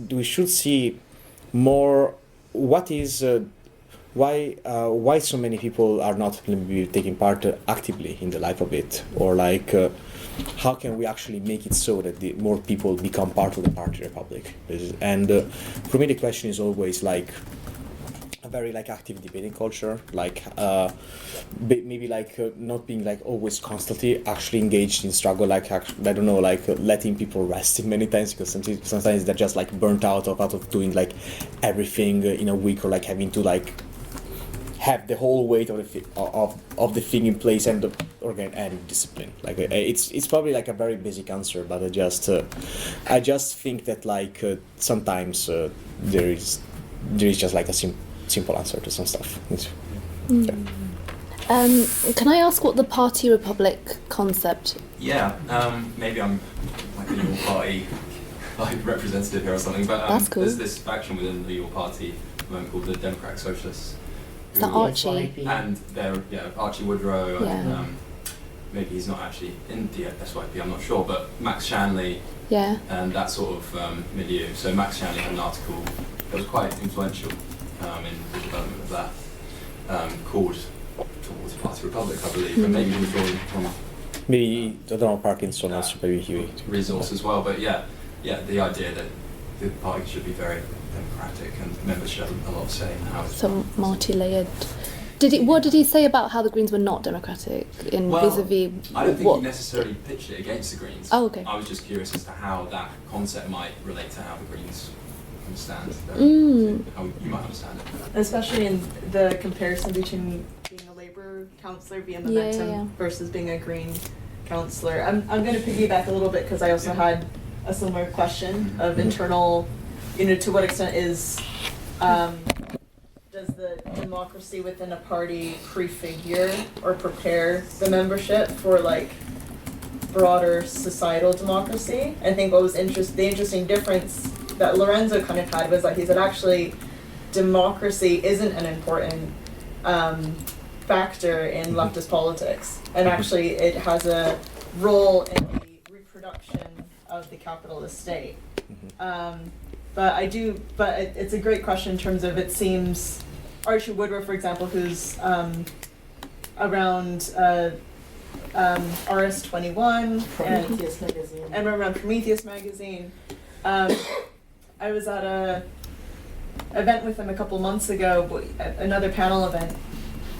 we should see more what is why so many people are not maybe taking part actively in the life of it, or like how can we actually make it so that more people become part of the Party Republic? And for me the question is always like a very like active debating culture, like maybe like not being like always constantly actually engaged in struggle, like I don't know, like letting people rest in many times, because sometimes they're just like burnt out of doing like everything in a week, or like having to like have the whole weight of the thing in place and and discipline. Like it's probably like a very basic answer, but I just think that like sometimes there is just like a simple answer to some stuff. Can I ask what the Party Republic concept? Yeah, maybe I'm like a Your Party like representative here or something, but That's cool. There's this faction within the Your Party called the Democratic Socialists. Is that Archie? And they're Archie Woodrow, Yeah. and maybe he's not actually in the SYP, I'm not sure, but Max Shanley Yeah. and that sort of milieu. So Max Shanley had an article that was quite influential in the development of that, called Towards a Party Republic, I believe, and maybe he was drawing from Maybe I don't know, Parkinson also maybe he resource as well. But yeah, the idea that the party should be very democratic and members should have a lot of say in how it's So multi-layered. What did he say about how the Greens were not democratic in vis-a-vis? I don't think he necessarily pitched it against the Greens. Oh, okay. I was just curious as to how that concept might relate to how the Greens understand how you might understand it. Especially in the comparison between being a Labour councillor via Momentum versus being a Green councillor. I'm going to piggyback a little bit because I also had a similar question of internal, to what extent is does the democracy within a party prefigure or prepare the membership for like broader societal democracy? I think what was the interesting difference that Lorenzo kind of had was that he said actually democracy isn't an important factor in leftist politics, and actually it has a role in the reproduction of the capitalist state. But it's a great question in terms of, it seems Archie Woodrow, for example, who's around RS21 and around Prometheus magazine. I was at a event with him a couple months ago, another panel event,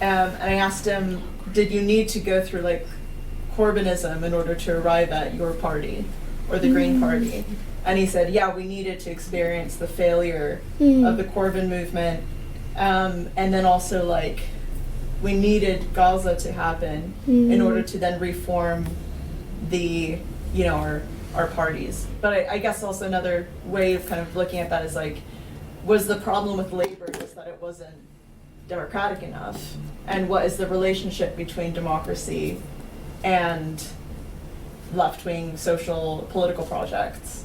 and I asked him, did you need to go through like Corbynism in order to arrive at your party or the Green Party? And he said, yeah, we needed to experience the failure of the Corbyn movement, and then also like we needed Gaza to happen in order to then reform the our parties. But I guess also another way of kind of looking at that is like, was the problem with Labour was that it wasn't democratic enough, and what is the relationship between democracy and left-wing social political projects?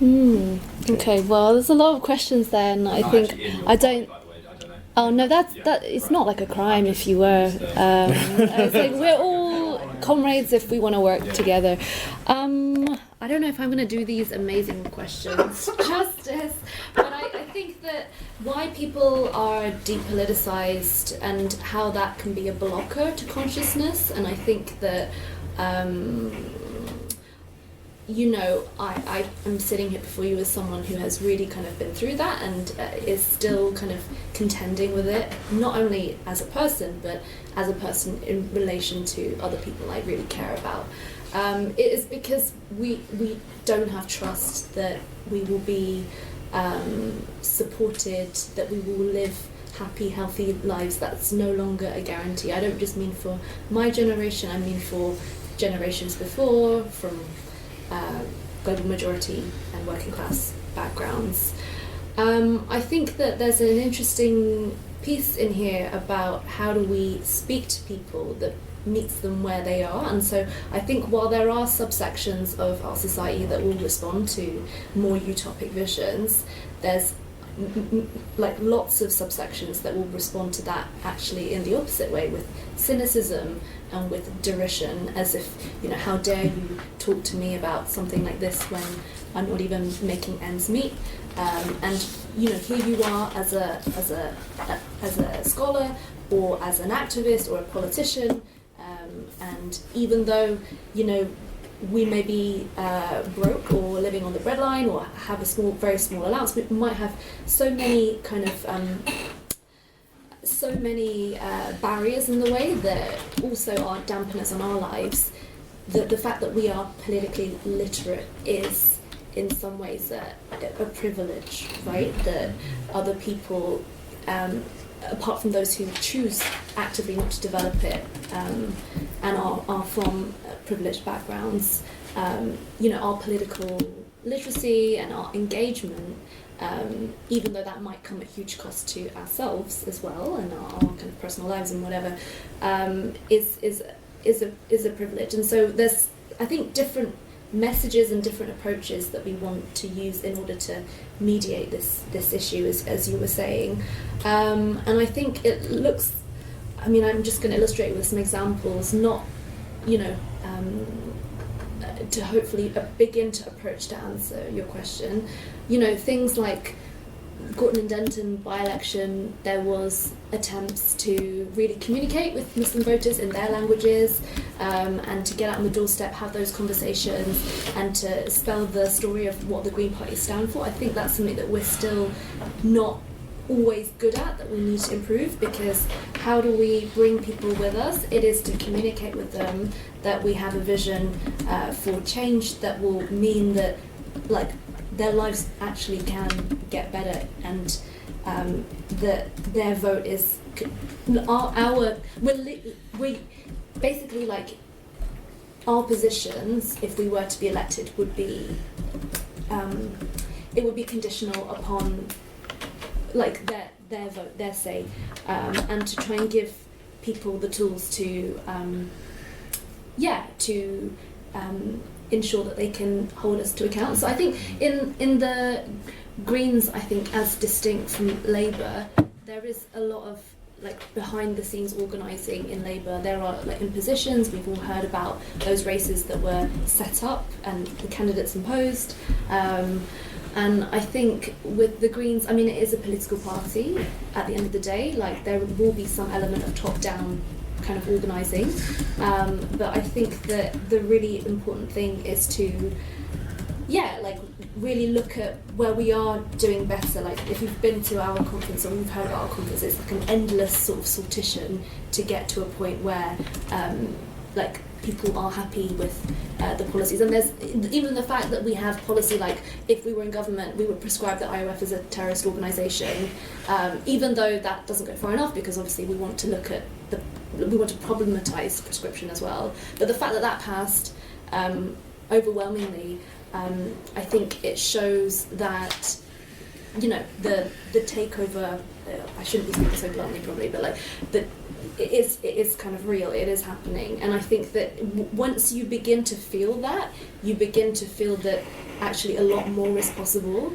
Okay, well, there's a lot of questions there, and I think I don't. Oh no, it's not like a crime if you were. It's like we're all comrades if we want to work together. I don't know if I'm going to do these amazing questions justice, but I think that why people are depoliticized and how that can be a blocker to consciousness, and I think that. I am sitting here before you as someone who has really kind of been through that and is still kind of contending with it, not only as a person, but as a person in relation to other people I really care about. It is because we don't have trust that we will be supported, that we will live happy, healthy lives. That's no longer a guarantee. I don't just mean for my generation, I mean for generations before, from global majority and working class backgrounds. I think that there's an interesting piece in here about how do we speak to people that meets them where they are. And so I think while there are subsections of our society that will respond to more utopic visions, there's like lots of subsections that will respond to that actually in the opposite way, with cynicism and with derision, as if, you know, how dare you talk to me about something like this when I'm not even making ends meet. And you know, here you are as a scholar or as an activist or a politician, and even though, you know, we may be broke or living on the breadline or have a very small allowance, we might have so many kind of barriers in the way that also are dampeners on our lives. The fact that we are politically literate is in some ways a privilege, right? That other people, apart from those who choose actively not to develop it, and are from privileged backgrounds, you know, our political literacy and our engagement, even though that might come at huge cost to ourselves as well and our kind of personal lives and whatever, is a privilege. And so there's, I think, different messages and different approaches that we want to use in order to mediate this issue, as you were saying. And I think it looks, I mean, I'm just going to illustrate with some examples, not, you know, to hopefully begin to approach to answer your question. You know, things like Gorton and Denton by-election, there was attempts to really communicate with Muslim voters in their languages, and to get out on the doorstep, have those conversations, and to spell the story of what the Green Party stand for. I think that's something that we're still not always good at, that we need to improve, because how do we bring people with us? It is to communicate with them that we have a vision for change that will mean that, like, their lives actually can get better, and that their vote is we basically, like, our positions, if we were to be elected, would be it would be conditional upon, like, their vote, their say, and to try and give people the tools to ensure that they can hold us to account. So I think in the Greens, I think, as distinct from Labour, there is a lot of, like, behind the scenes organising in Labour. There are, like, impositions. We've all heard about those races that were set up and the candidates imposed. And I think with the Greens, I mean, it is a political party at the end of the day. Like, there will be some element of top-down kind of organising, but I think that the really important thing is to, like, really look at where we are doing better. Like, if you've been to our conference or you've heard about our conference, it's like an endless sort of sortition to get to a point where, like, people are happy with the policies. And there's even the fact that we have policy, like, if we were in government, we would prescribe the IOF as a terrorist organisation, even though that doesn't go far enough, because obviously we want to look at we want to problematise prescription as well. But the fact that that passed overwhelmingly, I think it shows that, you know, the takeover, I shouldn't be speaking so bluntly probably, but, like, it is kind of real, it is happening. And I think that once you begin to feel that, you begin to feel that actually a lot more is possible.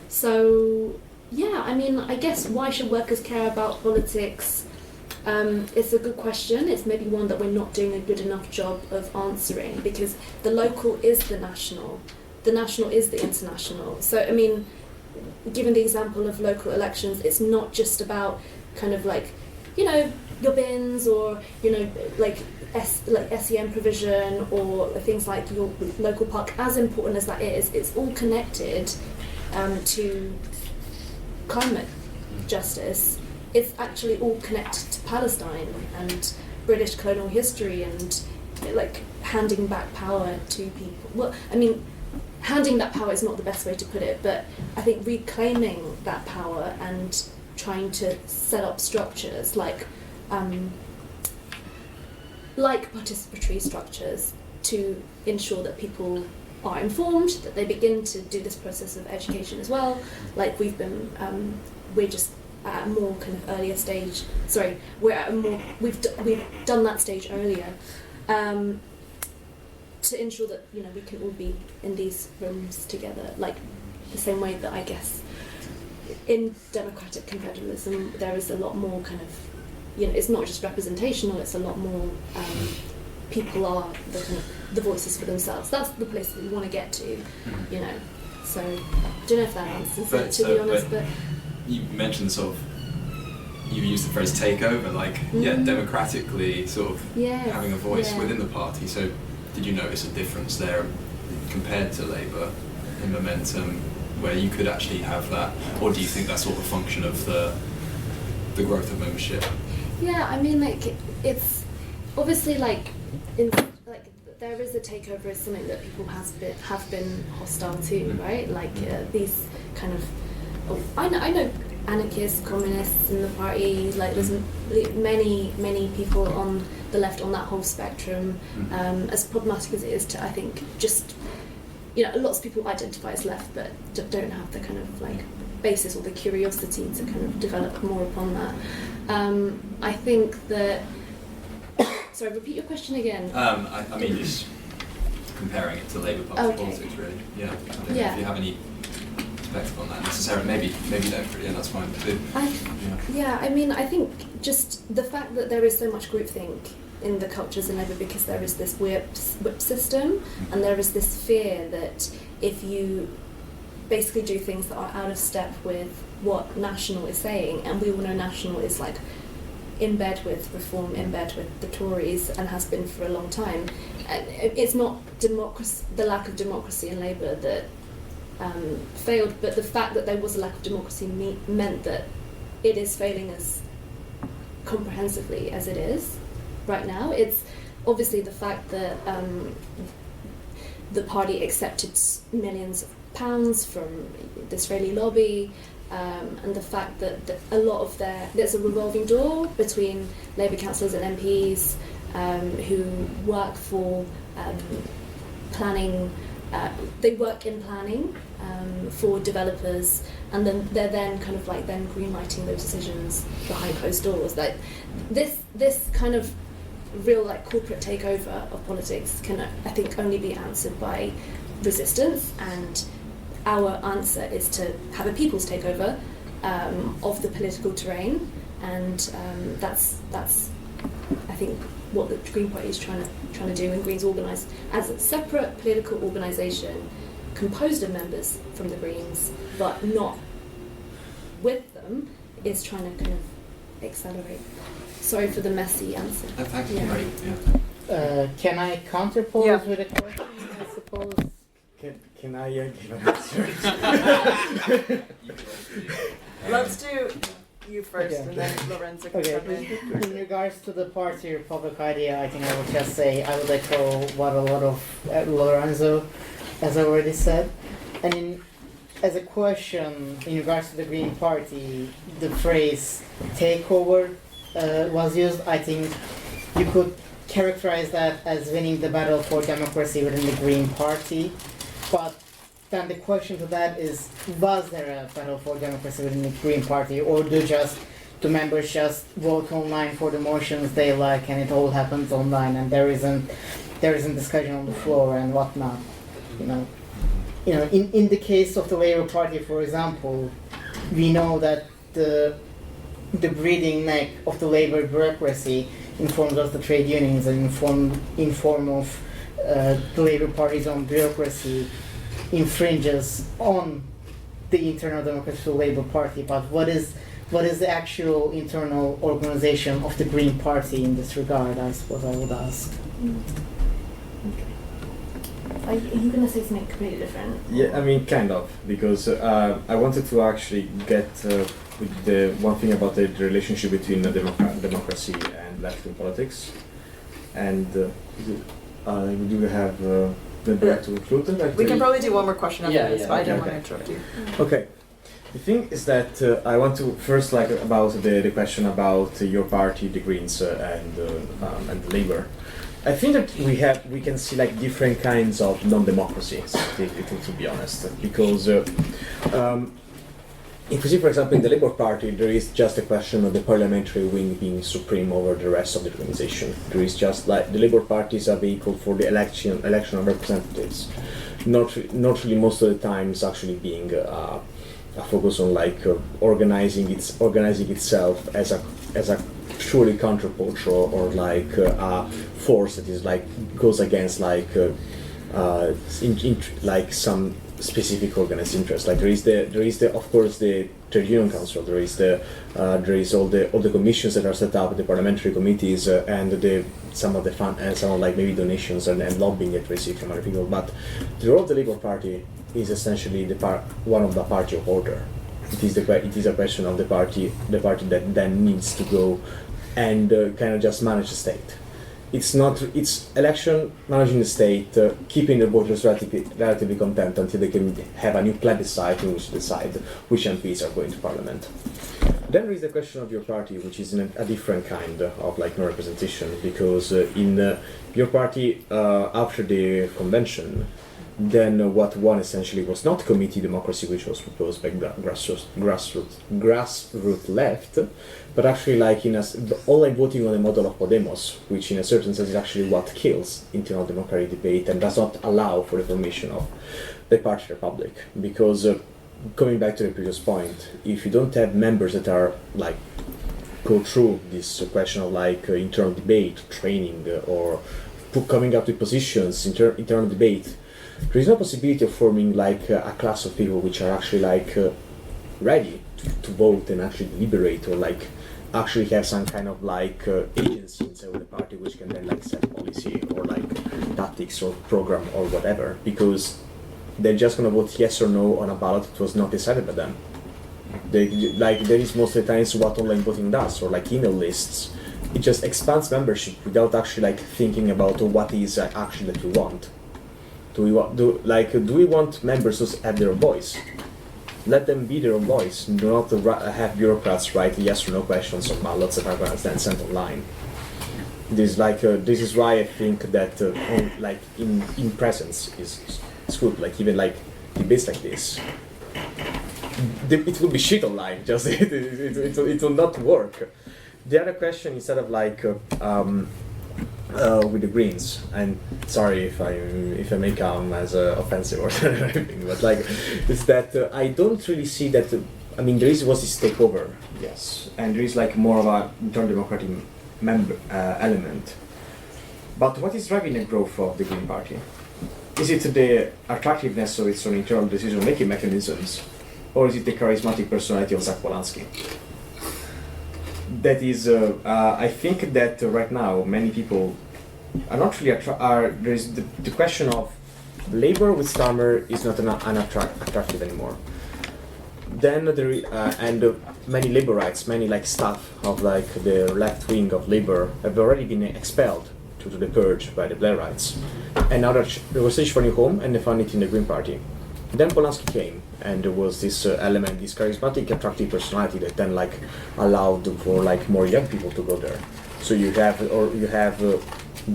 So, yeah, I mean, I guess why should workers care about politics? It's a good question. It's maybe one that we're not doing a good enough job of answering, because the local is the national is the international. So, I mean, given the example of local elections, it's not just about kind of, like, you know, your bins, or, you know, like SEM provision, or things like your local park. As important as that is, it's all connected to climate justice. It's actually all connected to Palestine and British colonial history and, like, handing back power to people. Well, I mean, handing that power is not the best way to put it, but I think reclaiming that power and trying to set up structures like participatory structures to ensure that people are informed, that they begin to do this process of education as well. Like, we've been, we're just at a more kind of earlier stage. Sorry, we're at a more we've done that stage earlier, to ensure that we can all be in these rooms together, like the same way that I guess in democratic confederalism there is a lot more kind of it's not just representational, it's a lot more people are the voices for themselves. That's the place that we want to get to, So I don't know if that answers it, to be honest, but you mentioned sort of, you used the phrase takeover, like democratically sort of having a voice within the party. So did you notice a difference there compared to Labour in momentum, where you could actually have that, or do you think that's sort of a function of the growth of membership? Yeah, I mean, like it's obviously there is a takeover as something that people have been hostile to, right? Like these kind of I know anarchists, communists in the party. Like there's many people on the left on that whole spectrum. As problematic as it is to, I think, just lots of people identify as left, but don't have the kind of like basis or the curiosity to kind of develop more upon that. I think that. Sorry, repeat your question again. I mean, just comparing it to Labour Party politics, really. Yeah. I don't know if you have any perspective on that necessarily. Maybe you don't. Yeah, that's fine too. I mean, I think just the fact that there is so much groupthink in the cultures in Labour, because there is this whip system, and there is this fear that if you basically do things that are out of step with what National is saying, and we all know National is like in bed with reform, in bed with the Tories, and has been for a long time. And it's not democracy, the lack of democracy in Labour that failed, but the fact that there was a lack of democracy meant that it is failing as comprehensively as it is right now. It's obviously the fact that the party accepted millions of pounds from the Israeli lobby, and the fact that a lot of there's a revolving door between Labour councillors and MPs who work for planning. They work in planning for developers, and then they're then kind of like then greenlighting those decisions behind closed doors. Like this kind of real like corporate takeover of politics can, I think, only be answered by resistance, and our answer is to have a people's takeover of the political terrain, and that's I think what the Green Party is trying to do, and Greens Organise as a separate political organisation composed of members from the Greens, but not with them, is trying to kind of accelerate. Sorry for the messy answer. Thank you. Can I counterpose with a question, I suppose? Can I give an answer? Let's do you first, and then Lorenzo can come in. In regards to the party republic idea, I think I would just say I would echo what a lot of Lorenzo has already said. And as a question, in regards to the Green Party, the phrase takeover was used. I think you could characterize that as winning the battle for democracy within the Green Party. But then the question to that is, was there a battle for democracy within the Green Party, or do members just vote online for the motions they like, and it all happens online, and there isn't discussion on the floor and whatnot? In the case of the Labour Party, for example, we know that the breathing neck of the Labour bureaucracy in form of the trade unions and in form of the Labour Party's own bureaucracy infringes on the internal democracy of the Labour Party. But what is the actual internal organization of the Green Party in this regard, I suppose I would ask. Are you going to say something completely different? Yeah, I mean, kind of, because I wanted to actually get with the one thing about the relationship between democracy and left-wing politics. And do we have the break to conclude? We can probably do one more question after this, but I don't want to Okay. interrupt you. Okay. The thing is that I want to first about the question about your party, the Greens, and Labour. I think that we can see like different kinds of non-democracies, to be honest, because if you see, for example, in the Labour Party, there is just a question of the parliamentary wing being supreme over the rest of the organization. There is just like the Labour Party is a vehicle for the election of representatives, not really most of the times actually being a focus on like organizing itself as a purely countercultural or like a force that is like goes against like like some specific organized interest. Like there is the of course the trade union council. There is all the commissions that are set up, the parliamentary committees, and some of the fund and some of like maybe donations and lobbying that we see from other people. But the role of the Labour Party is essentially one of the party of order. It is a question of the party that then needs to go and kind of just manage the state. It's election, managing the state, keeping the voters relatively content until they can have a new plebiscite in which to decide which MPs are going to parliament. Then there is the question of your party, which is a different kind of like no representation, because in your party after the convention, then what won essentially was not committee democracy, which was proposed by grassroots left, but actually like online voting on the model of Podemos, which in a certain sense is actually what kills internal democratic debate and does not allow for the formation of the party republic. Because coming back to the previous point, if you don't have members that are like go through this question of like internal debate, training, or coming up with positions, internal debate, there is no possibility of forming like a class of people which are actually like ready to vote and actually deliberate or like actually have some kind of like agency inside of the party which can then like set policy or like tactics or program or whatever, because they're just gonna vote yes or no on a ballot that was not decided by them. There is most of the times what online voting does, or like email lists. It just expands membership without actually like thinking about what is actually that we want. Do we want members to have their own voice? Let them be their own voice. Do not have bureaucrats write yes or no questions on ballots that are then sent online. This is why I think that like in presence is good. Like even like debates like this, it will be shit online. Just it will not work. The other question, instead of like with the Greens, and sorry if I may come as offensive or anything, but like is that I don't really see that. I mean, there was this takeover, yes, and there is like more of a internal democratic element. But what is driving the growth of the Green Party? Is it the attractiveness of its own internal decision-making mechanisms, or is it the charismatic personality of Zack Polanski? That is, I think that right now many people are not really there is the question of Labour with Starmer is not attractive anymore. Then there many Labourites, many like staff of like the left wing of Labour have already been expelled due to the purge by the Blairites, and now they were searching for a new home and they found it in the Green Party. Then Polanski came, and there was this element, this charismatic, attractive personality that then like allowed for like more young people to go there. So you have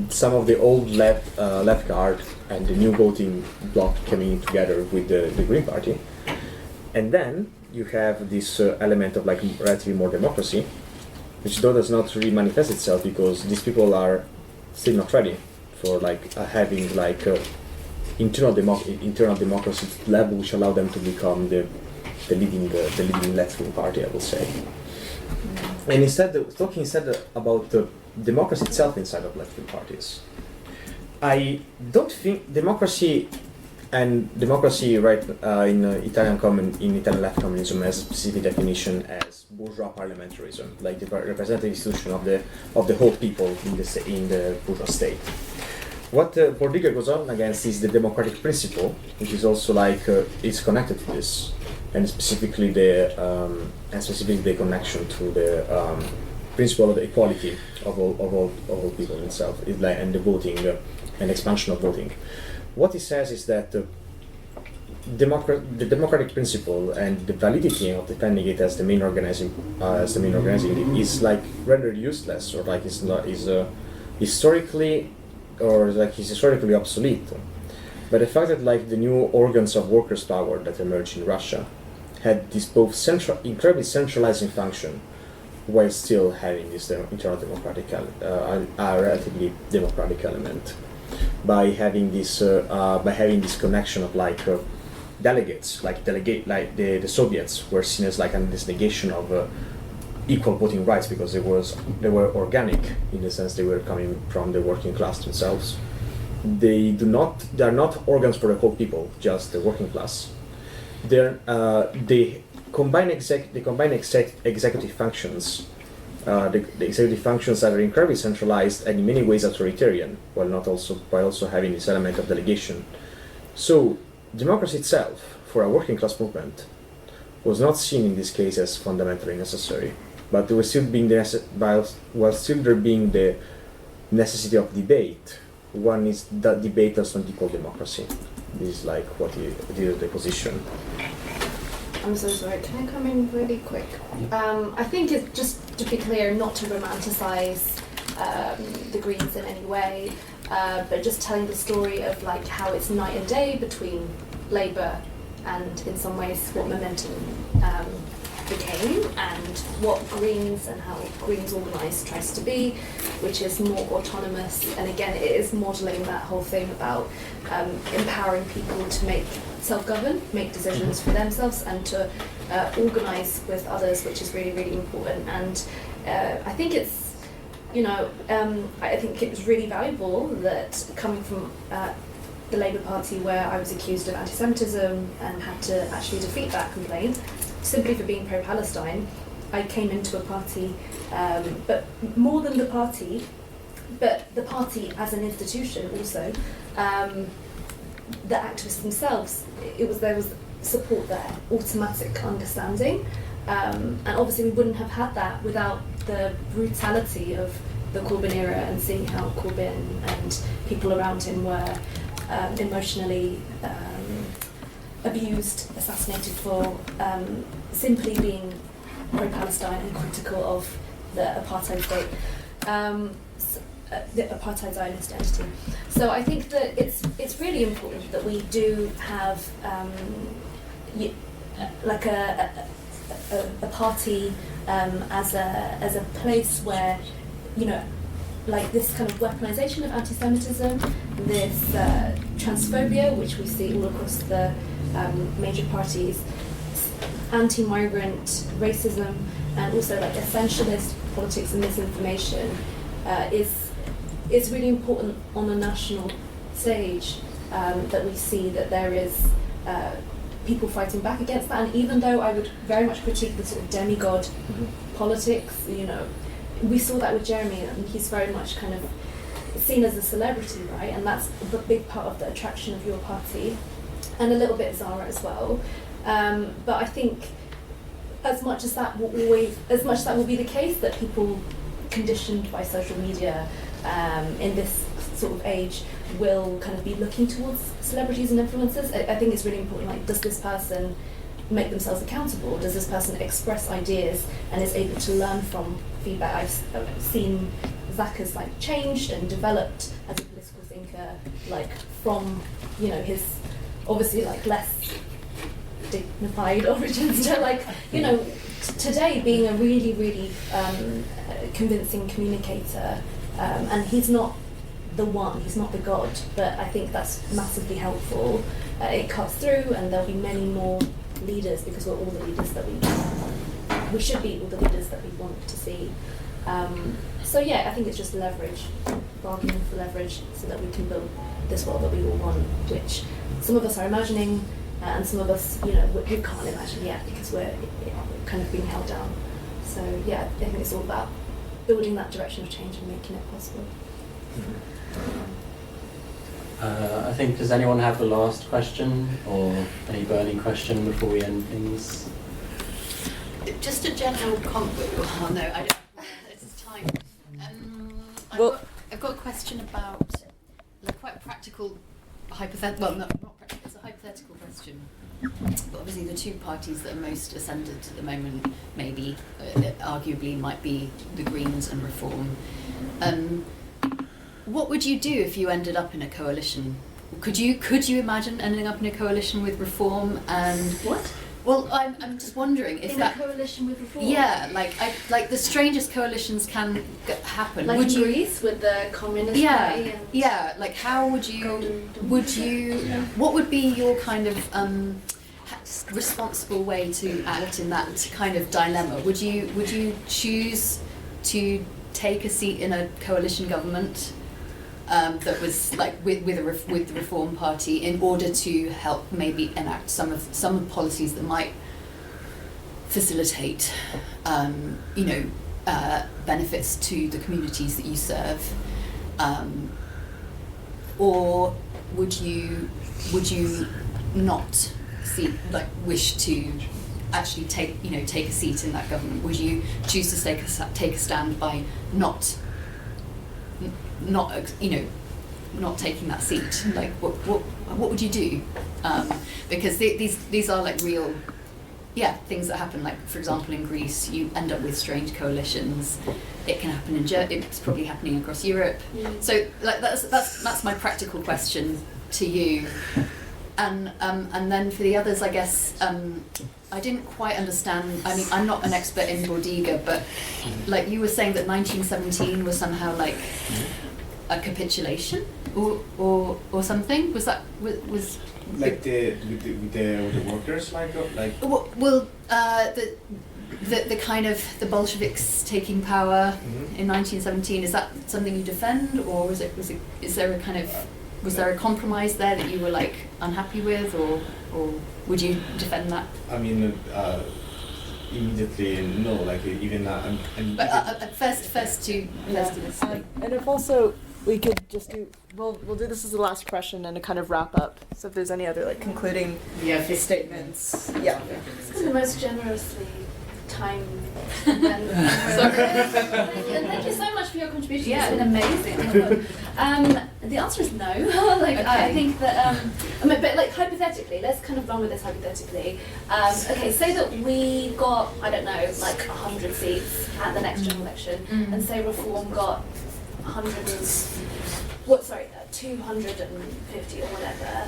some of the old left guard and the new voting bloc coming together with the Green Party, and then you have this element of like relatively more democracy, which though does not really manifest itself because these people are still not ready for like having like internal democracy level which allow them to become the leading left-wing party, I would say. And talking about democracy itself inside of left-wing parties, I don't think democracy right in Italian left communism has a specific definition as bourgeois parliamentarism, like the representative institution of the whole people in the bourgeois state. What Bordiga goes on against is the democratic principle, which is also like is connected to this, and specifically the connection to the principle of the equality of all people itself, and the voting and expansion of voting. What he says is that the democratic principle and the validity of defending it as the main organizing is like rendered useless, or like is historically obsolete. But the fact that like the new organs of workers' power that emerged in Russia had this both incredibly centralizing function, while still having this internal democratic, relatively democratic element, by having this connection of delegates, like the Soviets were seen as this negation of equal voting rights because they were organic in the sense they were coming from the working class themselves. They are not organs for the whole people, just the working class. They combine executive functions. The executive functions are incredibly centralized and in many ways authoritarian, while also having this element of delegation. So democracy itself, for a working class movement, was not seen in this case as fundamentally necessary, but there was still being while still there being the necessity of debate. One is that debate does not equal democracy. This is what is the position. I'm so sorry, can I come in really quick? I think it's just to be clear, not to romanticize the Greens in any way, but just telling the story of how it's night and day between Labour and in some ways what Momentum became and what Greens and how Greens Organise tries to be, which is more autonomous, and again it is modelling that whole thing about empowering people to self-govern, make decisions for themselves and to organise with others, which is really, really important. And I think it's, I think it was really valuable that coming from the Labour Party, where I was accused of anti-Semitism and had to actually defeat that complaint simply for being pro-Palestine, I came into a party, but more than the party, but the party as an institution also, the activists themselves, there was support there, automatic understanding, and obviously we wouldn't have had that without the brutality of the Corbyn era and seeing how Corbyn and people around him were emotionally abused, assassinated for simply being pro-Palestine and critical of the apartheid state, the apartheid Zionist entity. So I think that it's really important that we do have a party as a place where this kind of weaponization of anti-Semitism, this transphobia, which we see all across the major parties, anti-migrant racism, and also essentialist politics and misinformation is really important on a national stage, that we see that there is people fighting back against that. And even though I would very much critique the sort of demigod politics, we saw that with Jeremy, and he's very much kind of seen as a celebrity, right? And that's a big part of the attraction of your party, and a little bit Zarah as well. But I think as much as that will be the case, that people conditioned by social media in this sort of age will kind of be looking towards celebrities and influencers, I think it's really important, does this person make themselves accountable? Does this person express ideas and is able to learn from feedback? I've seen Zack has changed and developed as a political thinker, from his obviously less dignified origins to today being a really, really convincing communicator. And he's not he's not the god, but I think that's massively helpful. It cuts through, and there'll be many more leaders, because we're all the leaders that we should be all the leaders that we want to see. So yeah, I think it's just leverage, bargaining for leverage, so that we can build this world that we all want, which some of us are imagining, and some of us, we can't imagine yet because we're kind of being held down. So yeah, I think it's all about building that direction of change and making it possible. I think, does anyone have the last question or any burning question before we end things? Just a general comment. Oh no, I don't. It's time. I've got a question about quite a practical, hypothetical. Well, not practical. It's a hypothetical question. But obviously, the two parties that are most ascendant at the moment, maybe, arguably, might be the Greens and Reform. What would you do if you ended up in a coalition? Could you imagine ending up in a coalition with Reform and what? Well, I'm just wondering if in that. a coalition with Reform. Yeah, like the strangest coalitions can happen. Like would in you? Greece with the Communist Yeah, Party. And yeah. Like, how would you? Golden Would you? What would be your kind of responsible way to act in that kind of dilemma? Would you choose to take a seat in a coalition government that was like with the Reform Party in order to help maybe enact some of the policies that might facilitate benefits to the communities that you serve, or would you not wish to actually take a seat in that government? Would you choose to take a stand by not taking that seat? Like, what would you do? Because these are like real things that happen. Like, for example, in Greece, you end up with strange coalitions. It can happen in it's probably happening across Europe. So like that's my practical question to you. And then for the others, I guess I didn't quite understand. I mean, I'm not an expert in Bordiga, but like you were saying that 1917 was somehow like a capitulation or something. Was that was like with the workers like well the kind of the Bolsheviks taking power in 1917? Is that something you defend, or was there a compromise there that you were like unhappy with, or would you defend that? I mean, immediately no, like even but first to this. And if also we could just do, we'll do this as the last question and to kind of wrap up. So if there's any other like concluding statements, yeah. This is the most generously timed. Thank you so much for your contribution. Yeah. It's been amazing. The answer is no. I think that, but like hypothetically, let's kind of run with this hypothetically. Okay, say that we got, I don't know, like 100 seats at the next general election, and say Reform got 250 or whatever.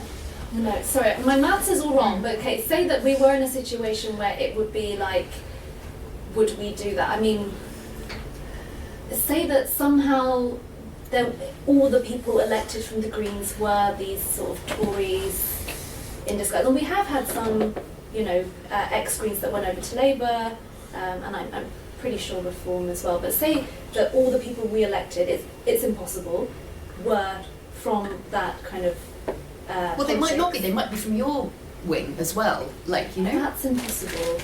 No, sorry, my maths is all wrong, but okay, say that we were in a situation where it would be like, would we do that? I mean, say that somehow all the people elected from the Greens were these sort of Tories in disguise. And we have had some, ex-Greens that went over to Labour, and I'm pretty sure Reform as well. But say that all the people we elected, it's impossible, were from that kind of well, they might not be. They might be from your wing as well. That's impossible.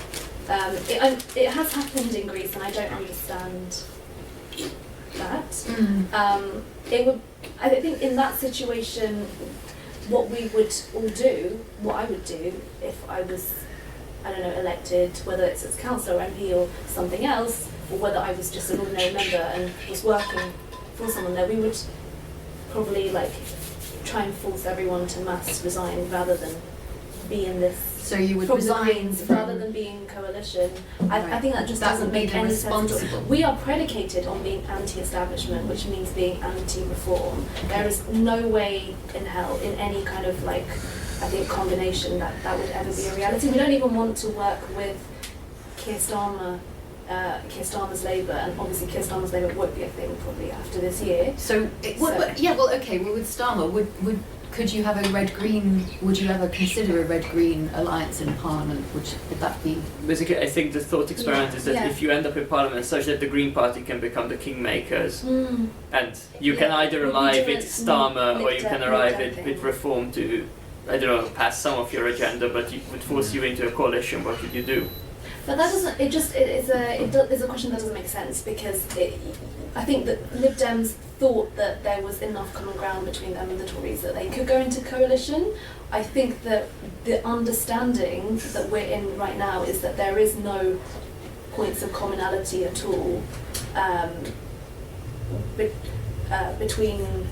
It has happened in Greece, and I don't understand that. It would. I think in that situation, what we would all do, what I would do if I was, I don't know, elected, whether it's as councillor or MP or something else, or whether I was just an ordinary member and was working for someone there, we would probably try and force everyone to mass resign rather than be in this. So you would resign rather than being in coalition. I think that just doesn't make any sense. We are predicated on being anti-establishment, which means being anti-reform. There is no way in hell, in any kind of combination that would ever be a reality. We don't even want to work with Keir Starmer's Labour, and obviously Keir Starmer's Labour would be a thing probably after this year. So with Starmer, could you have a red-green? Would you ever consider a red-green alliance in Parliament? Would that be? Basically, I think the thought experiment is that if you end up in Parliament such that the Green Party can become the kingmakers, and you can either arrive with Starmer or you can arrive with Reform to, I don't know, pass some of your agenda, but it would force you into a coalition. What would you do? But that doesn't. It's a question that doesn't make sense because I think that Lib Dems thought that there was enough common ground between them and the Tories that they could go into coalition. I think that the understanding that we're in right now is that there is no points of commonality at all between.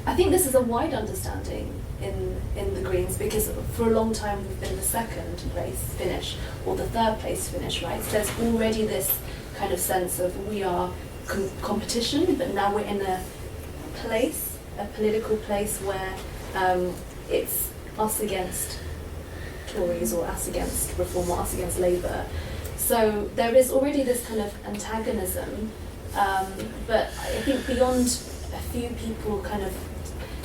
I think this is a wide understanding in the Greens because for a long time we've been the second place finish or the third place finish, right? So there's already this kind of sense of we are competition, but now we're in a political place where it's us against Tories or us against Reform or us against Labour. So there is already this kind of antagonism, but I think beyond a few people kind of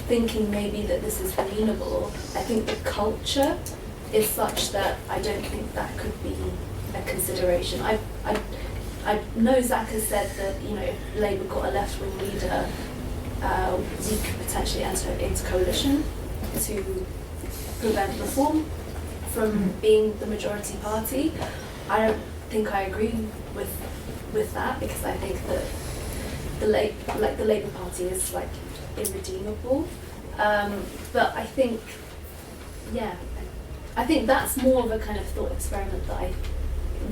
thinking maybe that this is amenable, I think the culture is such that I don't think that could be a consideration. I know Zack has said that, you know, if Labour got a left-wing leader, we could potentially enter into coalition to prevent Reform from being the majority party. I don't think I agree with that, because I think that the Labour Party is like irredeemable. But I think, I think that's more of a kind of thought experiment that I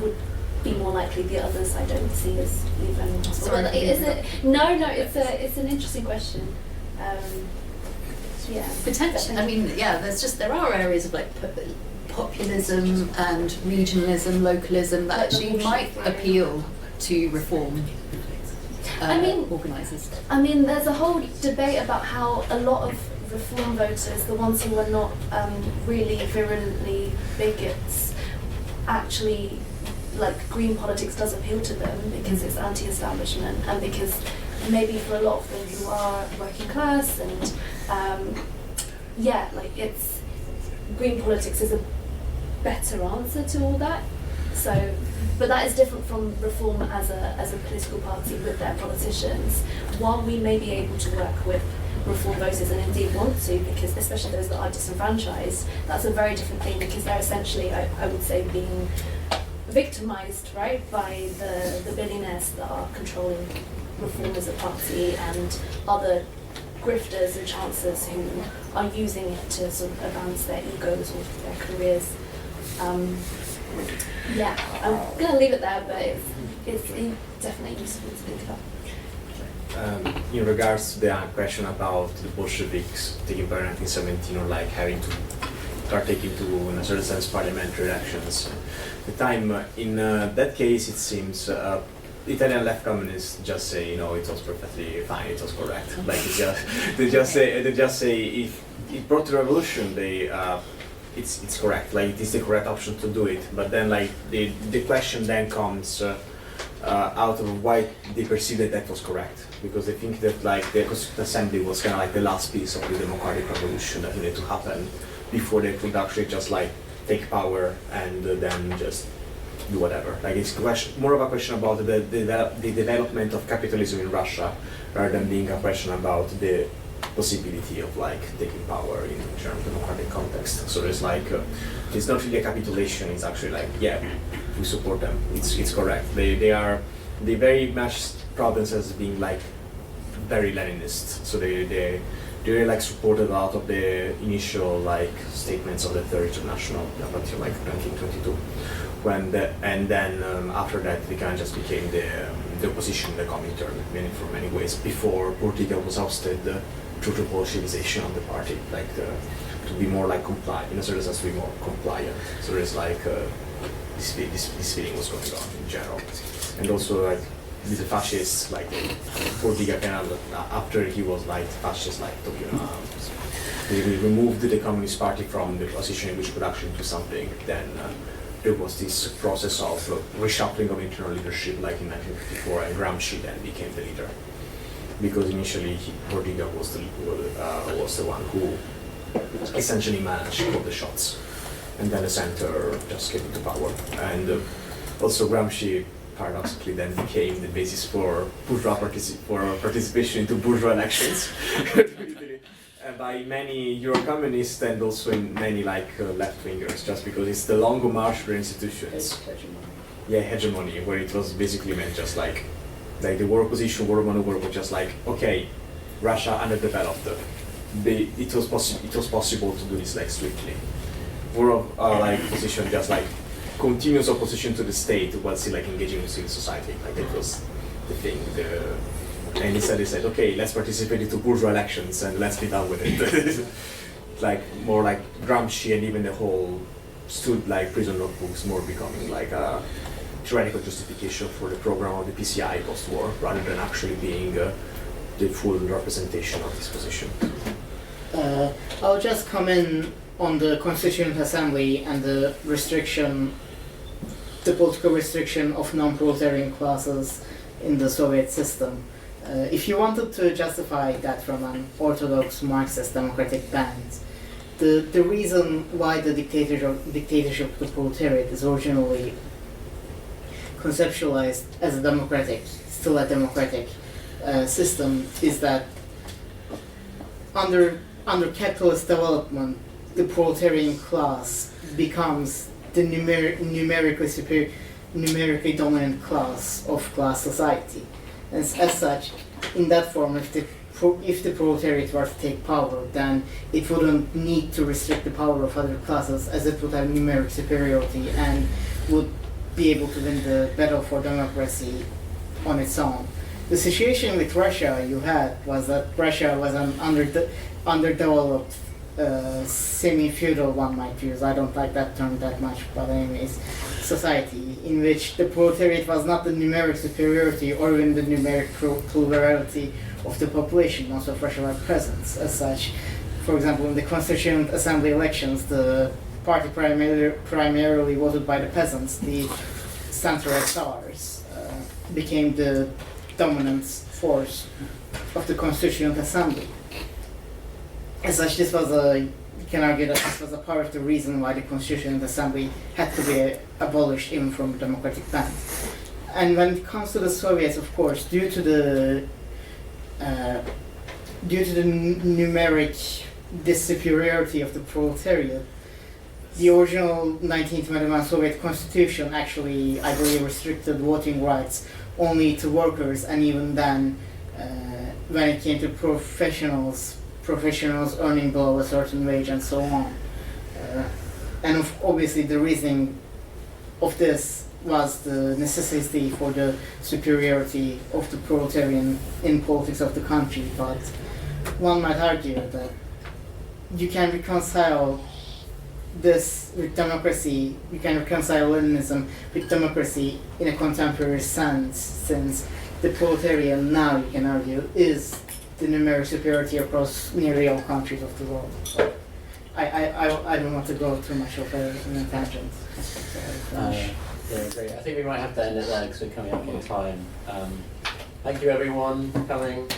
would be more likely. The others I don't see as even possible. Well, is it? No, it's an interesting question. Potentially. I mean, there are areas of like populism and regionalism, localism that actually might appeal to Reform. Organisers. I mean, there's a whole debate about how a lot of Reform voters, the ones who are not really virulently bigots, actually, like, Green politics does appeal to them because it's anti-establishment, and because maybe for a lot of them who are working class, and it's Green politics is a better answer to all that. So, but that is different from Reform as a political party with their politicians. While we may be able to work with Reform voters, and indeed want to, because especially those that are disenfranchised, that's a very different thing, because they're essentially, I would say, being victimised, right, by the billionaires that are controlling Reform as a party, and other grifters and chancellors who are using it to sort of advance their egos or their careers. I'm going to leave it there, but it's definitely useful to think about. In regards to the question about the Bolsheviks taking part in 1917, or like having to partake into, in a certain sense, parliamentary elections, the time in that case, it seems Italian left communists just say, you know, it was perfectly fine, it was correct. Like they just say if it brought the revolution, it's correct. Like it is the correct option to do it. But then, like the question then comes out of why they perceive that was correct, because they think that like the Constituent Assembly was kind of like the last piece of the democratic revolution that needed to happen before they could actually just like take power and then just do whatever. Like it's more of a question about the development of capitalism in Russia, rather than being a question about the possibility of like taking power in a general democratic context. So it's like it's not really a capitulation. It's actually like, yeah, we support them. It's correct. They very much province as being like very Leninist. So they really like supported a lot of the initial like statements of the Third International up until like 1922. And then after that they kind of just became the opposition in the Comintern for many ways. Before Portiga was ousted through the Bolshevization of the party, like to be more like compliant, in a certain sense to be more compliant. So there's like this feeling was going on in general. And also like with the fascists, like Portiga kind of, after he was like fascist, like we removed the Communist Party from the position in which could actually do something, then there was this process of reshuffling of internal leadership, like in 1954, and Gramsci then became the leader. Because initially Portiga was the one who essentially managed to call the shots, and then the center just came into power. And also Gramsci paradoxically then became the basis for bourgeois participation into bourgeois elections by many Euro-communists and also in many like left-wingers, just because it's the long march for institutions. Hegemony, where it was basically meant just like the war opposition, war maneuver was just like, okay, Russia underdeveloped. It was possible to do this like swiftly. War of like position, just like continuous opposition to the state while still like engaging in civil society. Like that was the thing. And instead they said, okay, let's participate into bourgeois elections and let's be done with it. Like more like Gramsci and even the whole like prison notebooks more becoming like a theoretical justification for the program of the PCI post-war, rather than actually being the full representation of this position. I'll just come in on the Constituent Assembly and the political restriction of non-proletarian classes in the Soviet system. If you wanted to justify that from an orthodox Marxist democratic bent, the reason why the dictatorship of the proletariat is originally conceptualized as a still a democratic system is that under capitalist development, the proletarian class becomes the numerically dominant class of class society. And as such, in that form, if the proletariat were to take power, then it wouldn't need to restrict the power of other classes, as it would have numeric superiority and would be able to win the battle for democracy on its own. The situation with Russia you had was that Russia was an underdeveloped, semi-feudal, one might use, I don't like that term that much, but anyways, society in which the proletariat was not the numeric superiority or even the numeric plurality of the population. Most of Russia were peasants. As such, for example, in the Constituent Assembly elections, the party primarily voted by the peasants, the centralized Tsars, became the dominant force of the Constituent Assembly. As such, you can argue that this was a part of the reason why the Constituent Assembly had to be abolished even from a democratic bent. And when it comes to the Soviets, of course, due to the numeric superiority of the proletariat, the original 1921 Soviet constitution actually, I believe, restricted voting rights only to workers, and even then, when it came to professionals earning below a certain wage and so on. And obviously the reasoning of this was the necessity for the superiority of the proletarian in politics of the country, but one might argue that you can reconcile this with democracy, you can reconcile Leninism with democracy in a contemporary sense, since the proletarian now, you can argue, is the numeric superiority across nearly all countries of the world. So I don't want to go too much of a tangent. Yeah, great. I think we might have to end it there because we're coming up on time. Thank you everyone for coming.